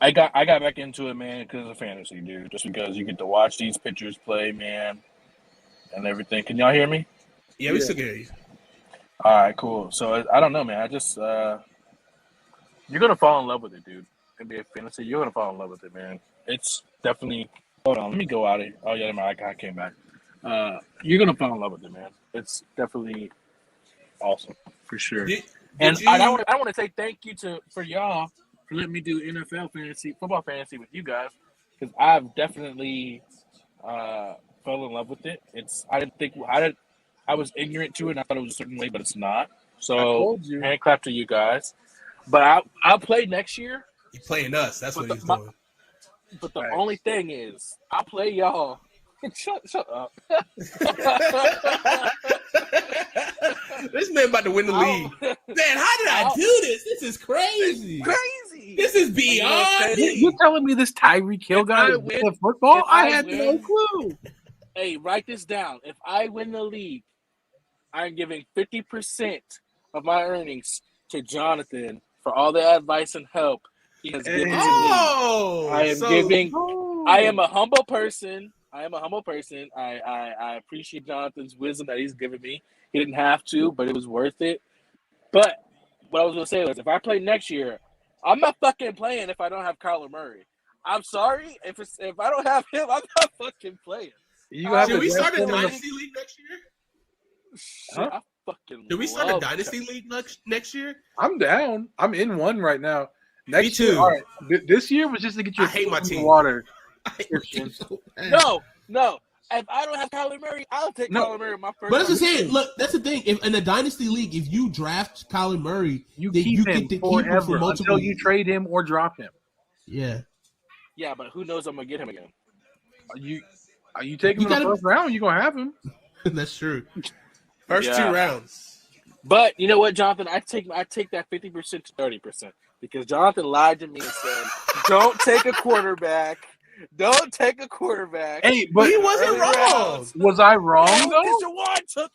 Speaker 6: I got back into it, man, because of fantasy, dude. Just because you get to watch these pitchers play, man, and everything. Can y'all hear me?
Speaker 1: Yeah, we still can hear you.
Speaker 6: All right, cool. So I don't know, man. I just you're gonna fall in love with it, dude. NBA fantasy, you're gonna fall in love with it, man. It's definitely. Hold on, let me go out of here. Oh yeah, my I came back. You're gonna fall in love with it, man. It's definitely awesome for sure. And I want to say thank you for y'all for letting me do NFL fantasy, football fantasy with you guys, because I've definitely fell in love with it. I was ignorant to it and I thought it was a certain way, but it's not. So
Speaker 2: told you.
Speaker 6: hand clap to you guys. But I'll play next year.
Speaker 1: You're playing us. That's
Speaker 6: But
Speaker 1: what he's
Speaker 6: the-
Speaker 1: doing.
Speaker 6: But the only thing is, I'll play y'all. Shut up.
Speaker 1: This man about to win the league. Man, how did I do this? This is crazy.
Speaker 6: Crazy.
Speaker 1: This is
Speaker 6: You know what I'm
Speaker 1: beyond
Speaker 6: saying?
Speaker 1: me.
Speaker 2: You're telling me this Tyreek Hill
Speaker 6: If
Speaker 2: guy
Speaker 6: I
Speaker 2: is
Speaker 6: win-
Speaker 2: good at football?
Speaker 6: if
Speaker 2: I
Speaker 6: I
Speaker 2: had no
Speaker 6: win-
Speaker 2: clue.
Speaker 6: Hey, write this down. If I win the league, I'm giving 50% of my earnings to Jonathan for all the advice and help he has given to me.
Speaker 1: Oh,
Speaker 6: I am
Speaker 1: so-
Speaker 6: giving.
Speaker 2: Oh.
Speaker 6: I am a humble person. I appreciate Jonathan's wisdom that he's given me. He didn't have to, but it was worth it. But what I was going to say was, if I play next year, I'm not fucking playing if I don't have Kyler Murray. I'm sorry. If I don't have him, I'm not fucking playing.
Speaker 2: You gonna have
Speaker 1: Should
Speaker 2: to
Speaker 1: we
Speaker 2: draft
Speaker 1: start a
Speaker 2: him in the-
Speaker 1: dynasty league next year?
Speaker 6: Shit,
Speaker 2: Huh?
Speaker 6: I fucking
Speaker 1: Should we start a
Speaker 6: love
Speaker 1: dynasty league next year?
Speaker 2: I'm down. I'm in one right now. Next
Speaker 1: Me
Speaker 2: year,
Speaker 1: too.
Speaker 2: all right. This year was just to get your
Speaker 1: I hate my
Speaker 2: foot in the
Speaker 1: team.
Speaker 2: water.
Speaker 1: I hate my team so bad.
Speaker 6: No. If I don't have Kyler Murray, I'll take
Speaker 2: No.
Speaker 6: Kyler Murray my first.
Speaker 1: But that's the
Speaker 6: round.
Speaker 1: thing. Look, that's the thing. If in a dynasty league, if you draft Kyler Murray,
Speaker 2: You
Speaker 1: then
Speaker 2: keep
Speaker 1: you
Speaker 2: him
Speaker 1: get to keep him
Speaker 2: forever
Speaker 1: for multiple
Speaker 2: until you trade him or drop him.
Speaker 1: Yeah,
Speaker 6: Yeah, but who knows I'm gonna get him again?
Speaker 2: Are you taking
Speaker 1: You
Speaker 2: him in the
Speaker 1: gotta-
Speaker 2: first round? You're gonna have him.
Speaker 1: that's true. First
Speaker 6: Yeah.
Speaker 1: 2 rounds.
Speaker 6: But you know what, Jonathan? I take that 50% to 30% because Jonathan lied to me and said, "Don't take a quarterback. Don't take a quarterback."
Speaker 2: Hey,
Speaker 1: But
Speaker 2: but
Speaker 1: he wasn't
Speaker 6: early
Speaker 1: wrong.
Speaker 6: rounds.
Speaker 2: was I wrong though?
Speaker 6: Because Jawan took.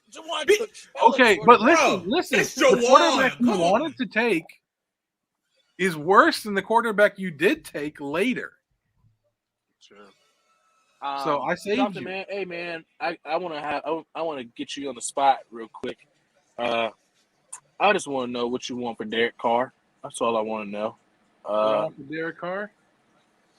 Speaker 2: Okay, but
Speaker 1: Bro,
Speaker 2: listen.
Speaker 1: it's
Speaker 2: The
Speaker 1: Jawan.
Speaker 2: quarterback you
Speaker 1: Come on.
Speaker 2: wanted to take is worse than the quarterback you did take later. So I saved
Speaker 6: Jonathan,
Speaker 2: you.
Speaker 6: man. Hey, man. I want to get you on the spot real quick. I just want to know what you want for Derek Carr. That's all I want to know.
Speaker 2: For Derek Carr.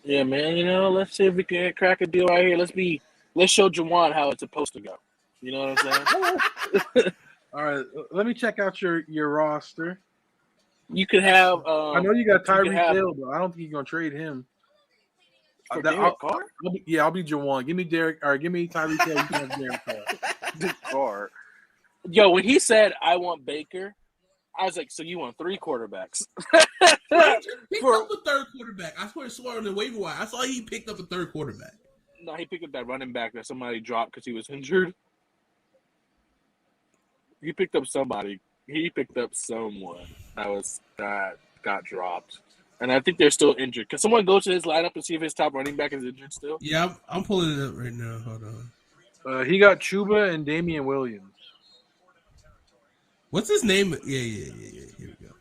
Speaker 6: Yeah, man. You know, let's see if we can crack a deal right here. Let's show Jawan how it's supposed to go. You know what I'm saying?
Speaker 2: All right, let me check out your roster.
Speaker 6: You could have.
Speaker 2: I know you got
Speaker 6: you could
Speaker 2: Tyreek
Speaker 6: have-
Speaker 2: Hill, but I don't think you're gonna trade him.
Speaker 6: for
Speaker 2: That-
Speaker 6: Derek Carr.
Speaker 2: I'll be Jawan. Give me Derek, or give me Tyreek Hill. You can have Derek Carr.
Speaker 6: Carr. Yo, when he said I want Baker, I was like, so you want 3 quarterbacks?
Speaker 1: Picked
Speaker 6: For-
Speaker 1: up a third quarterback. I swear on the waiver wire. I saw he picked up a third quarterback.
Speaker 6: No, he picked up that running back that somebody dropped because he was injured. He picked up somebody. He picked up someone that got dropped, and I think they're still injured. Can someone go to his lineup and see if his top running back is injured still?
Speaker 1: Yeah, I'm pulling it up right now. Hold on.
Speaker 2: He got Chuba and Damian Williams.
Speaker 1: What's his name? Yeah. Here we go.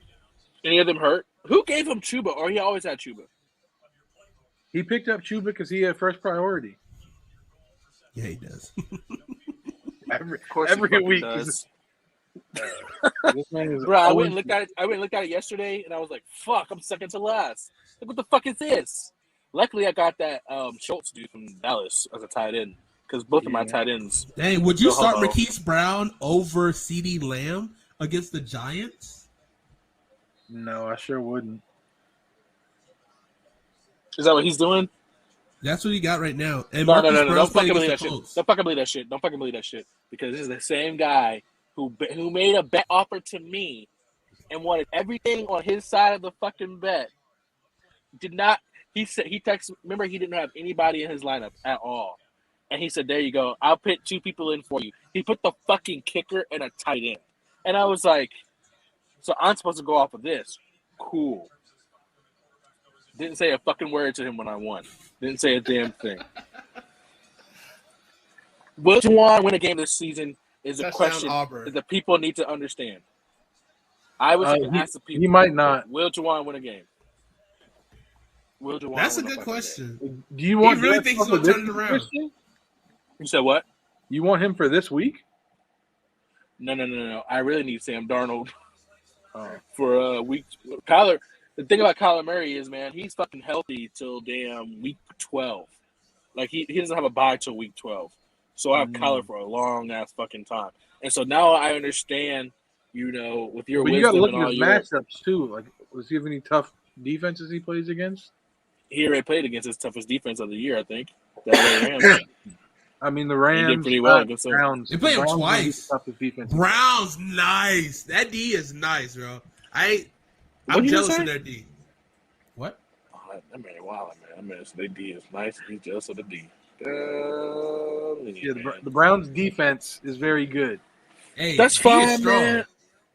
Speaker 6: Any of them hurt? Who gave him Chuba? Or he always had Chuba?
Speaker 2: He picked up Chuba because he had first priority.
Speaker 1: Yeah, he does.
Speaker 2: Every
Speaker 6: Of course, he
Speaker 2: every
Speaker 6: fucking
Speaker 2: week.
Speaker 6: does.
Speaker 2: This man is
Speaker 6: Bro, I went
Speaker 2: always-
Speaker 6: and looked at it. I went and looked at it yesterday, and I was like, "Fuck, I'm second to last. Like, what the fuck is this?" Luckily, I got that Schultz dude from Dallas as a tight end because both of my
Speaker 2: Yeah.
Speaker 6: tight ends.
Speaker 1: Dang, would you
Speaker 6: No
Speaker 1: start
Speaker 6: homo.
Speaker 1: Marquise Brown over CeeDee Lamb against the Giants?
Speaker 2: No, I sure wouldn't.
Speaker 6: Is that what he's doing?
Speaker 1: That's what he got right now. And
Speaker 6: No.
Speaker 1: Marquise
Speaker 6: Don't
Speaker 1: Brown's
Speaker 6: fucking
Speaker 1: playing
Speaker 6: believe that
Speaker 1: against the
Speaker 6: shit.
Speaker 1: Colts.
Speaker 6: Don't fucking believe that shit. Don't fucking believe that shit because this is the same guy who made a bet offer to me and wanted everything on his side of the fucking bet. Did not. He said he texted. Remember, he didn't have anybody in his lineup at all, and he said, "There you go. I'll put 2 people in for you." He put the fucking kicker and a tight end, and I was like, "So I'm supposed to go off of this? Cool." Didn't say a fucking word to him when I won. Didn't say a damn thing. Will Juwan win a game this season is a
Speaker 1: Touchdown
Speaker 6: question
Speaker 1: Auburn.
Speaker 6: that the people need to understand. I wish I could ask the people.
Speaker 2: He might not.
Speaker 6: Will Juwan win a game? Will Juwan
Speaker 1: That's a
Speaker 6: win
Speaker 1: good
Speaker 6: fucking
Speaker 1: question.
Speaker 2: Do you want
Speaker 1: really
Speaker 2: Derek
Speaker 1: thinks
Speaker 2: Carr
Speaker 1: he's
Speaker 2: for
Speaker 1: gonna
Speaker 2: this
Speaker 1: turn it around.
Speaker 2: Christian?
Speaker 6: game? You said what?
Speaker 2: You want him for this week?
Speaker 6: No. I really need Sam Darnold
Speaker 2: Oh.
Speaker 6: for a week. Kyler. The thing about Kyler Murray is, man, he's fucking healthy till damn week 12. Like he doesn't have a bye till week 12. So I have Kyler for a long ass fucking time. And so now I understand, with your
Speaker 2: But you got to
Speaker 6: wisdom
Speaker 2: look
Speaker 6: and
Speaker 2: at
Speaker 6: all
Speaker 2: his
Speaker 6: your
Speaker 2: matchups too. Like, was he have any tough defenses he plays against?
Speaker 6: he already played against his toughest defense of the year, I think. That LA Rams.
Speaker 2: I mean, the Rams,
Speaker 6: pretty well
Speaker 2: not
Speaker 6: against them.
Speaker 2: Browns.
Speaker 1: They play him
Speaker 2: Browns are
Speaker 1: twice.
Speaker 2: the toughest defense.
Speaker 1: Brown's nice. That D is nice, bro. I'm
Speaker 6: What you
Speaker 1: jealous
Speaker 6: say?
Speaker 1: of their D. What?
Speaker 6: Oh, that man, wow, man. That man's D is nice. He's jealous of the D.
Speaker 2: Yeah, the Browns' defense is very good.
Speaker 1: Hey,
Speaker 6: That's
Speaker 1: D is
Speaker 6: fine,
Speaker 1: strong.
Speaker 6: man.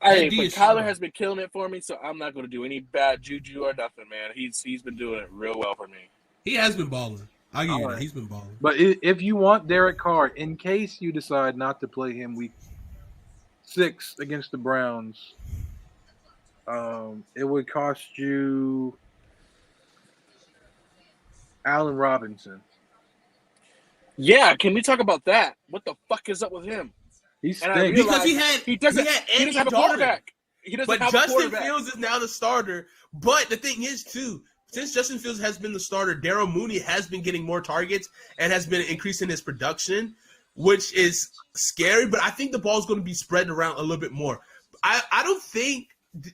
Speaker 6: Hey,
Speaker 1: D
Speaker 6: but
Speaker 1: is
Speaker 6: Kyler
Speaker 1: strong.
Speaker 6: has been killing it for me, so I'm not going to do any bad juju or nothing, man. He's been doing it real well for me.
Speaker 1: He has been balling. I'll give you
Speaker 2: All
Speaker 1: that.
Speaker 2: right.
Speaker 1: He's been balling.
Speaker 2: But if you want Derek Carr, in case you decide not to play him week 6 against the Browns, it would cost you Allen Robinson.
Speaker 6: Yeah, can we talk about that? What the fuck is up with him?
Speaker 2: He
Speaker 6: And I
Speaker 2: stinks.
Speaker 1: Because he
Speaker 6: realize
Speaker 1: had
Speaker 6: he doesn't
Speaker 1: Andy
Speaker 6: have a
Speaker 1: Dalton.
Speaker 6: quarterback. He doesn't
Speaker 1: But
Speaker 6: have a
Speaker 1: Justin
Speaker 6: quarterback.
Speaker 1: Fields is now the starter. But the thing is, too, since Justin Fields has been the starter, Daryl Mooney has been getting more targets and has been increasing his production, which is scary. But I think the ball's going to be spread around a little bit more. I don't think,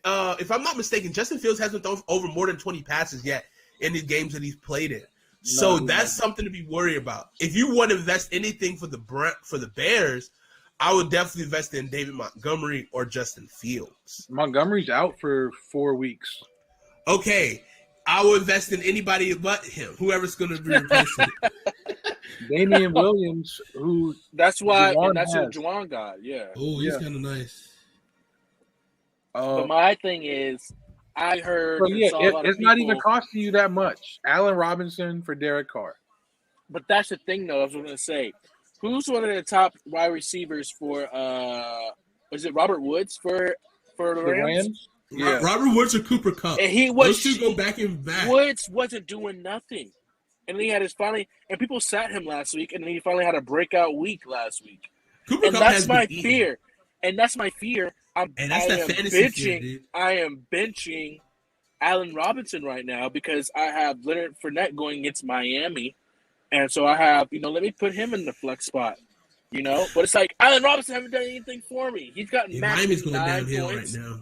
Speaker 1: if I'm not mistaken, Justin Fields hasn't thrown over more than 20 passes yet in the games that he's played in. So that's something to be worried about. If you want to invest anything for the Bears, I would definitely invest in David Montgomery or Justin Fields.
Speaker 2: Montgomery's out for 4 weeks.
Speaker 1: Okay, I will invest in anybody but him, whoever's going to be replacing him.
Speaker 2: Damian Williams, who
Speaker 6: That's why,
Speaker 2: Juwan
Speaker 6: and that's what
Speaker 2: has.
Speaker 6: Juwan got. Yeah.
Speaker 1: Oh, he's
Speaker 2: Yeah.
Speaker 1: kind of nice.
Speaker 6: But my thing is, I heard
Speaker 2: but
Speaker 6: and
Speaker 2: yeah,
Speaker 6: saw a lot of
Speaker 2: it's not even
Speaker 6: people-
Speaker 2: costing you that much. Allen Robinson for Derek Carr.
Speaker 6: But that's the thing, though. I was going to say, who's one of the top wide receivers for? Was it Robert Woods for the
Speaker 2: The
Speaker 6: Rams?
Speaker 2: Rams? Yeah.
Speaker 1: Robert Woods or Cooper Kupp.
Speaker 6: And he
Speaker 1: Those
Speaker 6: was
Speaker 1: two go back and back.
Speaker 6: Woods wasn't doing nothing, and then he had his and people sat him last week, and then he finally had a breakout week last week,
Speaker 1: Cooper
Speaker 6: and
Speaker 1: Kupp
Speaker 6: that's
Speaker 1: has
Speaker 6: my
Speaker 1: been eating.
Speaker 6: fear, and that's my fear.
Speaker 1: And that's
Speaker 6: I
Speaker 1: that
Speaker 6: am
Speaker 1: fantasy fear, dude.
Speaker 6: I am benching Allen Robinson right now because I have Leonard Fournette going against Miami, and so I have let me put him in the flex spot. But it's like Allen Robinson haven't done anything for me. He's gotten
Speaker 1: Yeah,
Speaker 6: maxed
Speaker 1: Miami's going
Speaker 6: 9
Speaker 1: downhill
Speaker 6: points.
Speaker 1: right now.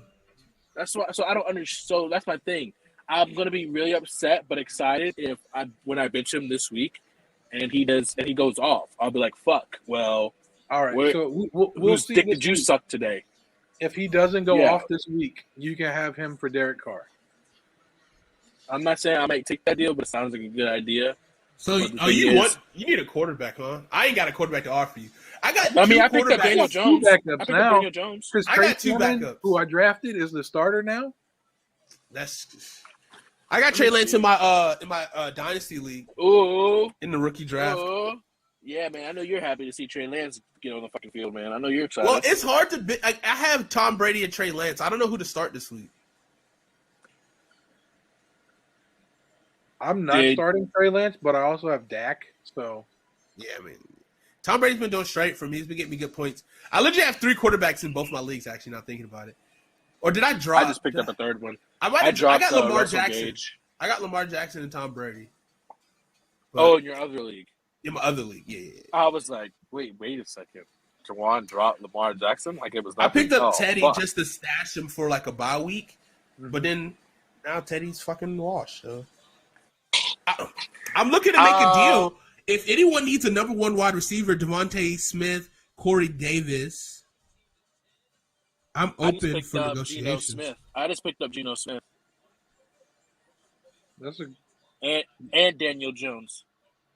Speaker 6: That's why. So I don't understand. So that's my thing. I'm gonna be really upset but excited when I bench him this week, and he goes off. I'll be like, fuck. Well,
Speaker 2: All right.
Speaker 6: Where-
Speaker 2: So we'll
Speaker 6: whose
Speaker 2: see.
Speaker 6: dick
Speaker 2: this
Speaker 6: did you
Speaker 2: week.
Speaker 6: suck today?
Speaker 2: If he doesn't go
Speaker 6: Yeah.
Speaker 2: off this week, you can have him for Derek Carr.
Speaker 6: I'm not saying I might take that deal, but it sounds like a good idea.
Speaker 1: So,
Speaker 6: But the thing is-
Speaker 1: you need a quarterback, huh? I ain't got a quarterback to offer you. I got
Speaker 6: I mean,
Speaker 1: two
Speaker 6: I picked up
Speaker 1: quarterbacks.
Speaker 6: Daniel Jones.
Speaker 2: backups
Speaker 6: I picked up
Speaker 2: now.
Speaker 6: Daniel Jones.
Speaker 2: Because
Speaker 1: I
Speaker 2: Trey
Speaker 1: got two
Speaker 2: Sermon,
Speaker 1: backups.
Speaker 2: who I drafted, is the starter now.
Speaker 1: I got Trey Lance in my dynasty league
Speaker 6: Ooh,
Speaker 1: in the rookie draft.
Speaker 6: ooh. Yeah, man. I know you're happy to see Trey Lance get on the fucking field, man. I know you're excited.
Speaker 1: Well, it's hard to be. I have Tom Brady and Trey Lance. I don't know who to start this week.
Speaker 2: I'm not starting Trey Lance, but I also have Dak. So
Speaker 1: yeah, I mean, Tom Brady's been doing straight for me. He's been getting me good points. I literally have 3 quarterbacks in both my leagues. Actually, not thinking about it. Or did I drop?
Speaker 6: I just picked up a third one.
Speaker 1: I
Speaker 6: dropped
Speaker 1: got Lamar
Speaker 6: Russell
Speaker 1: Jackson.
Speaker 6: Gage.
Speaker 1: I got Lamar Jackson and Tom Brady.
Speaker 6: Oh, in your other league.
Speaker 1: In my other league, yeah.
Speaker 6: I was like, wait a second. Jawan dropped Lamar Jackson? Like it was
Speaker 1: I picked up Teddy
Speaker 6: fuck.
Speaker 1: just to stash him for like a bye week. But then now Teddy's fucking washed. So. I'm looking to make a deal. If anyone needs a number 1 wide receiver, Devontae Smith, Corey Davis, I'm open for negotiations.
Speaker 6: I just picked up Geno Smith.
Speaker 2: that's a
Speaker 6: And Daniel Jones.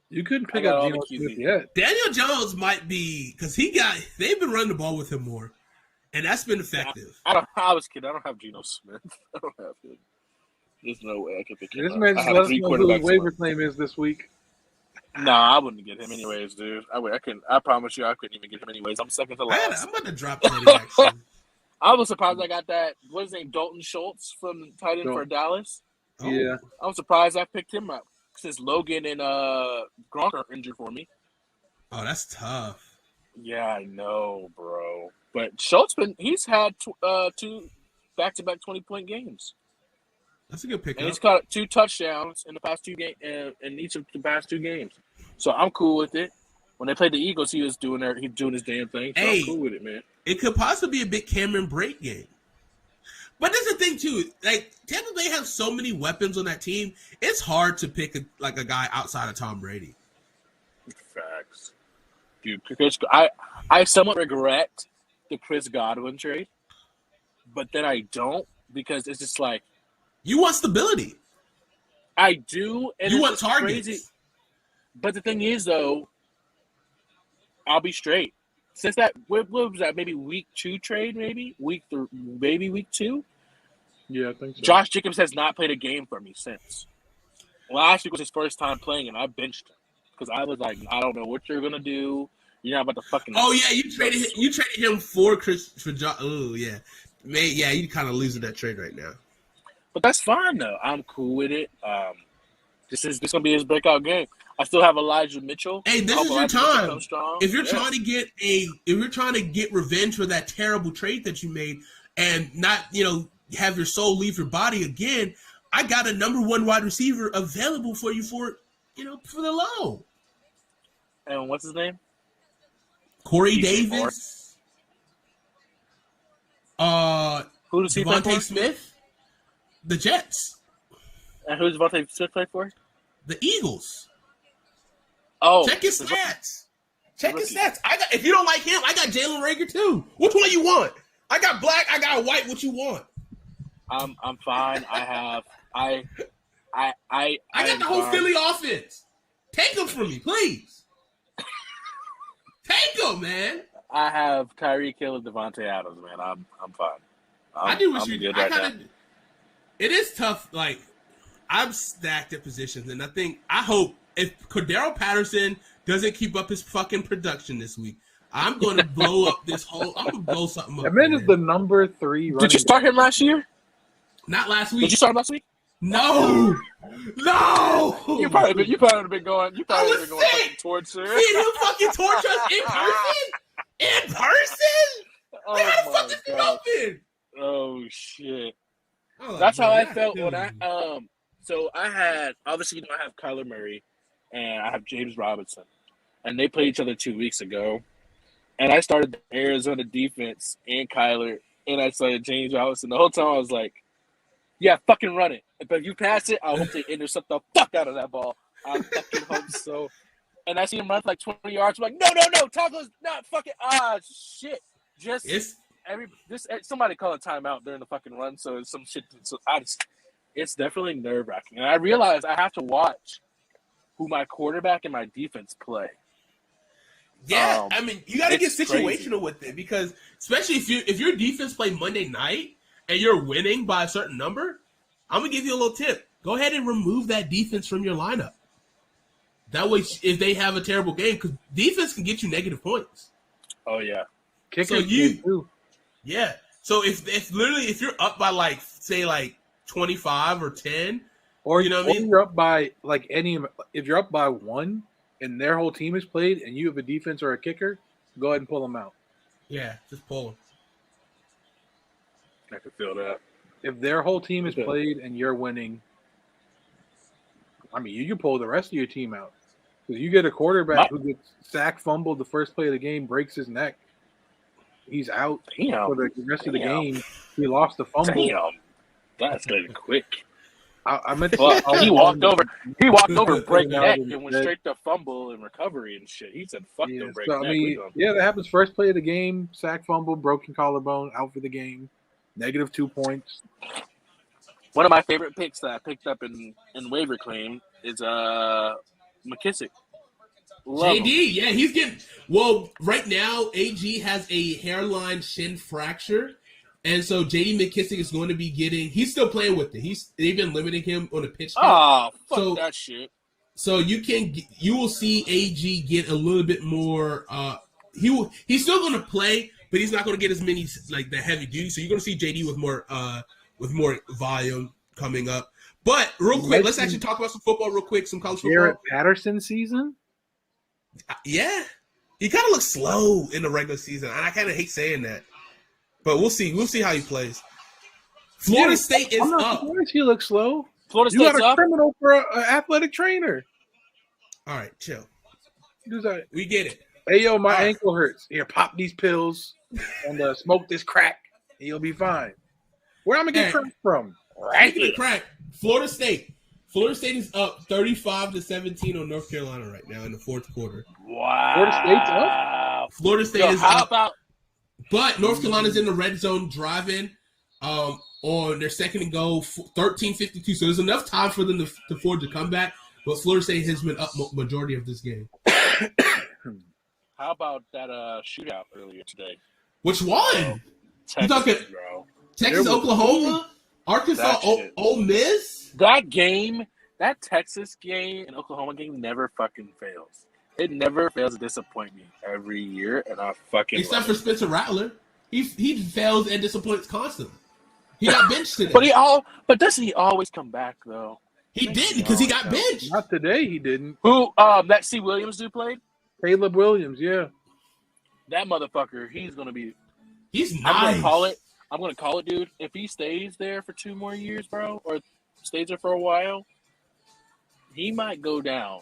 Speaker 2: you couldn't pick
Speaker 6: got
Speaker 2: up
Speaker 6: all
Speaker 2: Geno
Speaker 6: the
Speaker 2: Smith
Speaker 6: QB.
Speaker 2: yet.
Speaker 1: Daniel Jones might be because they've been running the ball with him more, and that's been effective.
Speaker 6: I was kidding. I don't have Geno Smith. I don't have him. There's no way I can pick him
Speaker 2: This
Speaker 6: up.
Speaker 2: man
Speaker 6: I
Speaker 2: just
Speaker 6: have
Speaker 2: let us
Speaker 6: 3
Speaker 2: know who his
Speaker 6: quarterbacks.
Speaker 2: waiver claim is this week.
Speaker 6: Nah, I wouldn't get him anyways, dude. I promise you, I couldn't even get him anyways. I'm second to last.
Speaker 1: I'm about to drop Teddy action.
Speaker 6: I was surprised I got that. What is his name? Dalton Schultz from tight end for Dallas.
Speaker 1: Oh.
Speaker 2: Yeah.
Speaker 6: I was surprised I picked him up since Logan and Gronk are injured for me.
Speaker 1: Oh, that's tough.
Speaker 6: Yeah, I know, bro. But Schultz he's had 2 back-to-back 20-point games.
Speaker 1: That's a good
Speaker 6: And
Speaker 1: pickup.
Speaker 6: he's caught 2 touchdowns in the past 2 games, in each of the past 2 games. So I'm cool with it. When they played the Eagles, he was doing his damn thing. So
Speaker 1: Hey.
Speaker 6: I'm cool with it, man.
Speaker 1: It could possibly be a big Cameron Brate game. But that's the thing too. Like Tampa Bay have so many weapons on that team. It's hard to pick a guy outside of Tom Brady.
Speaker 6: Facts, dude. I somewhat regret the Chris Godwin trade, but then I don't because it's just like
Speaker 1: You want stability.
Speaker 6: I do. And
Speaker 1: You
Speaker 6: it's
Speaker 1: want
Speaker 6: just
Speaker 1: targets.
Speaker 6: crazy. But the thing is, though, I'll be straight. Since that, what was that? Maybe week 2 trade, maybe week 2.
Speaker 2: Yeah, I think so.
Speaker 6: Josh Jacobs has not played a game for me since. Last week was his first time playing, and I benched him because I was like, I don't know what you're gonna do. You're not about to fucking.
Speaker 1: Oh yeah, you traded him for John. Oh yeah, man. Yeah, you kind of losing that trade right now.
Speaker 6: But that's fine though. I'm cool with it. This gonna be his breakout game. I still have Elijah Mitchell.
Speaker 1: Hey, this
Speaker 6: I
Speaker 1: is
Speaker 6: hope
Speaker 1: your
Speaker 6: Elijah Mitchell
Speaker 1: time.
Speaker 6: comes strong.
Speaker 1: If you're
Speaker 6: Yeah.
Speaker 1: trying to get revenge for that terrible trade that you made, and not have your soul leave your body again, I got a number 1 wide receiver available for you for the low.
Speaker 6: And what's his name?
Speaker 1: Corey
Speaker 6: DJ
Speaker 1: Davis.
Speaker 6: Who does he play
Speaker 1: Devontae
Speaker 6: for?
Speaker 1: Smith. The Jets.
Speaker 6: And who's Devontae Smith play for?
Speaker 1: The Eagles.
Speaker 6: Oh,
Speaker 1: Check his stats. Check his stats. If you don't like him, I got Jalen Rager too. Which one you want? I got black. I got white. What you want?
Speaker 6: I'm fine. I
Speaker 1: got the whole Philly offense. Take them from me, please. Take them, man.
Speaker 6: I have Tyreek Hill and Devontae Adams, man. I'm fine.
Speaker 1: I do what
Speaker 6: I'm
Speaker 1: you
Speaker 6: good
Speaker 1: do.
Speaker 6: right now.
Speaker 1: It is tough. Like I'm stacked at positions, and I hope if Cordero Patterson doesn't keep up his fucking production this week, I'm going to blow up this whole. I'm going to blow something up.
Speaker 2: That man is
Speaker 1: man.
Speaker 2: the number 3 running
Speaker 6: Did you start him last year?
Speaker 1: Not last week.
Speaker 6: Did you start him last week?
Speaker 1: No.
Speaker 6: You probably have been going. You probably
Speaker 1: was
Speaker 6: have been going
Speaker 1: sick.
Speaker 6: fucking towards her.
Speaker 1: See him fucking torch us in person? In person?
Speaker 6: Oh
Speaker 1: Like, how the fuck
Speaker 6: my
Speaker 1: did this
Speaker 6: god.
Speaker 1: happen?
Speaker 6: Oh shit.
Speaker 1: I was
Speaker 6: That's
Speaker 1: like,
Speaker 6: how
Speaker 1: bro,
Speaker 6: I
Speaker 1: God
Speaker 6: felt
Speaker 1: damn
Speaker 6: when
Speaker 1: it.
Speaker 6: so I had obviously I have Kyler Murray and I have James Robinson, and they played each other 2 weeks ago, and I started the Arizona defense and Kyler, and I started James Robinson. The whole time I was like, yeah, fucking run it. But if you pass it, I hope they intercept the fuck out of that ball. I fucking hope so. And I see him run for like 20 yards. I'm like, no, Taco's not fucking shit. Somebody call a timeout during the fucking run, so it's some shit. It's definitely nerve wracking, and I realize I have to watch who my quarterback and my defense play.
Speaker 1: Yeah, I mean, you got to get
Speaker 6: it's
Speaker 1: situational
Speaker 6: crazy.
Speaker 1: with it because, especially if your defense play Monday night and you're winning by a certain number, I'm gonna give you a little tip. Go ahead and remove that defense from your lineup. That way, if they have a terrible game, because defense can get you negative points.
Speaker 6: Oh yeah.
Speaker 2: Kickers
Speaker 1: you-
Speaker 2: can too.
Speaker 1: Yeah. So if literally if you're up by like say like 25 or 10,
Speaker 2: Or
Speaker 1: You know what I mean?
Speaker 2: You're up by like if you're up by 1 and their whole team is played and you have a defense or a kicker, go ahead and pull them out.
Speaker 1: yeah, just pull them.
Speaker 6: I can feel that.
Speaker 2: If their whole team is
Speaker 6: Okay.
Speaker 2: played and you're winning, I mean, you can pull the rest of your team out. Because you get a quarterback who gets sack fumbled the first play of the game, breaks his neck. He's out for
Speaker 6: Damn.
Speaker 2: the rest of the
Speaker 6: Damn.
Speaker 2: game. He lost the fumble.
Speaker 6: Damn. That's good quick.
Speaker 2: I meant to
Speaker 6: Well, he walked over, break
Speaker 2: Yeah,
Speaker 6: neck,
Speaker 2: yeah.
Speaker 6: and went straight to fumble and recovery and shit. He said, "Fuck
Speaker 2: Yeah,
Speaker 6: the break
Speaker 2: so,
Speaker 6: neck."
Speaker 2: I mean,
Speaker 6: we gonna-
Speaker 2: yeah, that happens first play of the game, sack fumble, broken collarbone, out for the game, -2 points.
Speaker 6: One of my favorite picks that I picked up in waiver claim is McKissick. Love him.
Speaker 1: JD, yeah, he's getting well right now. AG has a hairline shin fracture, and so JD McKissick is going to be getting. He's still playing with it. They've been limiting him on the pitch count.
Speaker 6: Oh, fuck
Speaker 1: So-
Speaker 6: that shit.
Speaker 1: So you will see AG get a little bit more. He's still going to play, but he's not going to get as many like the heavy duty. So you're going to see JD with more volume coming up. But real quick, let's actually talk about some football real quick. Some college football.
Speaker 2: Garrett Patterson season?
Speaker 1: Yeah, he kind of looks slow in the regular season, and I kind of hate saying that. But we'll see. We'll see how he plays. Florida State is
Speaker 2: I'm not
Speaker 1: up.
Speaker 2: surprised he looks slow.
Speaker 6: Florida
Speaker 2: You got
Speaker 6: State's
Speaker 2: a
Speaker 6: up.
Speaker 2: criminal for an athletic trainer.
Speaker 1: All right, chill.
Speaker 2: Who's that?
Speaker 1: We get it.
Speaker 2: Hey, yo, my
Speaker 1: All right.
Speaker 2: ankle hurts. Here, pop these pills and smoke this crack, and you'll be fine. Where am I get
Speaker 1: Hey.
Speaker 2: crack from?
Speaker 1: Speaking of crack, Florida State. Florida State is up 35-17 on North Carolina right now in the fourth quarter.
Speaker 6: Wow.
Speaker 2: Florida State's up?
Speaker 1: Florida State
Speaker 6: Yo,
Speaker 1: is
Speaker 6: how
Speaker 1: up,
Speaker 6: about
Speaker 1: but North Carolina's in the red zone driving on their second and goal, 13:52. So there's enough time for them to forge a comeback. But Florida State has been up majority of this game.
Speaker 6: how about that shootout earlier today?
Speaker 1: Which one?
Speaker 6: Texas,
Speaker 1: talking-
Speaker 6: bro.
Speaker 1: Texas,
Speaker 2: There was-
Speaker 1: Oklahoma, Arkansas,
Speaker 6: That shit.
Speaker 1: Ole Miss.
Speaker 6: That game, that Texas game and Oklahoma game never fucking fails. It never fails to disappoint me every year, and I fucking
Speaker 1: Except
Speaker 6: love
Speaker 1: for
Speaker 6: it.
Speaker 1: Spencer Rattler, he fails and disappoints constantly. He got benched today.
Speaker 6: But doesn't he always come back though?
Speaker 1: He didn't because he got benched.
Speaker 2: Not today, he didn't.
Speaker 6: Who that C. Williams dude played?
Speaker 2: Caleb Williams, yeah.
Speaker 6: That motherfucker, he's gonna be.
Speaker 1: He's
Speaker 6: I'm
Speaker 1: nice.
Speaker 6: gonna call it, dude. If he stays there for 2 more years, bro, or stays there for a while, he might go down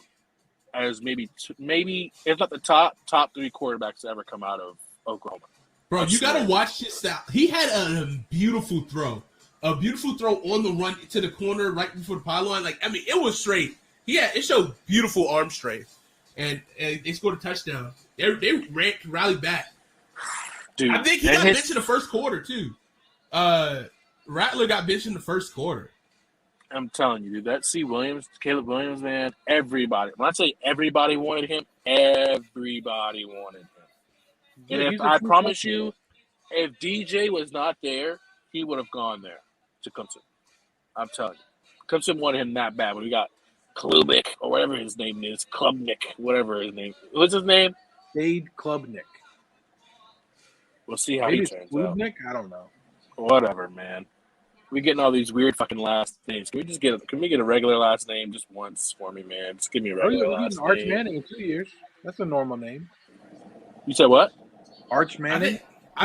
Speaker 6: as maybe if not the top 3 quarterbacks to ever come out of Oklahoma.
Speaker 1: Bro,
Speaker 6: I
Speaker 1: you got to
Speaker 6: swear.
Speaker 1: watch this style. He had a beautiful throw. A beautiful throw on the run to the corner right before the pylon. Like, I mean, it was straight. It showed beautiful arm strength. And they scored a touchdown. They rallied back.
Speaker 6: Dude,
Speaker 1: I think he
Speaker 6: and
Speaker 1: got
Speaker 6: his-
Speaker 1: benched in the first quarter, too. Rattler got benched in the first quarter.
Speaker 6: I'm telling you, dude, that C. Williams, Caleb Williams, man, everybody. When I say everybody wanted him, everybody wanted him. And
Speaker 2: Yeah,
Speaker 6: if
Speaker 2: he's a
Speaker 6: I
Speaker 2: true
Speaker 6: promise
Speaker 2: freshman.
Speaker 6: you, if DJ was not there, he would have gone there to Clemson. I'm telling you. Clemson wanted him that bad. When we got Klubnik, or whatever his name is, Klubnik, whatever his name. What's his name?
Speaker 2: Cade Klubnik.
Speaker 6: We'll see how
Speaker 2: Maybe
Speaker 6: he
Speaker 2: it's
Speaker 6: turns out.
Speaker 2: Klubnik? I don't know.
Speaker 6: Whatever, man. We getting all these weird fucking last names. Can we get a regular last name just once for me, man? Just give me a
Speaker 2: Oh, yeah,
Speaker 6: regular
Speaker 2: we're
Speaker 6: last
Speaker 2: getting Arch
Speaker 6: name.
Speaker 2: Manning in 2 years. That's a normal name.
Speaker 6: You said what?
Speaker 2: Arch
Speaker 1: I
Speaker 2: Manning.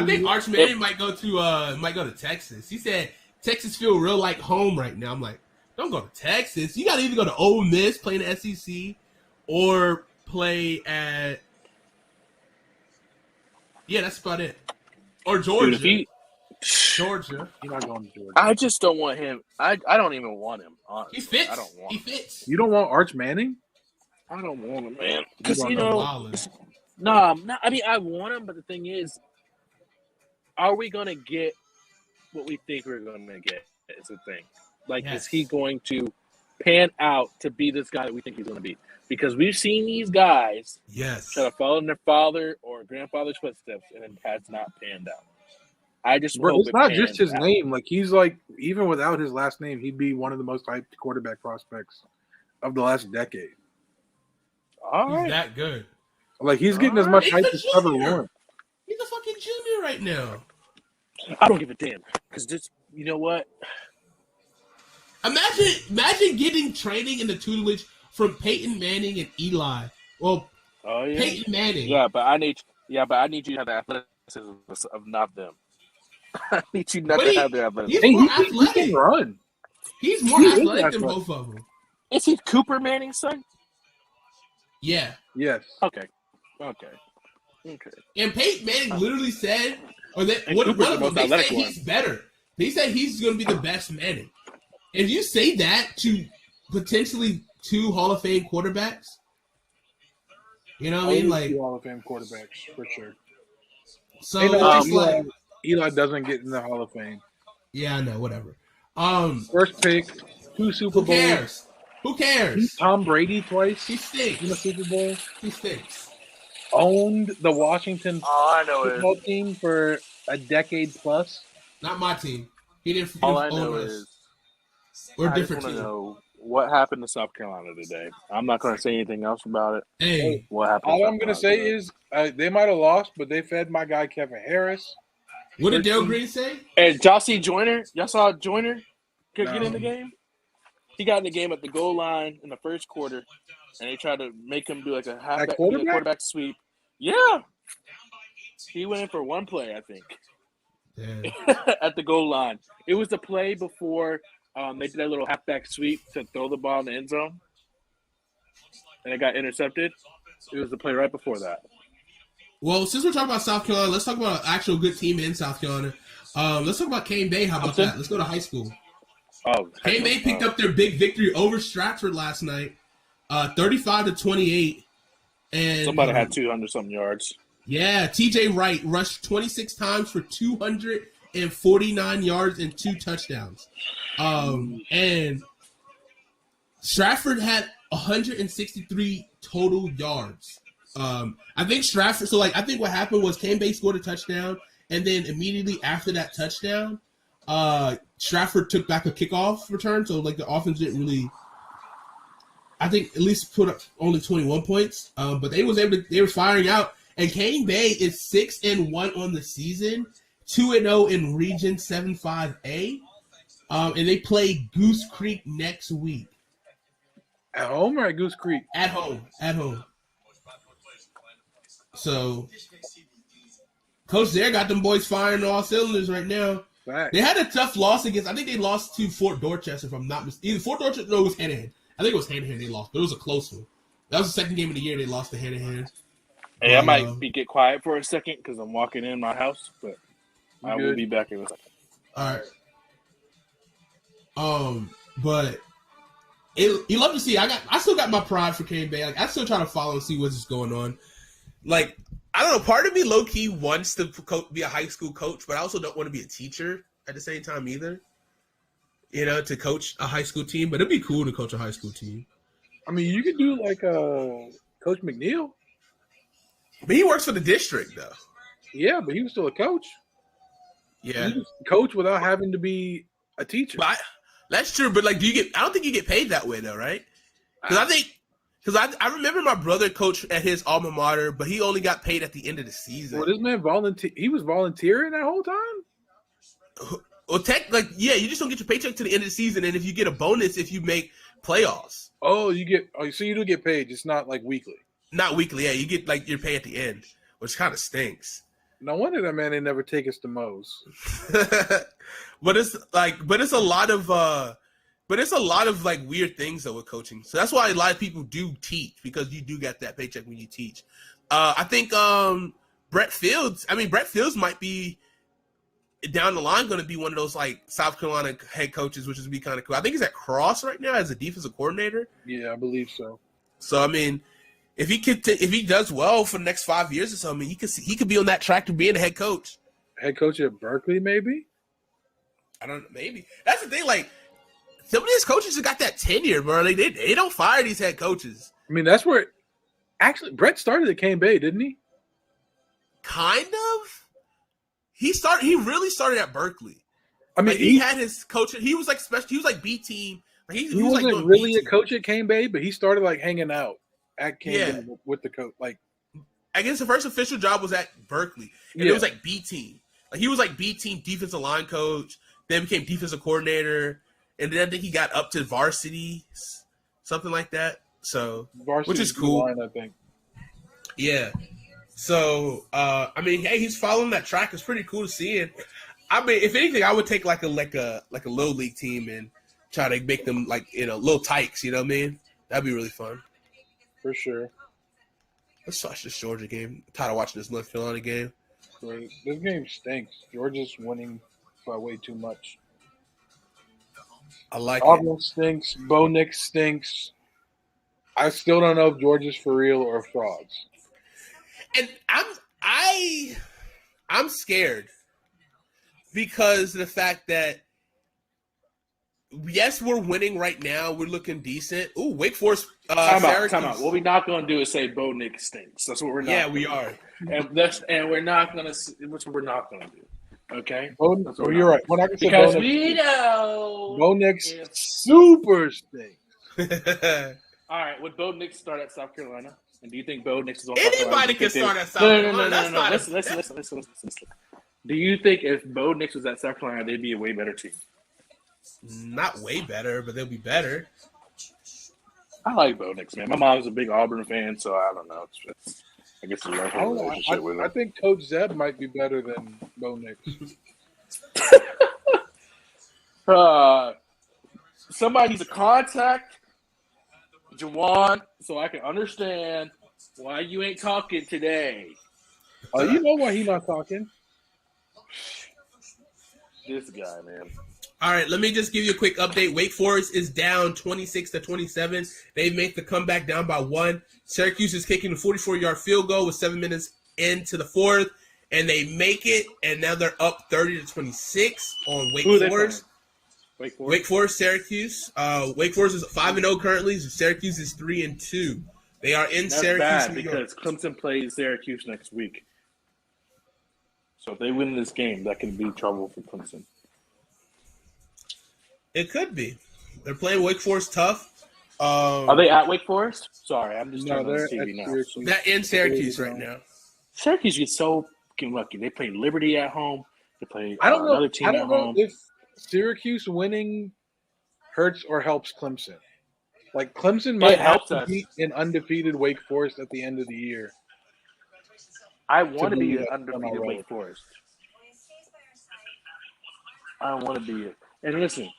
Speaker 1: think Arch Manning might go to Texas. He said Texas feel real like home right now. I'm like, don't go to Texas. You got to either go to Ole Miss, play in the SEC, or play at that's about it. Or Georgia.
Speaker 6: Dude,
Speaker 1: Georgia.
Speaker 2: You're not going to Georgia.
Speaker 6: I just don't want him. I don't even want him. Honestly.
Speaker 1: He fits.
Speaker 6: I don't want
Speaker 1: He
Speaker 6: him.
Speaker 1: fits.
Speaker 2: You don't want Arch Manning?
Speaker 6: I don't want him, man. Because
Speaker 2: want
Speaker 6: you
Speaker 2: him
Speaker 6: know,
Speaker 1: Wildin'.
Speaker 6: no, I mean, I want him, but the thing is, are we gonna get what we think we're gonna get? Is the thing. Like,
Speaker 1: Yes.
Speaker 6: is he going to pan out to be this guy that we think he's gonna be? Because we've seen these guys
Speaker 1: Yes.
Speaker 6: try to follow in their father or grandfather's footsteps, and it has not panned out. I just
Speaker 2: Bro,
Speaker 6: hope
Speaker 2: it's
Speaker 6: it
Speaker 2: not just
Speaker 6: pans
Speaker 2: his
Speaker 6: out.
Speaker 2: name. Like, he's like, even without his last name, he'd be one of the most hyped quarterback prospects of the last decade.
Speaker 6: All
Speaker 1: He's
Speaker 6: right.
Speaker 1: that good.
Speaker 2: Like he's getting as much
Speaker 1: He's
Speaker 2: hype
Speaker 1: a
Speaker 2: as Trevor
Speaker 1: junior.
Speaker 2: Lawrence.
Speaker 1: He's a fucking junior right now.
Speaker 6: I don't give a damn because this. You know what?
Speaker 1: Imagine getting training in the tutelage from Peyton Manning and Eli. Well,
Speaker 6: Oh yeah.
Speaker 1: Peyton Manning.
Speaker 6: Yeah, but I need you to have the athleticism of not them. I need you not
Speaker 1: But
Speaker 6: to have their athleticism.
Speaker 1: he's
Speaker 2: Hey,
Speaker 1: more
Speaker 2: he
Speaker 1: athletic.
Speaker 2: can run.
Speaker 1: He's more
Speaker 2: He is
Speaker 1: athletic than
Speaker 2: athletic.
Speaker 1: both of them.
Speaker 6: Is he Cooper Manning's son?
Speaker 1: Yeah.
Speaker 2: Yes.
Speaker 6: Okay.
Speaker 1: And Peyton Manning literally said, or that
Speaker 6: And
Speaker 1: one
Speaker 6: Cooper's
Speaker 1: of
Speaker 6: the
Speaker 1: them,
Speaker 6: most
Speaker 1: they said
Speaker 6: athletic one.
Speaker 1: he's better. They said he's going to be the best Manning. If you say that to potentially 2 Hall of Fame quarterbacks, you know what I mean? Like,
Speaker 2: Two Hall of Fame quarterbacks for sure.
Speaker 1: so
Speaker 2: Hey, no,
Speaker 1: it's like,
Speaker 2: Eli doesn't get in the Hall of Fame.
Speaker 1: yeah, I know, whatever.
Speaker 2: First pick, 2 Super
Speaker 1: Who
Speaker 2: Bowls.
Speaker 1: cares? Who
Speaker 2: Beat
Speaker 1: cares?
Speaker 2: Tom Brady twice
Speaker 1: He
Speaker 2: in the
Speaker 1: stinks.
Speaker 2: Super Bowl.
Speaker 1: He stinks.
Speaker 2: Owned the Washington
Speaker 6: All I know
Speaker 2: football team for a decade plus.
Speaker 1: Not my team. He didn't
Speaker 6: All I
Speaker 1: own
Speaker 6: know
Speaker 1: us.
Speaker 6: is
Speaker 1: We're a
Speaker 6: I just
Speaker 1: different
Speaker 6: want to
Speaker 1: team.
Speaker 6: know what happened to South Carolina today. I'm not going to say anything else about it.
Speaker 1: Hey,
Speaker 6: What happened?
Speaker 2: All
Speaker 6: to
Speaker 2: I'm
Speaker 6: South
Speaker 2: going to
Speaker 6: Carolina
Speaker 2: say
Speaker 6: today?
Speaker 2: is they might have lost, but they fed my guy Kevin Harris.
Speaker 1: what did Dale Green say?
Speaker 6: And y'all see Joyner? Y'all saw Joyner get
Speaker 2: No.
Speaker 6: in the game? He got in the game at the goal line in the first quarter, and they tried to make him do like a halfback quarterback sweep. Yeah. He went in for one play, I think,
Speaker 1: Damn.
Speaker 6: at the goal line. It was the play before they did that little halfback sweep to throw the ball in the end zone, and it got intercepted. It was the play right before that.
Speaker 1: Well, since we're talking about South Carolina, let's talk about an actual good team in South Carolina. Let's talk about Kane Bay. How about that? Let's go to high school.
Speaker 6: Oh,
Speaker 1: Kane Bay picked up their big victory over Stratford last night, 35-28. And
Speaker 6: Somebody had 200-something yards.
Speaker 1: Yeah, TJ Wright rushed 26 times for 249 yards and 2 touchdowns. And Stratford had 163 total yards. I think Stratford. So I think what happened was Kane Bay scored a touchdown, and then immediately after that touchdown, Stratford took back a kickoff return. So the offense didn't really, I think, at least put up only 21 points. But they were firing out. And Kane Bay is 6-1 on the season, 2-0 in Region 7-5A, and they play Goose Creek next week.
Speaker 2: At home or at Goose Creek?
Speaker 1: At home. So, Coach there got them boys firing all cylinders right now.
Speaker 2: Fact.
Speaker 1: They had a tough loss against, I think they lost to Fort Dorchester, if I'm not mistaken. Either Fort Dorchester, no, it was Hanahan. I think it was Hanahan they lost, but it was a close one. That was the second game of the year they lost to Hanahan.
Speaker 6: Hey, I might get quiet for a second because I'm walking in my house, but I will
Speaker 2: good?
Speaker 6: be back in a second.
Speaker 1: All right. But you love to see. I still got my pride for Kane Bay. Like, I still try to follow and see what's going on. Like, I don't know. Part of me, low key, wants to be a high school coach, but I also don't want to be a teacher at the same time either. You know, to coach a high school team, but it'd be cool to coach a high school team.
Speaker 2: I mean, you could do like Coach McNeil.
Speaker 1: But he works for the district, though.
Speaker 2: Yeah, but he was still a coach.
Speaker 1: Yeah,
Speaker 2: He was a coach without having to be a teacher.
Speaker 1: but that's true. But like, I don't think you get paid that way, though, right? Because I remember my brother coached at his alma mater, but he only got paid at the end of the season.
Speaker 2: Well, this man he was volunteering that whole time?
Speaker 1: Well, you just don't get your paycheck to the end of the season, and if you get a bonus if you make playoffs.
Speaker 2: So you do get paid, just not like weekly.
Speaker 1: Not weekly, yeah. You get like your pay at the end, which kind of stinks.
Speaker 2: No wonder that man ain't never take us to Moe's.
Speaker 1: but it's a lot of like weird things though with coaching. So that's why a lot of people do teach, because you do get that paycheck when you teach. I think Brett Fields might be down the line going to be one of those like South Carolina head coaches, which is be kind of cool. I think he's at Cross right now as a defensive coordinator.
Speaker 2: Yeah, I believe so.
Speaker 1: So I mean, if he does well for the next 5 years or so, I mean, he could be on that track to being a head coach.
Speaker 2: Head coach at Berkeley, maybe?
Speaker 1: I don't know, maybe. That's the thing. Like, some of these coaches have got that tenure, bro. Like, they don't fire these head coaches.
Speaker 2: I mean, that's where actually Brett started at Kane Bay, didn't he?
Speaker 1: Kind of. He really started at Berkeley.
Speaker 2: I mean,
Speaker 1: Like, he had his coach. He was like special. He was like B team. Like,
Speaker 2: he
Speaker 1: was
Speaker 2: wasn't
Speaker 1: like doing
Speaker 2: really
Speaker 1: B
Speaker 2: a
Speaker 1: team.
Speaker 2: coach at Kane Bay, but he started like hanging out at Camden with the coach. Like,
Speaker 1: I guess the first official job was at Berkeley, and it was like B team. Like he was like B team defensive line coach, then became defensive coordinator, and then I think he got up to varsity, something like that. So,
Speaker 2: varsity
Speaker 1: which is cool.
Speaker 2: Line, I think.
Speaker 1: Yeah. So, I mean, hey, he's following that track. It's pretty cool to see. And I mean, if anything, I would take like a little league team and try to make them like little tykes. You know what I mean? That'd be really fun.
Speaker 2: For sure.
Speaker 1: Let's watch this Georgia game. I'm tired of watching this North Carolina game.
Speaker 2: This game stinks. Georgia's winning by way too much.
Speaker 1: I like
Speaker 2: Auburn stinks. Bo Nix stinks. I still don't know if Georgia's for real or frauds.
Speaker 1: And I'm scared because of the fact that yes, we're winning right now. We're looking decent. Ooh, Wake Forest.
Speaker 6: Time out. What we're not going to do is say Bo Nix stinks. That's what we're not.
Speaker 1: Yeah, we are.
Speaker 6: And we're not going to. Which we're not going to do. Okay.
Speaker 2: You're right. We're not going to say
Speaker 6: because
Speaker 2: Bo
Speaker 6: we know
Speaker 2: Bo Nix super stinks.
Speaker 6: All right. Would Bo Nix start at South Carolina? And do you think Bo Nix is on
Speaker 1: Anybody can start at South Carolina?
Speaker 6: No. Listen. Do you think if Bo Nix was at South Carolina, they'd be a way better team?
Speaker 1: Not way better, but they'll be better.
Speaker 6: I like Bo Nix, man. My mom's a big Auburn fan, so I don't know. I guess it's a relationship with him.
Speaker 2: I think Coach Zeb might be better than Bo Nix.
Speaker 6: Somebody needs to contact Jawan so I can understand why you ain't talking today.
Speaker 2: You know why he not talking?
Speaker 6: This guy, man.
Speaker 1: All right, let me just give you a quick update. Wake Forest is down 26-27. They make the comeback down by 1. Syracuse is kicking a 44-yard field goal with 7 minutes into the fourth, and they make it, and now they're up 30-26 on Wake Forest. Wake Forest, Syracuse. Wake Forest is 5-0 currently. So Syracuse is 3-2. They are in
Speaker 6: That's
Speaker 1: Syracuse,
Speaker 6: bad
Speaker 1: New
Speaker 6: because
Speaker 1: York.
Speaker 6: Clemson plays Syracuse next week. So if they win this game, that can be trouble for Clemson.
Speaker 1: It could be. They're playing Wake Forest tough.
Speaker 6: Are they at Wake Forest? Sorry, I'm just turning on
Speaker 2: they're
Speaker 6: TV now.
Speaker 2: Syracuse.
Speaker 1: They're in Syracuse right now.
Speaker 6: Syracuse gets so fucking lucky. They play Liberty at home. They play
Speaker 2: I don't know.
Speaker 6: another team
Speaker 2: I
Speaker 6: at
Speaker 2: don't know
Speaker 6: home.
Speaker 2: if Syracuse winning hurts or helps Clemson. Like Clemson might
Speaker 6: helps
Speaker 2: have to
Speaker 6: us.
Speaker 2: beat an undefeated Wake Forest at the end of the year.
Speaker 6: I want to be an
Speaker 2: on
Speaker 6: undefeated
Speaker 2: our
Speaker 6: Wake
Speaker 2: road.
Speaker 6: Forest. I want to be it. And listen,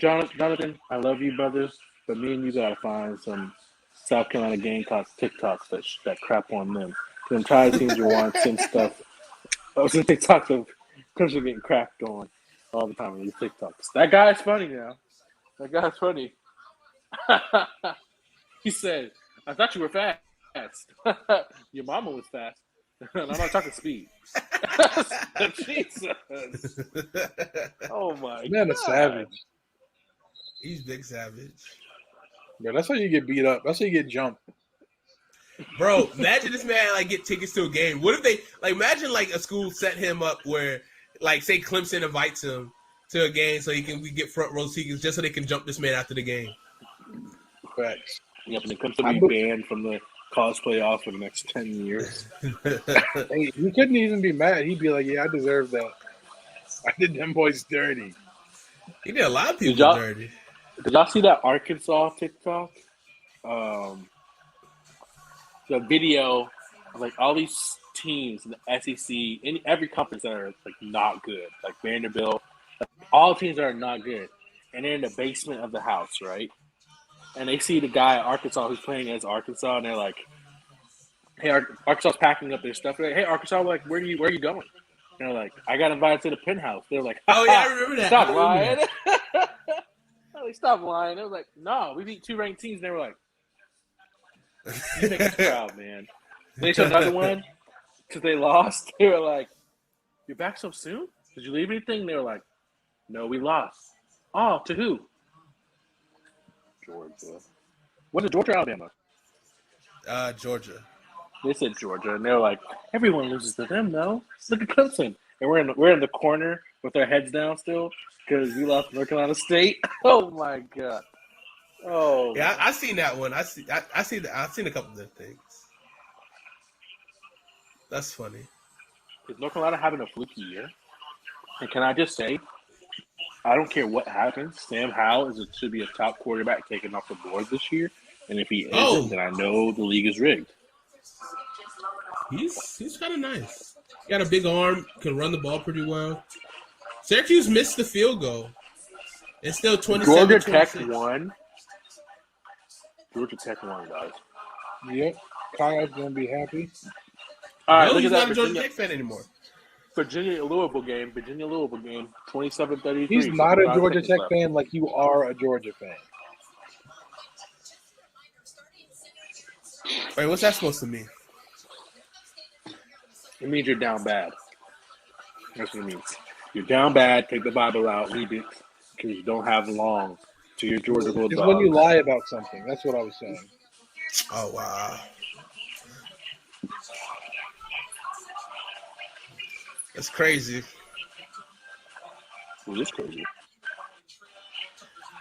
Speaker 6: Jonathan, I love you, brothers, but me and you gotta find some South Carolina Gamecocks TikToks that crap on them. The entire teams are watching stuff. Some TikToks of Clemson getting crapped on all the time on these TikToks. That guy's funny now. That guy's funny. He said, "I thought you were fast. Your mama was fast." I'm not talking speed. Jesus. Oh my
Speaker 2: Man,
Speaker 6: God.
Speaker 2: a savage.
Speaker 1: He's big savage.
Speaker 2: Bro, that's how you get beat up. That's how you get jumped.
Speaker 1: Bro, imagine this man like get tickets to a game. What if they like imagine like a school set him up where like say Clemson invites him to a game so we get front row tickets just so they can jump this man after the game.
Speaker 2: Facts.
Speaker 6: Yep, and it comes to be banned from the college playoff for the next 10 years.
Speaker 2: Hey, he couldn't even be mad. He'd be like, "Yeah, I deserve that. I did them boys dirty."
Speaker 1: He did a lot of people
Speaker 6: y'all-
Speaker 1: dirty.
Speaker 6: Did y'all see that Arkansas TikTok? The video of like all these teams in the SEC, in every conference that are like not good, like Vanderbilt, like, all teams that are not good, and they're in the basement of the house, right? And they see the guy at Arkansas who's playing as Arkansas, and they're like, "Hey, Arkansas's packing up their stuff." They're like, "Hey, Arkansas, like, where are you going?" And they're like, "I got invited to the penthouse." They're like,
Speaker 1: Oh yeah, I remember that.
Speaker 6: Stop
Speaker 1: I remember
Speaker 6: lying. Like, stop lying. It was like, "No, we beat 2 ranked teams." And they were like, "You make us proud, man." They showed another one because they lost. They were like, "You're back so soon? Did you leave anything?" And they were like, "No, we lost." "Oh, to who?" Georgia. Was it Georgia or Alabama?
Speaker 1: Georgia.
Speaker 6: They said Georgia, and they were like, "Everyone loses to them, though. Look at Clemson." And we're in the corner with our heads down still because we lost to North Carolina State. Oh my God!
Speaker 2: Oh,
Speaker 1: Yeah, I seen that one. I see that. I've seen a couple of the things. That's funny.
Speaker 7: Is North Carolina having a fluky year? And can I just say, I don't care what happens. Sam Howell should be a top quarterback taken off the board this year. And if he
Speaker 1: Oh.
Speaker 7: isn't, then I know the league is rigged.
Speaker 1: He's kind of nice. He got a big arm, can run the ball pretty well. Syracuse missed the field goal. It's still 27.
Speaker 7: Georgia Tech won. Georgia Tech won, guys.
Speaker 2: yep. Kyle's gonna be happy.
Speaker 7: All right,
Speaker 1: No,
Speaker 7: look
Speaker 1: he's
Speaker 7: at
Speaker 1: not
Speaker 7: that
Speaker 1: a Georgia
Speaker 7: Virginia,
Speaker 1: Tech fan anymore.
Speaker 7: Louisville game. 27-33.
Speaker 2: He's not a
Speaker 7: 45
Speaker 2: Georgia
Speaker 7: seconds
Speaker 2: Tech
Speaker 7: left.
Speaker 2: fan like you are a Georgia fan.
Speaker 1: Wait, what's that supposed to mean?
Speaker 7: It means you're down bad. That's what it means. You're down bad. Take the Bible out. Read it because you don't have long to your Georgia
Speaker 2: It's
Speaker 7: Bulldogs.
Speaker 2: when you lie about something. That's what I was saying.
Speaker 1: Oh wow. That's crazy.
Speaker 7: Well, this crazy.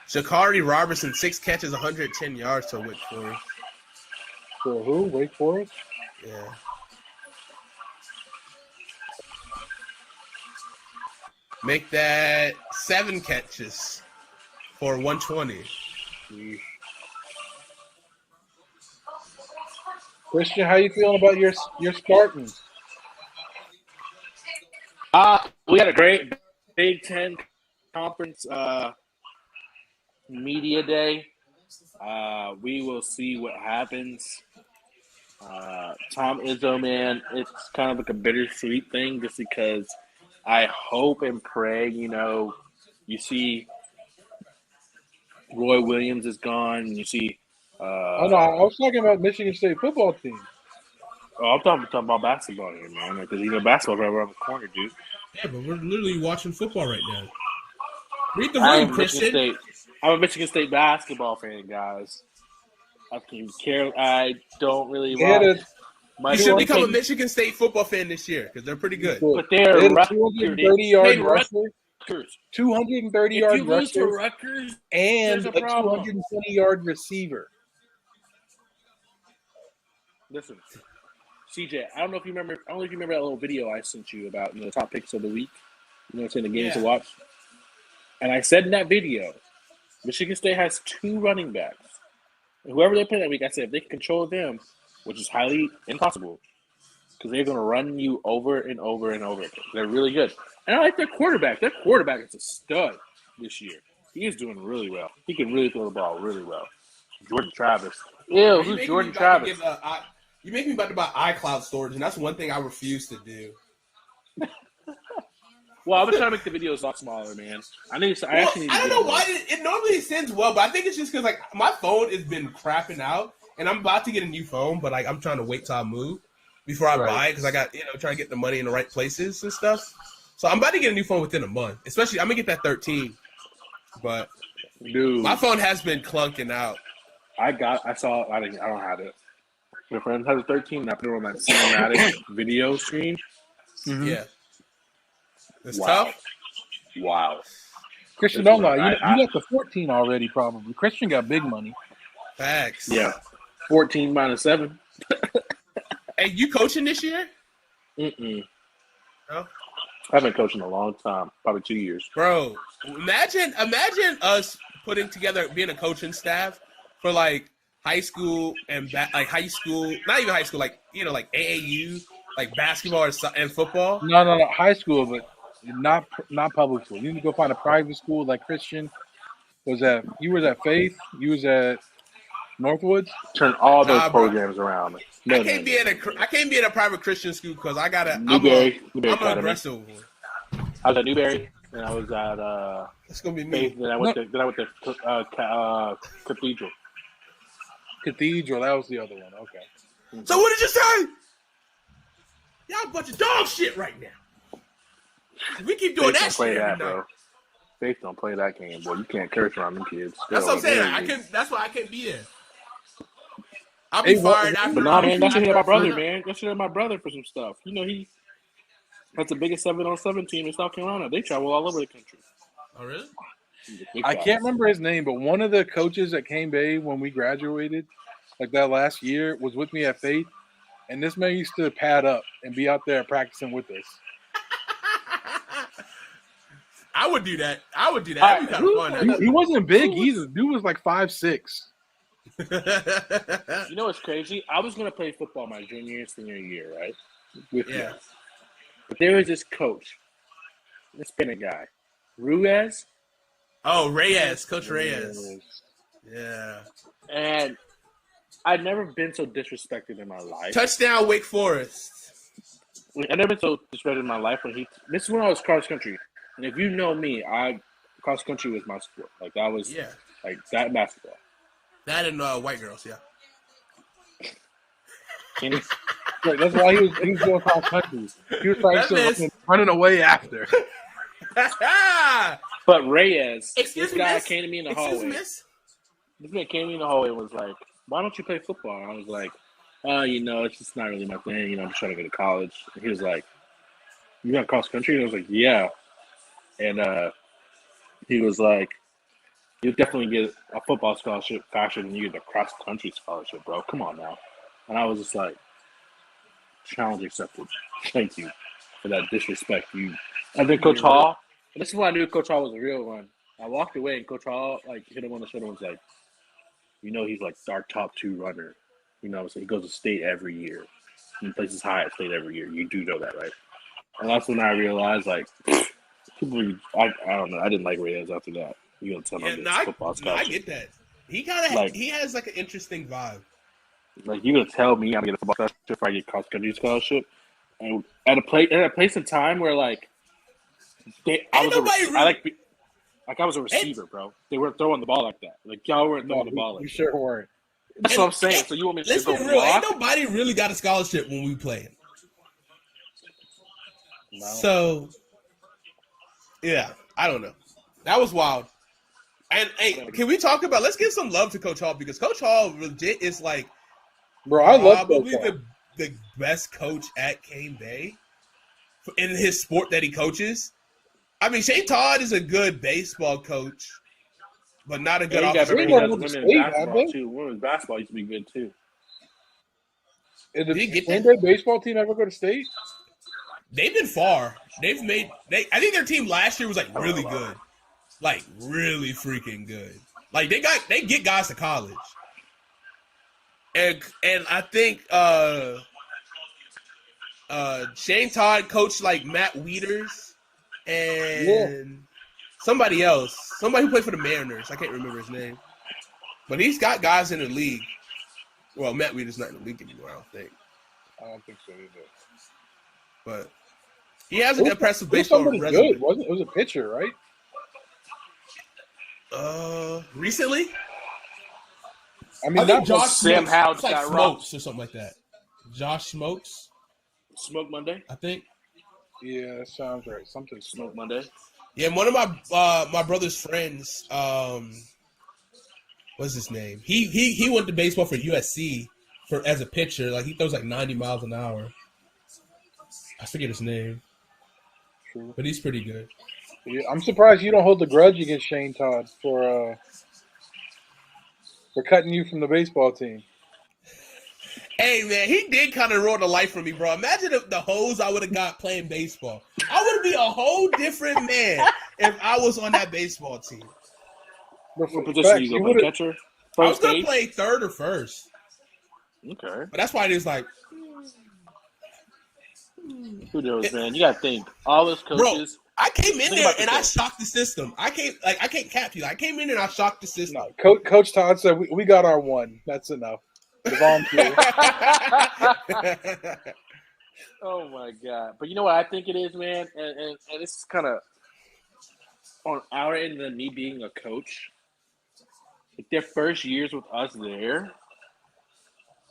Speaker 1: Sha'Carri Robertson, 6 catches, 110 yards to Wake Forest.
Speaker 2: For who? Wake Forest?
Speaker 1: Yeah. Make that 7 catches for 120.
Speaker 2: Christian, how you feeling about your Spartans?
Speaker 7: We had a great Big Ten conference media day. We will see what happens. Tom Izzo, man, it's kind of like a bittersweet thing just because I hope and pray, you see Roy Williams is gone. And you see
Speaker 2: Oh no, I was talking about Michigan State football team.
Speaker 7: I'm talking about basketball here, man. Because basketball's right around the corner, dude.
Speaker 1: Yeah, but we're literally watching football right now. Read the
Speaker 7: I'm
Speaker 1: room, Christian.
Speaker 7: I'm a Michigan State basketball fan, guys. I don't really
Speaker 2: Get
Speaker 7: watch.
Speaker 2: it.
Speaker 7: My
Speaker 1: You should become a
Speaker 7: team-
Speaker 1: Michigan State football fan this year because they're pretty good.
Speaker 7: But
Speaker 2: They
Speaker 7: they're
Speaker 2: had a
Speaker 7: Rutgers.
Speaker 2: 230-yard
Speaker 7: Hey,
Speaker 2: rusher,
Speaker 7: Rutgers.
Speaker 2: 230-yard
Speaker 7: If you lose to
Speaker 2: rusher,
Speaker 7: Rutgers,
Speaker 2: and
Speaker 7: there's
Speaker 2: a
Speaker 7: a problem.
Speaker 2: 220-yard receiver.
Speaker 7: listen, CJ, I don't know if you remember that little video I sent you about the top picks of the week. The games to
Speaker 1: Yeah.
Speaker 7: watch. And I said in that video, Michigan State has 2 running backs. And whoever they play that week, I said if they can control them, which is highly impossible, because they're going to run you over and over and over again. They're really good. And I like their quarterback. Their quarterback is a stud this year. He is doing really well. He can really throw the ball really well. Jordan Travis. Ew,
Speaker 1: You
Speaker 7: who's
Speaker 1: make
Speaker 7: Jordan
Speaker 1: me about to
Speaker 7: Travis?
Speaker 1: give you make me about to buy iCloud storage, and that's one thing I refuse to do.
Speaker 7: Well, I've been trying to make the videos a lot smaller, man. I actually need to
Speaker 1: I don't
Speaker 7: get
Speaker 1: know
Speaker 7: more.
Speaker 1: why it normally sends well, but I think it's just because my phone has been crapping out, and I'm about to get a new phone, but I'm trying to wait till I move before I buy it because I got trying to get the money in the right places and stuff. So I'm about to get a new phone within a month. Especially I'm gonna get that 13, but
Speaker 7: Dude,
Speaker 1: my phone has been clunking out.
Speaker 7: I don't have it. My friend has a 13, and I put it on that cinematic video screen.
Speaker 1: Yeah, it's
Speaker 7: Wow.
Speaker 1: tough.
Speaker 7: Wow.
Speaker 2: Christian,
Speaker 7: Listen,
Speaker 2: don't lie.
Speaker 7: I-
Speaker 2: You got the 14 already, probably. Christian got big money.
Speaker 1: Facts.
Speaker 7: Yeah. 14 minus 7.
Speaker 1: Hey, you coaching this year?
Speaker 7: Mm-mm.
Speaker 1: No?
Speaker 7: I haven't coached in a long time, probably 2 years.
Speaker 1: Bro, imagine us putting together being a coaching staff for high school and high school, not even high school, like AAU, like basketball and football.
Speaker 2: No. High school, but not public school. You need to go find a private school like Christian. You was at Faith? You was at Northwoods?
Speaker 7: Turn all those
Speaker 1: Nah, bro.
Speaker 7: programs around.
Speaker 1: I can't be in a private Christian school because I'm
Speaker 7: Newberry
Speaker 1: an
Speaker 7: Academy.
Speaker 1: aggressive one.
Speaker 7: I was at Newberry, and I was at
Speaker 1: That's gonna be
Speaker 7: Faith,
Speaker 1: me.
Speaker 7: then I went to Cathedral.
Speaker 2: Cathedral, that was the other one. Okay.
Speaker 1: So what did you say? Y'all a bunch of dog shit right now. We keep doing
Speaker 7: Faith
Speaker 1: that
Speaker 7: don't play
Speaker 1: shit every
Speaker 7: that,
Speaker 1: night.
Speaker 7: bro. Faith don't play that game, boy. You can't curse around them kids.
Speaker 1: That's what I'm saying. That's why I can't be there. I'll be
Speaker 2: Hey, what-
Speaker 1: fired after.
Speaker 7: But nah, man, that's
Speaker 1: after
Speaker 7: my
Speaker 1: I
Speaker 7: brother,
Speaker 1: find out.
Speaker 7: man. That's my brother for some stuff. That's the biggest 7-on-7 team in South Carolina. They travel all over the country.
Speaker 1: Oh really?
Speaker 7: He's a big
Speaker 2: I
Speaker 7: guy.
Speaker 2: can't remember his name, but one of the coaches at Cane Bay when we graduated, like that last year, was with me at Faith, and this man used to pad up and be out there practicing with us.
Speaker 1: I would do that. That'd be
Speaker 7: Alright,
Speaker 1: kind of fun.
Speaker 2: He wasn't big either. Dude was like 5'6".
Speaker 1: actually.
Speaker 7: You know what's crazy? I was gonna play football my junior and senior year, right? With
Speaker 1: Yeah.
Speaker 7: you. But there was this coach, this Hispanic guy, Ruiz,
Speaker 1: Oh, Reyes, Coach Reyes. Yeah.
Speaker 7: and I'd never been so disrespected in my life.
Speaker 1: Touchdown, Wake Forest.
Speaker 7: I've never been so disrespected in my life. This is when I was cross country, and if you know me, cross country was my sport. Like that was
Speaker 1: Yeah.
Speaker 7: like that and basketball.
Speaker 1: That and white girls, yeah.
Speaker 7: And
Speaker 2: Right, that's why he was doing cross country. He was practicing running away after.
Speaker 7: but Reyes,
Speaker 1: Excuse
Speaker 7: this
Speaker 1: me,
Speaker 7: guy
Speaker 1: miss?
Speaker 7: came to me in the
Speaker 1: Excuse
Speaker 7: hallway.
Speaker 1: me, miss?
Speaker 7: This man came to me in the hallway and was like, "Why don't you play football?" And I was like, it's just not really my thing. I'm just trying to go to college." And he was like, "You got cross country?" And I was like, "Yeah." And he was like, "You definitely get a football scholarship faster than you get a cross country scholarship, bro. Come on now." And I was just like, "Challenge accepted. Thank you for that disrespect." And then Coach Hall, this is when I knew Coach Hall was a real one. I walked away and Coach Hall hit him on the shoulder and was like, he's like our top 2 runner. So he goes to state every year. He places high at state every year. You do know that, right? And that's when I realized, like, people, I don't know. I didn't like Reyes after that. You gonna tell me football
Speaker 1: I
Speaker 7: scholarship?
Speaker 1: get that. He kind of he has like an interesting vibe.
Speaker 7: Like, you gonna tell me I'm gonna get a football scholarship if I get cross country scholarship? And at a place and time where like I was a receiver, bro. They weren't throwing the ball like that. Like y'all weren't throwing the ball like
Speaker 2: We
Speaker 7: that.
Speaker 2: sure weren't.
Speaker 7: That's what I'm saying. So you want me to
Speaker 1: Let's
Speaker 7: go
Speaker 1: be real. Ain't
Speaker 7: block?
Speaker 1: nobody really got a scholarship when we played.
Speaker 7: No.
Speaker 1: So, yeah, I don't know. That was wild. And hey, can we talk about? Let's give some love to Coach Hall because Coach Hall legit is like
Speaker 2: Bro, I love
Speaker 1: probably
Speaker 2: Coach Hall.
Speaker 1: the best coach at Cane Bay in his sport that he coaches. I mean, Shane Todd is a good baseball coach, but not a good
Speaker 7: Yeah, you got
Speaker 1: offensive
Speaker 2: Remember
Speaker 7: women's
Speaker 2: when
Speaker 1: coach.
Speaker 2: State,
Speaker 7: basketball
Speaker 2: had they?
Speaker 7: too. Women's basketball used to be good too.
Speaker 2: Did
Speaker 1: Did
Speaker 2: the
Speaker 1: he get
Speaker 2: Cane
Speaker 1: that?
Speaker 2: Bay baseball team ever go to state?
Speaker 1: They've been far. I think their team last year was like really good. Like really freaking good. Like they get guys to college. And I think Shane Todd coached like Matt Wieters and somebody else. Somebody who played for the Mariners. I can't remember his name. But he's got guys in the league. Well, Matt Wieters not in the league anymore, I don't think.
Speaker 2: I don't think so either.
Speaker 1: But he has an impressive
Speaker 2: It was
Speaker 1: baseball
Speaker 2: somebody
Speaker 1: resume.
Speaker 2: good, wasn't it? It was a pitcher, right?
Speaker 1: Recently?
Speaker 2: I mean,
Speaker 1: I think
Speaker 2: not
Speaker 1: Josh
Speaker 7: Sam
Speaker 1: Smokes.
Speaker 7: Howell
Speaker 1: It's like
Speaker 7: got
Speaker 1: Smokes or something like that. Josh Smokes,
Speaker 7: Smoke Monday.
Speaker 1: I think.
Speaker 2: Yeah, that sounds right. Something
Speaker 7: Smoke Monday.
Speaker 1: Yeah, one of my brother's friends, what's his name? He went to baseball for USC as a pitcher. Like he throws like 90 miles an hour. I forget his name,
Speaker 2: true.
Speaker 1: but he's pretty good.
Speaker 2: Yeah, I'm surprised you don't hold the grudge against Shane Todd for cutting you from the baseball team.
Speaker 1: Hey man, he did kind of ruin the life for me, bro. Imagine if the hoes I would have got playing baseball. I would be a whole different man if I was on that baseball team.
Speaker 2: But
Speaker 7: What
Speaker 2: for
Speaker 7: position
Speaker 2: facts,
Speaker 7: you
Speaker 2: you
Speaker 7: go play?
Speaker 2: would've-
Speaker 7: Catcher.
Speaker 1: I was
Speaker 7: First
Speaker 1: gonna
Speaker 7: base.
Speaker 1: play third or first,
Speaker 7: Okay.
Speaker 1: but that's why it is like,
Speaker 7: Who knows, man? You gotta think. All those coaches.
Speaker 1: I came in
Speaker 7: Think
Speaker 1: there
Speaker 7: about
Speaker 1: and
Speaker 7: this,
Speaker 1: I
Speaker 7: though.
Speaker 1: shocked the system. I can't cap you. I came in and I shocked the system.
Speaker 2: No, Coach Todd said we got our one. That's enough. The volunteer.
Speaker 7: Oh my god! But you know what I think it is, man, and this is kind of on our end than me being a coach. Like their first years with us there,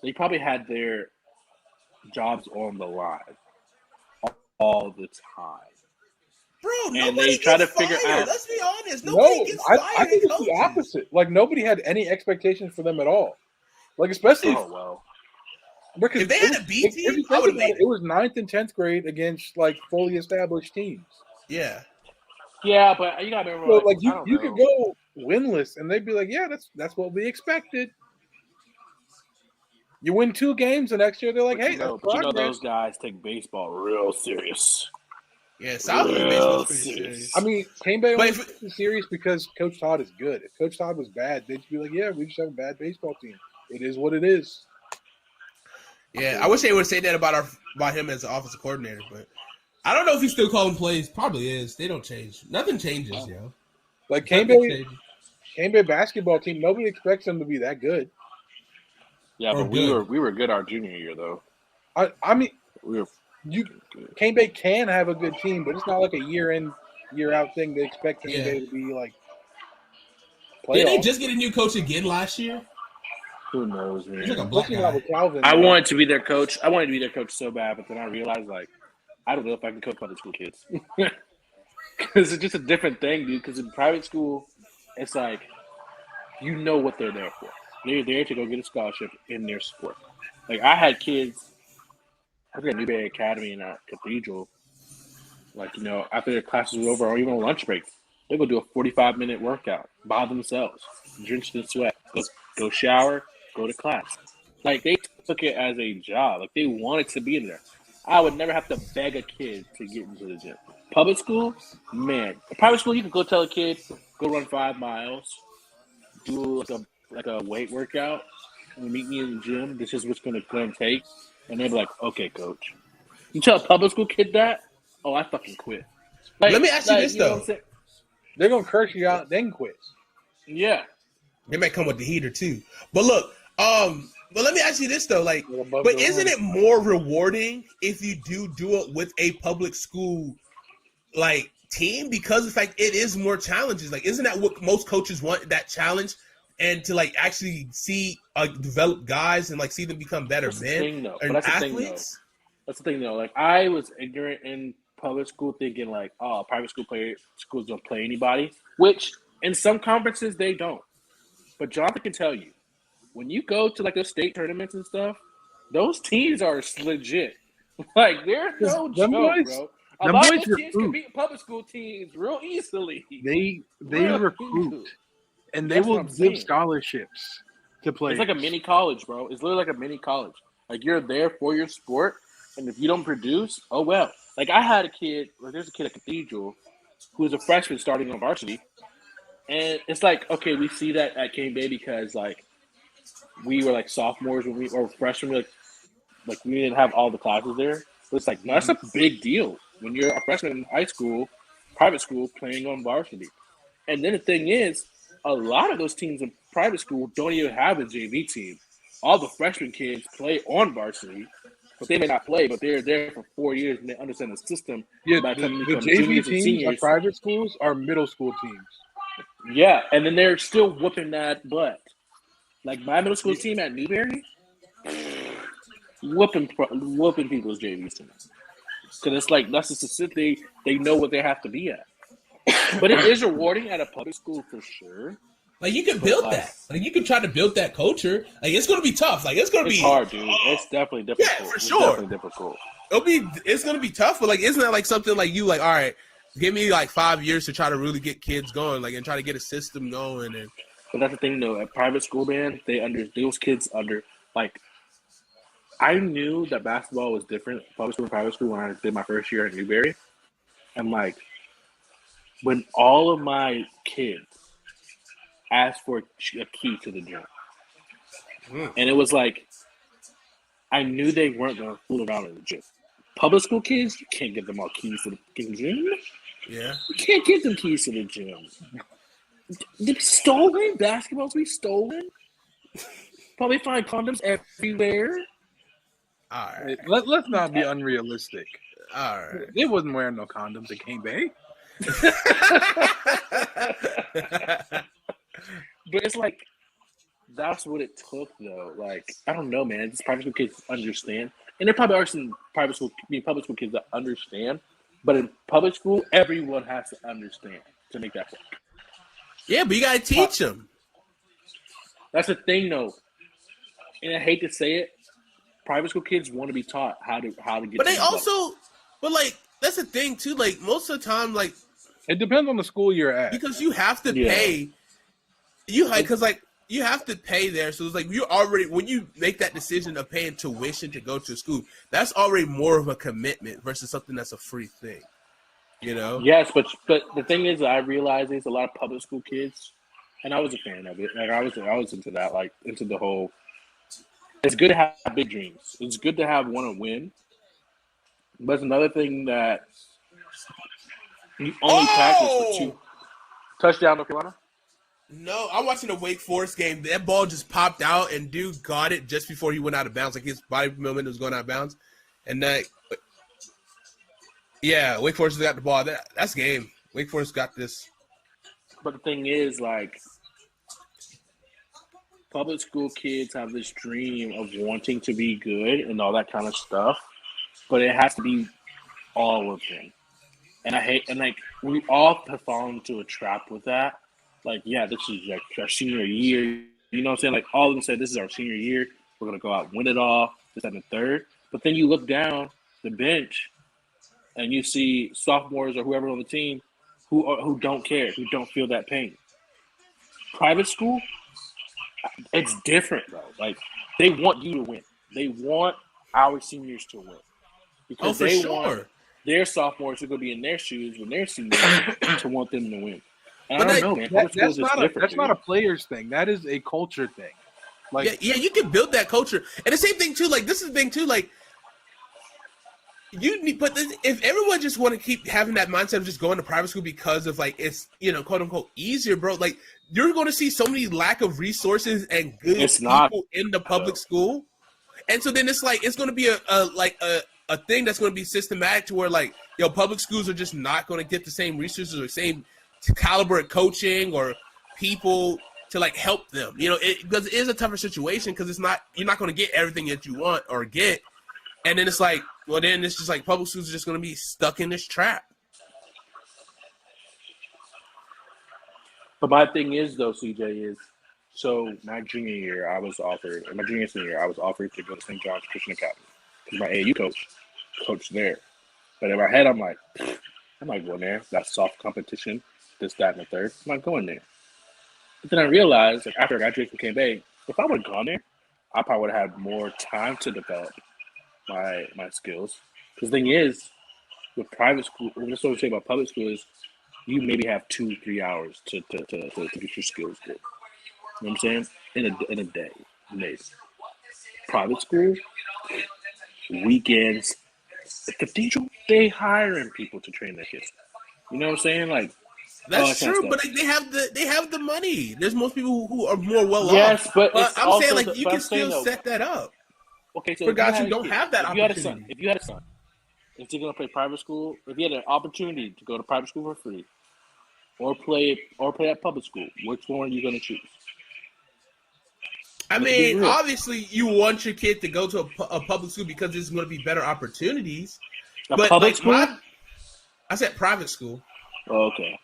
Speaker 7: they probably had their jobs on the line all the time.
Speaker 1: Bro,
Speaker 7: And
Speaker 1: nobody
Speaker 7: they try
Speaker 1: gets
Speaker 7: to figure
Speaker 1: fired.
Speaker 7: out-
Speaker 1: Let's be honest.
Speaker 2: No,
Speaker 1: Nobody gets fired.
Speaker 2: I think it's the
Speaker 1: coaches.
Speaker 2: opposite. Like nobody had any expectations for them at all. Like especially
Speaker 7: Oh well.
Speaker 2: because
Speaker 1: If they had a B
Speaker 2: if
Speaker 1: team,
Speaker 2: you
Speaker 1: I
Speaker 2: think
Speaker 1: would've
Speaker 2: about
Speaker 1: made
Speaker 2: it was 9th and 10th grade against like fully established teams.
Speaker 1: Yeah.
Speaker 7: Yeah, but you gotta remember,
Speaker 2: So,
Speaker 7: like,
Speaker 2: like
Speaker 7: I don't
Speaker 2: you
Speaker 7: know.
Speaker 2: could go winless, and they'd be like, "Yeah, that's what we expected." You win 2 games, the next year they're like,
Speaker 7: But
Speaker 2: "Hey,
Speaker 7: you know,
Speaker 2: that's progress."
Speaker 7: those guys take baseball real serious.
Speaker 1: Yeah, Southland baseball's
Speaker 7: Real
Speaker 1: pretty
Speaker 7: serious.
Speaker 1: serious.
Speaker 2: I mean, Cane Bay
Speaker 1: But
Speaker 2: only takes it serious because Coach Todd is good. If Coach Todd was bad, they'd just be like, "Yeah, we just have a bad baseball team. It is what it is."
Speaker 1: Yeah, I wish they would say that about him as an offensive coordinator, but I don't know if he's still calling plays. Probably is. They don't change. Nothing changes, yo.
Speaker 2: Like Cane
Speaker 1: Nothing
Speaker 2: Bay,
Speaker 1: changes.
Speaker 2: Cane Bay basketball team, nobody expects them to be that good.
Speaker 7: Yeah,
Speaker 1: Or
Speaker 7: but
Speaker 1: good.
Speaker 7: we were good our junior year though.
Speaker 2: I mean,
Speaker 7: We were
Speaker 2: you
Speaker 7: good.
Speaker 2: Cane Bay can have a good team, but it's not like a year in, year out thing. They expect Cane
Speaker 1: Yeah.
Speaker 2: Bay to be like
Speaker 1: Did they
Speaker 2: playoffs.
Speaker 1: just get a new coach again last year?
Speaker 7: Who knows, man?
Speaker 1: He's like a black
Speaker 2: Especially not
Speaker 1: guy.
Speaker 2: with Calvin.
Speaker 7: I
Speaker 2: though.
Speaker 7: wanted to be their coach. I wanted to be their coach so bad, but then I realized, like, I don't know if I can coach public school kids. Because it's just a different thing, dude. Because in private school, it's like, you know what they're there for. They're there to go get a scholarship in their sport. Like, I had kids, I think at Newberry Academy and at Cathedral, like, you know, after their classes were over or even on lunch break, they go do a 45-minute workout by themselves, drenched in sweat, go shower, go to class. Like, they took it as a job. Like, they wanted to be in there. I would never have to beg a kid to get into the gym. Public school, man. Private school, you can go tell a kid, go run 5 miles, do like a weight workout, and meet me in the gym. This is what's going to take. And they'll be like, okay, coach. You tell a public school kid that, oh, I fucking quit. Like,
Speaker 1: Let me ask you this,
Speaker 7: know
Speaker 1: though.
Speaker 7: what I'm saying?
Speaker 2: They're gonna curse you out, then quit.
Speaker 7: Yeah.
Speaker 1: They might come with the heater too. But look, but let me ask you this though, like,
Speaker 2: They're above
Speaker 1: but
Speaker 2: the
Speaker 1: isn't
Speaker 2: line.
Speaker 1: it more rewarding if you do it with a public school like team because of the fact it is more challenges? Like, isn't that what most coaches want, that challenge, and to like actually see develop guys and like see them become better
Speaker 7: That's the
Speaker 1: men
Speaker 7: thing, though. But
Speaker 1: and
Speaker 7: that's the thing,
Speaker 1: athletes?
Speaker 7: That's the thing, though. Like, I was ignorant in public school, thinking like, oh, private schools don't play anybody. Which in some conferences they don't. But Jonathan can tell you, when you go to like the state tournaments and stuff, those teams are legit. Like, they're no
Speaker 2: Them
Speaker 7: joke,
Speaker 2: boys-
Speaker 7: bro. A
Speaker 2: them
Speaker 7: lot
Speaker 2: boys
Speaker 7: of those teams can
Speaker 2: recruit.
Speaker 7: beat public school teams real easily.
Speaker 2: They
Speaker 7: Real
Speaker 2: recruit,
Speaker 7: easily.
Speaker 2: and they
Speaker 7: That's
Speaker 2: will
Speaker 7: what I'm
Speaker 2: give
Speaker 7: saying.
Speaker 2: scholarships to players.
Speaker 7: It's like a mini college, bro. It's literally like a mini college. Like, you're there for your sport, and if you don't produce, oh well. Like, I had a kid, like, there's a kid at Cathedral who was a freshman starting on varsity, and it's like, okay, we see that at Cane Bay because like we were like sophomores when or freshmen, like we didn't have all the classes there. But it's like, no, that's a big deal when you're a freshman in high school, private school, playing on varsity. And then the thing is, a lot of those teams in private school don't even have a JV team. All the freshman kids play on varsity, but they may not play, but they're there for 4 years and they understand the system.
Speaker 2: Yeah,
Speaker 7: By the
Speaker 2: the
Speaker 7: time they become
Speaker 2: JV
Speaker 7: juniors and
Speaker 2: teams
Speaker 7: seniors.
Speaker 2: at private schools are middle school teams.
Speaker 7: Yeah, and then they're still whooping that butt. Like my middle school team at Newberry, whooping people's JV teams. Because it's like, that's just a sit. They know what they have to be at. But it is rewarding at a public school for sure.
Speaker 1: Like, you can build that. Like, you can try to build that culture. Like, it's going to be tough. Like, it's going to
Speaker 7: It's
Speaker 1: be
Speaker 7: hard, dude. It's definitely difficult.
Speaker 1: Yeah, for
Speaker 7: It's
Speaker 1: sure.
Speaker 7: definitely difficult.
Speaker 1: It's going to be tough. But like, isn't that like something like you like, all right, give me like 5 years to try to really get kids going, like, and try to get a system going. And
Speaker 7: But that's the thing, though. At private school, man, those kids like. I knew that basketball was different, public school and private school, when I did my first year at Newberry. And like, when all of my kids asked for a key to the gym, and it was like, I knew they weren't going to fool around in the gym. Public school kids, you can't give them all keys to the fucking gym.
Speaker 1: yeah,
Speaker 7: You can't give them keys to the gym. They're stolen. Basketballs be stolen. Probably find condoms everywhere.
Speaker 1: all right,
Speaker 2: Let's not be unrealistic.
Speaker 1: all right.
Speaker 2: They wasn't wearing no condoms at Cane Bay.
Speaker 7: But it's like, that's what it took, though. Like, I don't know, man. These private school kids understand. And there probably are some public school kids that understand. But in public school, everyone has to understand to make that work.
Speaker 1: Yeah, but you got to teach them.
Speaker 7: That's the thing, though. And I hate to say it, private school kids want to be taught how to get.
Speaker 1: But they
Speaker 7: things done.
Speaker 1: also, but like, that's the thing too. Like, most of the time, like,
Speaker 2: It depends on the school you're at.
Speaker 1: because you have to
Speaker 7: Yeah.
Speaker 1: pay. Because you have to pay there, so it's like you already when you make that decision of paying tuition to go to school, that's already more of a commitment versus something that's a free thing. You know?
Speaker 7: Yes, but the thing is, I realize there's a lot of public school kids, and I was a fan of it. Like I was into that, like into the whole. It's good to have big dreams. It's good to want to win, but it's another thing that you only practice for 2 touchdown North Carolina.
Speaker 1: No, I'm watching the Wake Forest game. That ball just popped out, and dude got it just before he went out of bounds. Like his body movement was going out of bounds, and yeah, Wake Forest got the ball. That's game. Wake Forest got this.
Speaker 7: But the thing is, like, public school kids have this dream of wanting to be good and all that kind of stuff, but it has to be all of them. And I hate, and like, we all have fallen into a trap with that. Like, yeah, this is like our senior year. You know what I'm saying? Like, all of them say, this is our senior year. We're going to go out and win it all, this, and the third. But then you look down the bench and you see sophomores or whoever on the team who don't care, who don't feel that pain. Private school, it's different, bro. Like, they want you to win. They want our seniors to win. Because
Speaker 1: For
Speaker 7: they
Speaker 1: sure.
Speaker 7: want their sophomores who are going to be in their shoes when they're seniors to want them to win. And
Speaker 1: But
Speaker 7: I don't know, man. Public schools is different,
Speaker 2: That's
Speaker 7: dude.
Speaker 2: not a players thing. That is a culture thing. Like,
Speaker 1: Yeah, you can build that culture, and the same thing too. Like this is the thing too. Like you need, but if everyone just want to keep having that mindset of just going to private school because of like it's quote unquote easier, bro. Like you're going to see so many lack of resources and good
Speaker 7: It's
Speaker 1: people
Speaker 7: not,
Speaker 1: in the public school, and so then it's like it's going to be a thing that's going to be systematic to where like public schools are just not going to get the same resources or same caliber of coaching or people to like help them, because it is a tougher situation because you're not going to get everything that you want or get, and then it's like, well, then it's just like public schools are just going to be stuck in this trap.
Speaker 7: But my thing is, though, CJ, is so my junior and senior year, I was offered to go to St. John's Christian Academy because my AAU coached there. But in my head, I'm like, I'm not going there. That's soft competition, this, that, and the third. I'm not going there. But then I realized, like, after I graduated from Cane Bay, if I would have gone there, I probably would have had more time to develop my skills. Because the thing is, with private school, that's what we say about public school is you maybe have 2-3 hours to get your skills good. You know what I'm saying? In a day, days. Private school, weekends, the cathedral, they hiring people to train their kids. You know what I'm saying? Like,
Speaker 1: That's
Speaker 7: all that
Speaker 1: true,
Speaker 7: kind of
Speaker 1: but they have the money. There's most people who are more well
Speaker 7: Yes,
Speaker 1: off.
Speaker 7: but
Speaker 1: But
Speaker 7: it's
Speaker 1: I'm
Speaker 7: also
Speaker 1: saying like
Speaker 7: the-
Speaker 1: you
Speaker 7: but
Speaker 1: can
Speaker 7: I'm saying,
Speaker 1: still
Speaker 7: though,
Speaker 1: set that up
Speaker 7: okay, so
Speaker 1: for
Speaker 7: if you
Speaker 1: guys
Speaker 7: had
Speaker 1: who
Speaker 7: a
Speaker 1: don't
Speaker 7: kid-
Speaker 1: have that
Speaker 7: if you had a son,
Speaker 1: opportunity.
Speaker 7: if you had a son, is he gonna play private school? If you had an opportunity to go to private school for free, or play at public school, which one are you gonna choose?
Speaker 1: I
Speaker 7: Let's be
Speaker 1: mean,
Speaker 7: real.
Speaker 1: obviously, you want your kid to go to a public school because there's going to be better opportunities.
Speaker 7: A
Speaker 1: But
Speaker 7: public
Speaker 1: like
Speaker 7: school?
Speaker 1: I said private school.
Speaker 7: Oh, okay.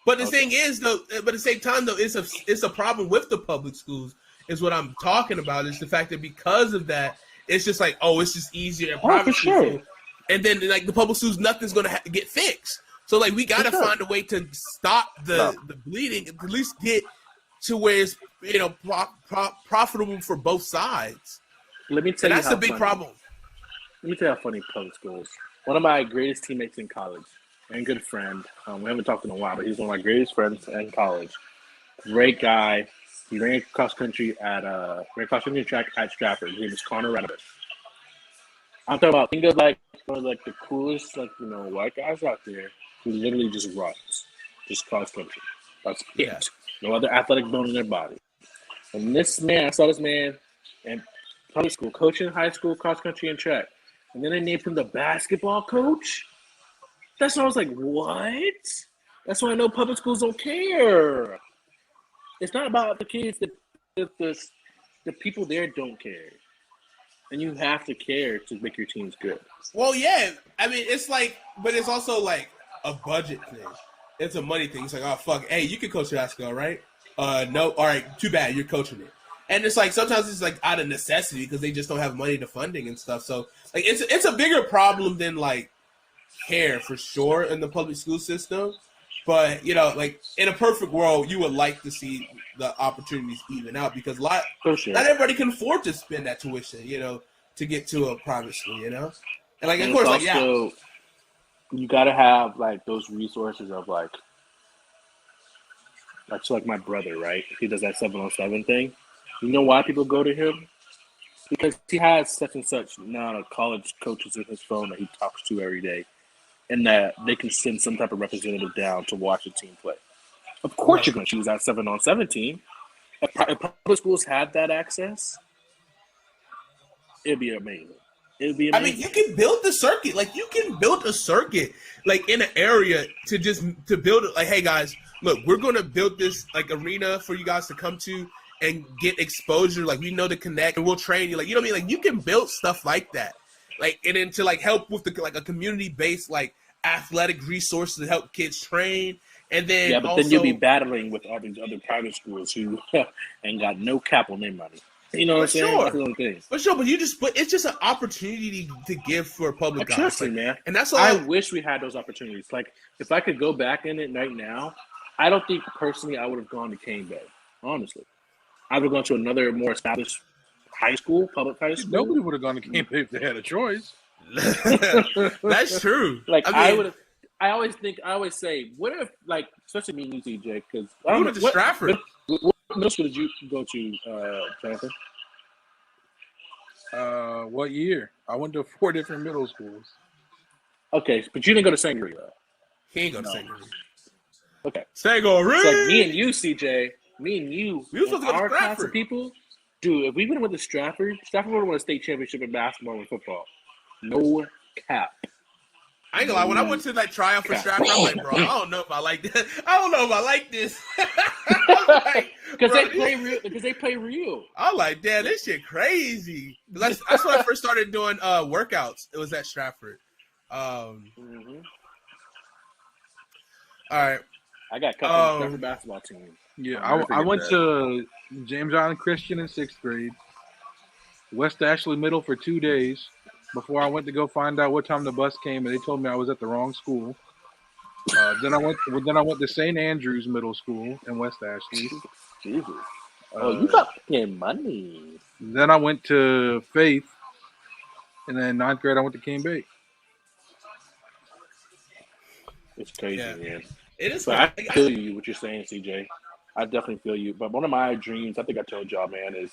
Speaker 1: But the
Speaker 7: Okay.
Speaker 1: thing is, though, but at the same time, though, it's a problem with the public schools. Is what I'm talking about. Is the fact that because of that, it's just like, oh, it's just easier in
Speaker 7: Oh,
Speaker 1: private
Speaker 7: for
Speaker 1: schools.
Speaker 7: sure.
Speaker 1: And then like the public schools, nothing's going to get fixed. So like we got to
Speaker 7: For sure.
Speaker 1: find a way to stop the bleeding, at least get to where it's profitable for both sides.
Speaker 7: Let me tell
Speaker 1: And
Speaker 7: you
Speaker 1: that's
Speaker 7: how
Speaker 1: the big
Speaker 7: funny.
Speaker 1: problem.
Speaker 7: Let me tell you how funny public school is. One of my greatest teammates in college and good friend, we haven't talked in a while, but he's one of my greatest friends in college. Great guy. He ran cross country track at Stratford. His name is Connor Radovich. I'm talking about, think of like one of like the coolest white guys out there who literally just runs, just cross country. That's it.
Speaker 1: Yeah.
Speaker 7: No other athletic bone in their body. And this man, I saw this man in public school, coaching high school cross country and track. And then they named him the basketball coach. That's when I was like, what? That's why I know public schools don't care. It's not about the kids. The people there don't care. And you have to care to make your teams good.
Speaker 1: Well, yeah. I mean, it's like, but it's also like a budget thing. It's a money thing. It's like, oh, fuck. Hey, you can coach basketball, right? No. All right. Too bad. You're coaching it. And it's like, sometimes it's like out of necessity because they just don't have money to funding and stuff. So like, it's a bigger problem than like care for sure in the public school system. But like in a perfect world, you would like to see the opportunities even out because
Speaker 7: For sure.
Speaker 1: not everybody can afford to spend that tuition, to get to a private school, and like
Speaker 7: And
Speaker 1: of course,
Speaker 7: it's also, you got to have like those resources of like so like my brother, right? He does that 7-on-7 thing. You know why people go to him? Because he has such and such amount of college coaches in his phone that he talks to every day, and that they can send some type of representative down to watch the team play. Of course,
Speaker 1: Right.
Speaker 7: you're going to choose that 7-on-7 team. If public schools had that access, it'd be amazing. It'd be
Speaker 1: I
Speaker 7: amazing.
Speaker 1: mean, you can build the circuit. Like you can build a circuit, like in an area to build it. Like, hey guys, look, we're gonna build this like arena for you guys to come to and get exposure. Like we know to connect, and we'll train you. Like you know what I mean? Like you can build stuff like that. Like and then to like help with the like a community based like athletic resources to help kids train, and then
Speaker 7: Yeah, but
Speaker 1: also,
Speaker 7: then you'll be battling with all these other private schools who ain't got no cap on their money. You know what I'm saying?
Speaker 1: Sure.
Speaker 7: That's the only thing.
Speaker 1: but it's just an opportunity to give for public guys.
Speaker 7: Trust me,
Speaker 1: Like,
Speaker 7: man.
Speaker 1: and that's all.
Speaker 7: I wish we had those opportunities. Like, if I could go back in it right now, I don't think personally I would have gone to Cane Bay. Honestly, I would have gone to another more established high school, public high school.
Speaker 2: Nobody would have gone to Cane Bay if they had a choice.
Speaker 1: That's true.
Speaker 7: Like
Speaker 1: I
Speaker 7: I
Speaker 1: mean,
Speaker 7: would have. I always say, what if, like, especially me and you, TJ, because
Speaker 1: we went to Stratford.
Speaker 7: What middle school did you go to, Jonathan?
Speaker 2: What year? I went to 4 different middle schools.
Speaker 7: Okay, but you didn't go to St. Gregory, though.
Speaker 1: He ain't gonna
Speaker 2: No.
Speaker 1: sing.
Speaker 7: Okay.
Speaker 1: Sangori.
Speaker 7: It's like me and you, CJ. Me and you.
Speaker 1: We were supposed to go to
Speaker 7: our class
Speaker 1: Stratford.
Speaker 7: of people. Dude, if we would have went to Stratford would have won a state championship in basketball and football. No cap.
Speaker 1: I ain't gonna lie. When I went to that tryout for Stratford, I'm like, bro, I don't know if I like this. I don't know if I like this.
Speaker 7: Because
Speaker 1: Bro,
Speaker 7: they play real.
Speaker 1: I'm like, damn, this shit crazy. That's when I first started doing workouts. It was at Stratford.
Speaker 7: Mm-hmm.
Speaker 1: All right.
Speaker 7: I got cut from the Stratford basketball team.
Speaker 2: Yeah,
Speaker 7: I'll never
Speaker 2: I
Speaker 7: forget
Speaker 2: went
Speaker 7: that.
Speaker 2: to James Island Christian in 6th grade, West Ashley Middle for 2 days before I went to go find out what time the bus came, and they told me I was at the wrong school. Then I went to St. Andrews Middle School in West Ashley.
Speaker 7: Jesus. Oh, you got fucking money.
Speaker 2: Then I went to Faith, and then 9th grade I went to Cane Bay.
Speaker 7: It's crazy,
Speaker 1: Yeah.
Speaker 7: man.
Speaker 1: It is.
Speaker 7: But I
Speaker 1: Like,
Speaker 7: feel you, what you're saying, CJ. I definitely feel you. But one of my dreams, I think I told y'all, man, is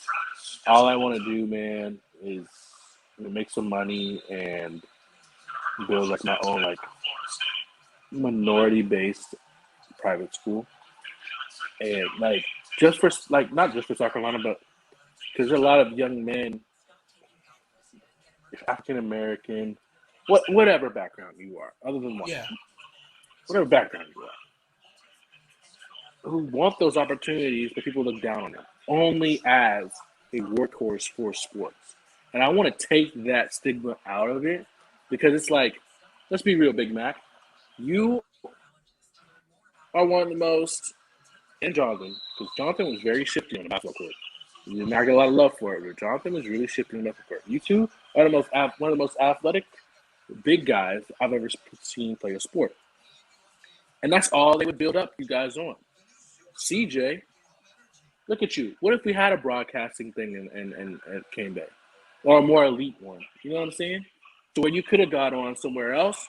Speaker 7: all I want to do, man, is make some money and build like my own like minority-based private school, and like just for like not just for South Carolina, but because there's a lot of young men, African American, whatever background you are, other than white,
Speaker 1: yeah.
Speaker 7: whatever background you are, who want those opportunities, but people look down on them only as a workhorse for sports. And I want to take that stigma out of it because it's like, let's be real, Big Mac. You are one of the most, and Jonathan, because Jonathan was very shifty on the basketball court. You did not get a lot of love for it, but Jonathan was really shifty on the basketball court. You two are one of the most athletic big guys I've ever seen play a sport. And that's all they would build up you guys on. CJ, look at you. What if we had a broadcasting thing in Cane Bay? Or a more elite one. You know what I'm saying? So where you could have got on somewhere else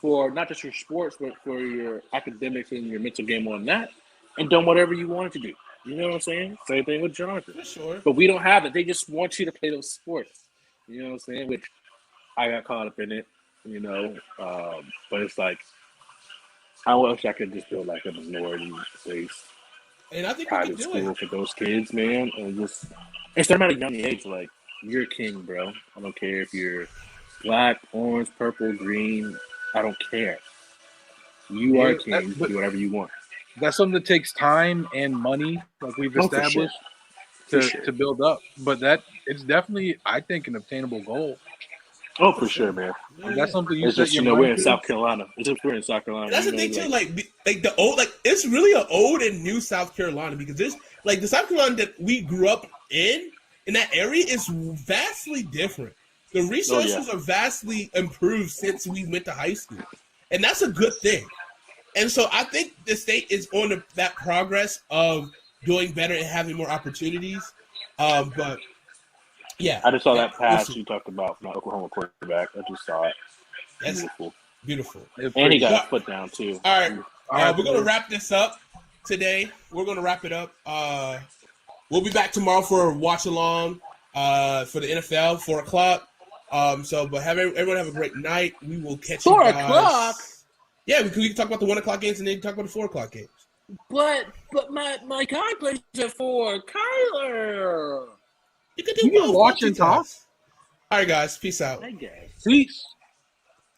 Speaker 7: for not just your sports, but for your academics and your mental game on that, and done whatever you wanted to do. You know what I'm saying? Same thing with Jonathan.
Speaker 1: For sure.
Speaker 7: But we don't have it. They just want you to play those sports. You know what I'm saying? Which I got caught up in it, you know. But it's like, I wish I could just build like a minority-based
Speaker 1: And I think we can
Speaker 7: private
Speaker 1: do
Speaker 7: school
Speaker 1: it.
Speaker 7: for those kids, man. And start at a young age, like, you're a king, bro. I don't care if you're black, orange, purple, green. I don't care. You are a king. You can do whatever you want.
Speaker 2: That's something that takes time and money, like we've
Speaker 7: Oh, for sure.
Speaker 2: established,
Speaker 7: For sure.
Speaker 2: to build up. But it's definitely, I think, an obtainable goal.
Speaker 7: Oh, for sure, man.
Speaker 2: If that's something you
Speaker 7: It's
Speaker 2: set
Speaker 7: just,
Speaker 2: your
Speaker 7: we're
Speaker 2: mind
Speaker 7: in
Speaker 2: to.
Speaker 7: South Carolina. It's just we're in South Carolina.
Speaker 1: That's the
Speaker 7: you
Speaker 1: thing
Speaker 7: know,
Speaker 1: too. Like the old, like it's really an old and new South Carolina because this, like the South Carolina that we grew up in that area is vastly different. The resources are vastly improved since we went to high school, and that's a good thing. And so I think the state is on that progress of doing better and having more opportunities. But yeah,
Speaker 7: I just saw that pass
Speaker 1: we'll see.
Speaker 7: you talked about from the Oklahoma quarterback. I just saw it.
Speaker 1: That's
Speaker 7: Beautiful.
Speaker 1: beautiful.
Speaker 7: And he got
Speaker 1: Yeah.
Speaker 7: his foot down too.
Speaker 1: All right,
Speaker 2: right,
Speaker 1: we're gonna
Speaker 2: boys.
Speaker 1: wrap this up today. We're gonna wrap it up. We'll be back tomorrow for a watch along for the NFL 4:00. But everyone have a great night. We will catch
Speaker 6: 4
Speaker 1: you guys.
Speaker 6: o'clock?
Speaker 1: Yeah, we can talk about the 1:00 games and then talk about the 4:00 games.
Speaker 6: But my guy plays at 4. Kyler.
Speaker 1: You can do
Speaker 2: You can
Speaker 1: both.
Speaker 2: watch and talk.
Speaker 1: multitask. All right, guys. Peace out.
Speaker 6: I guess.
Speaker 2: Peace.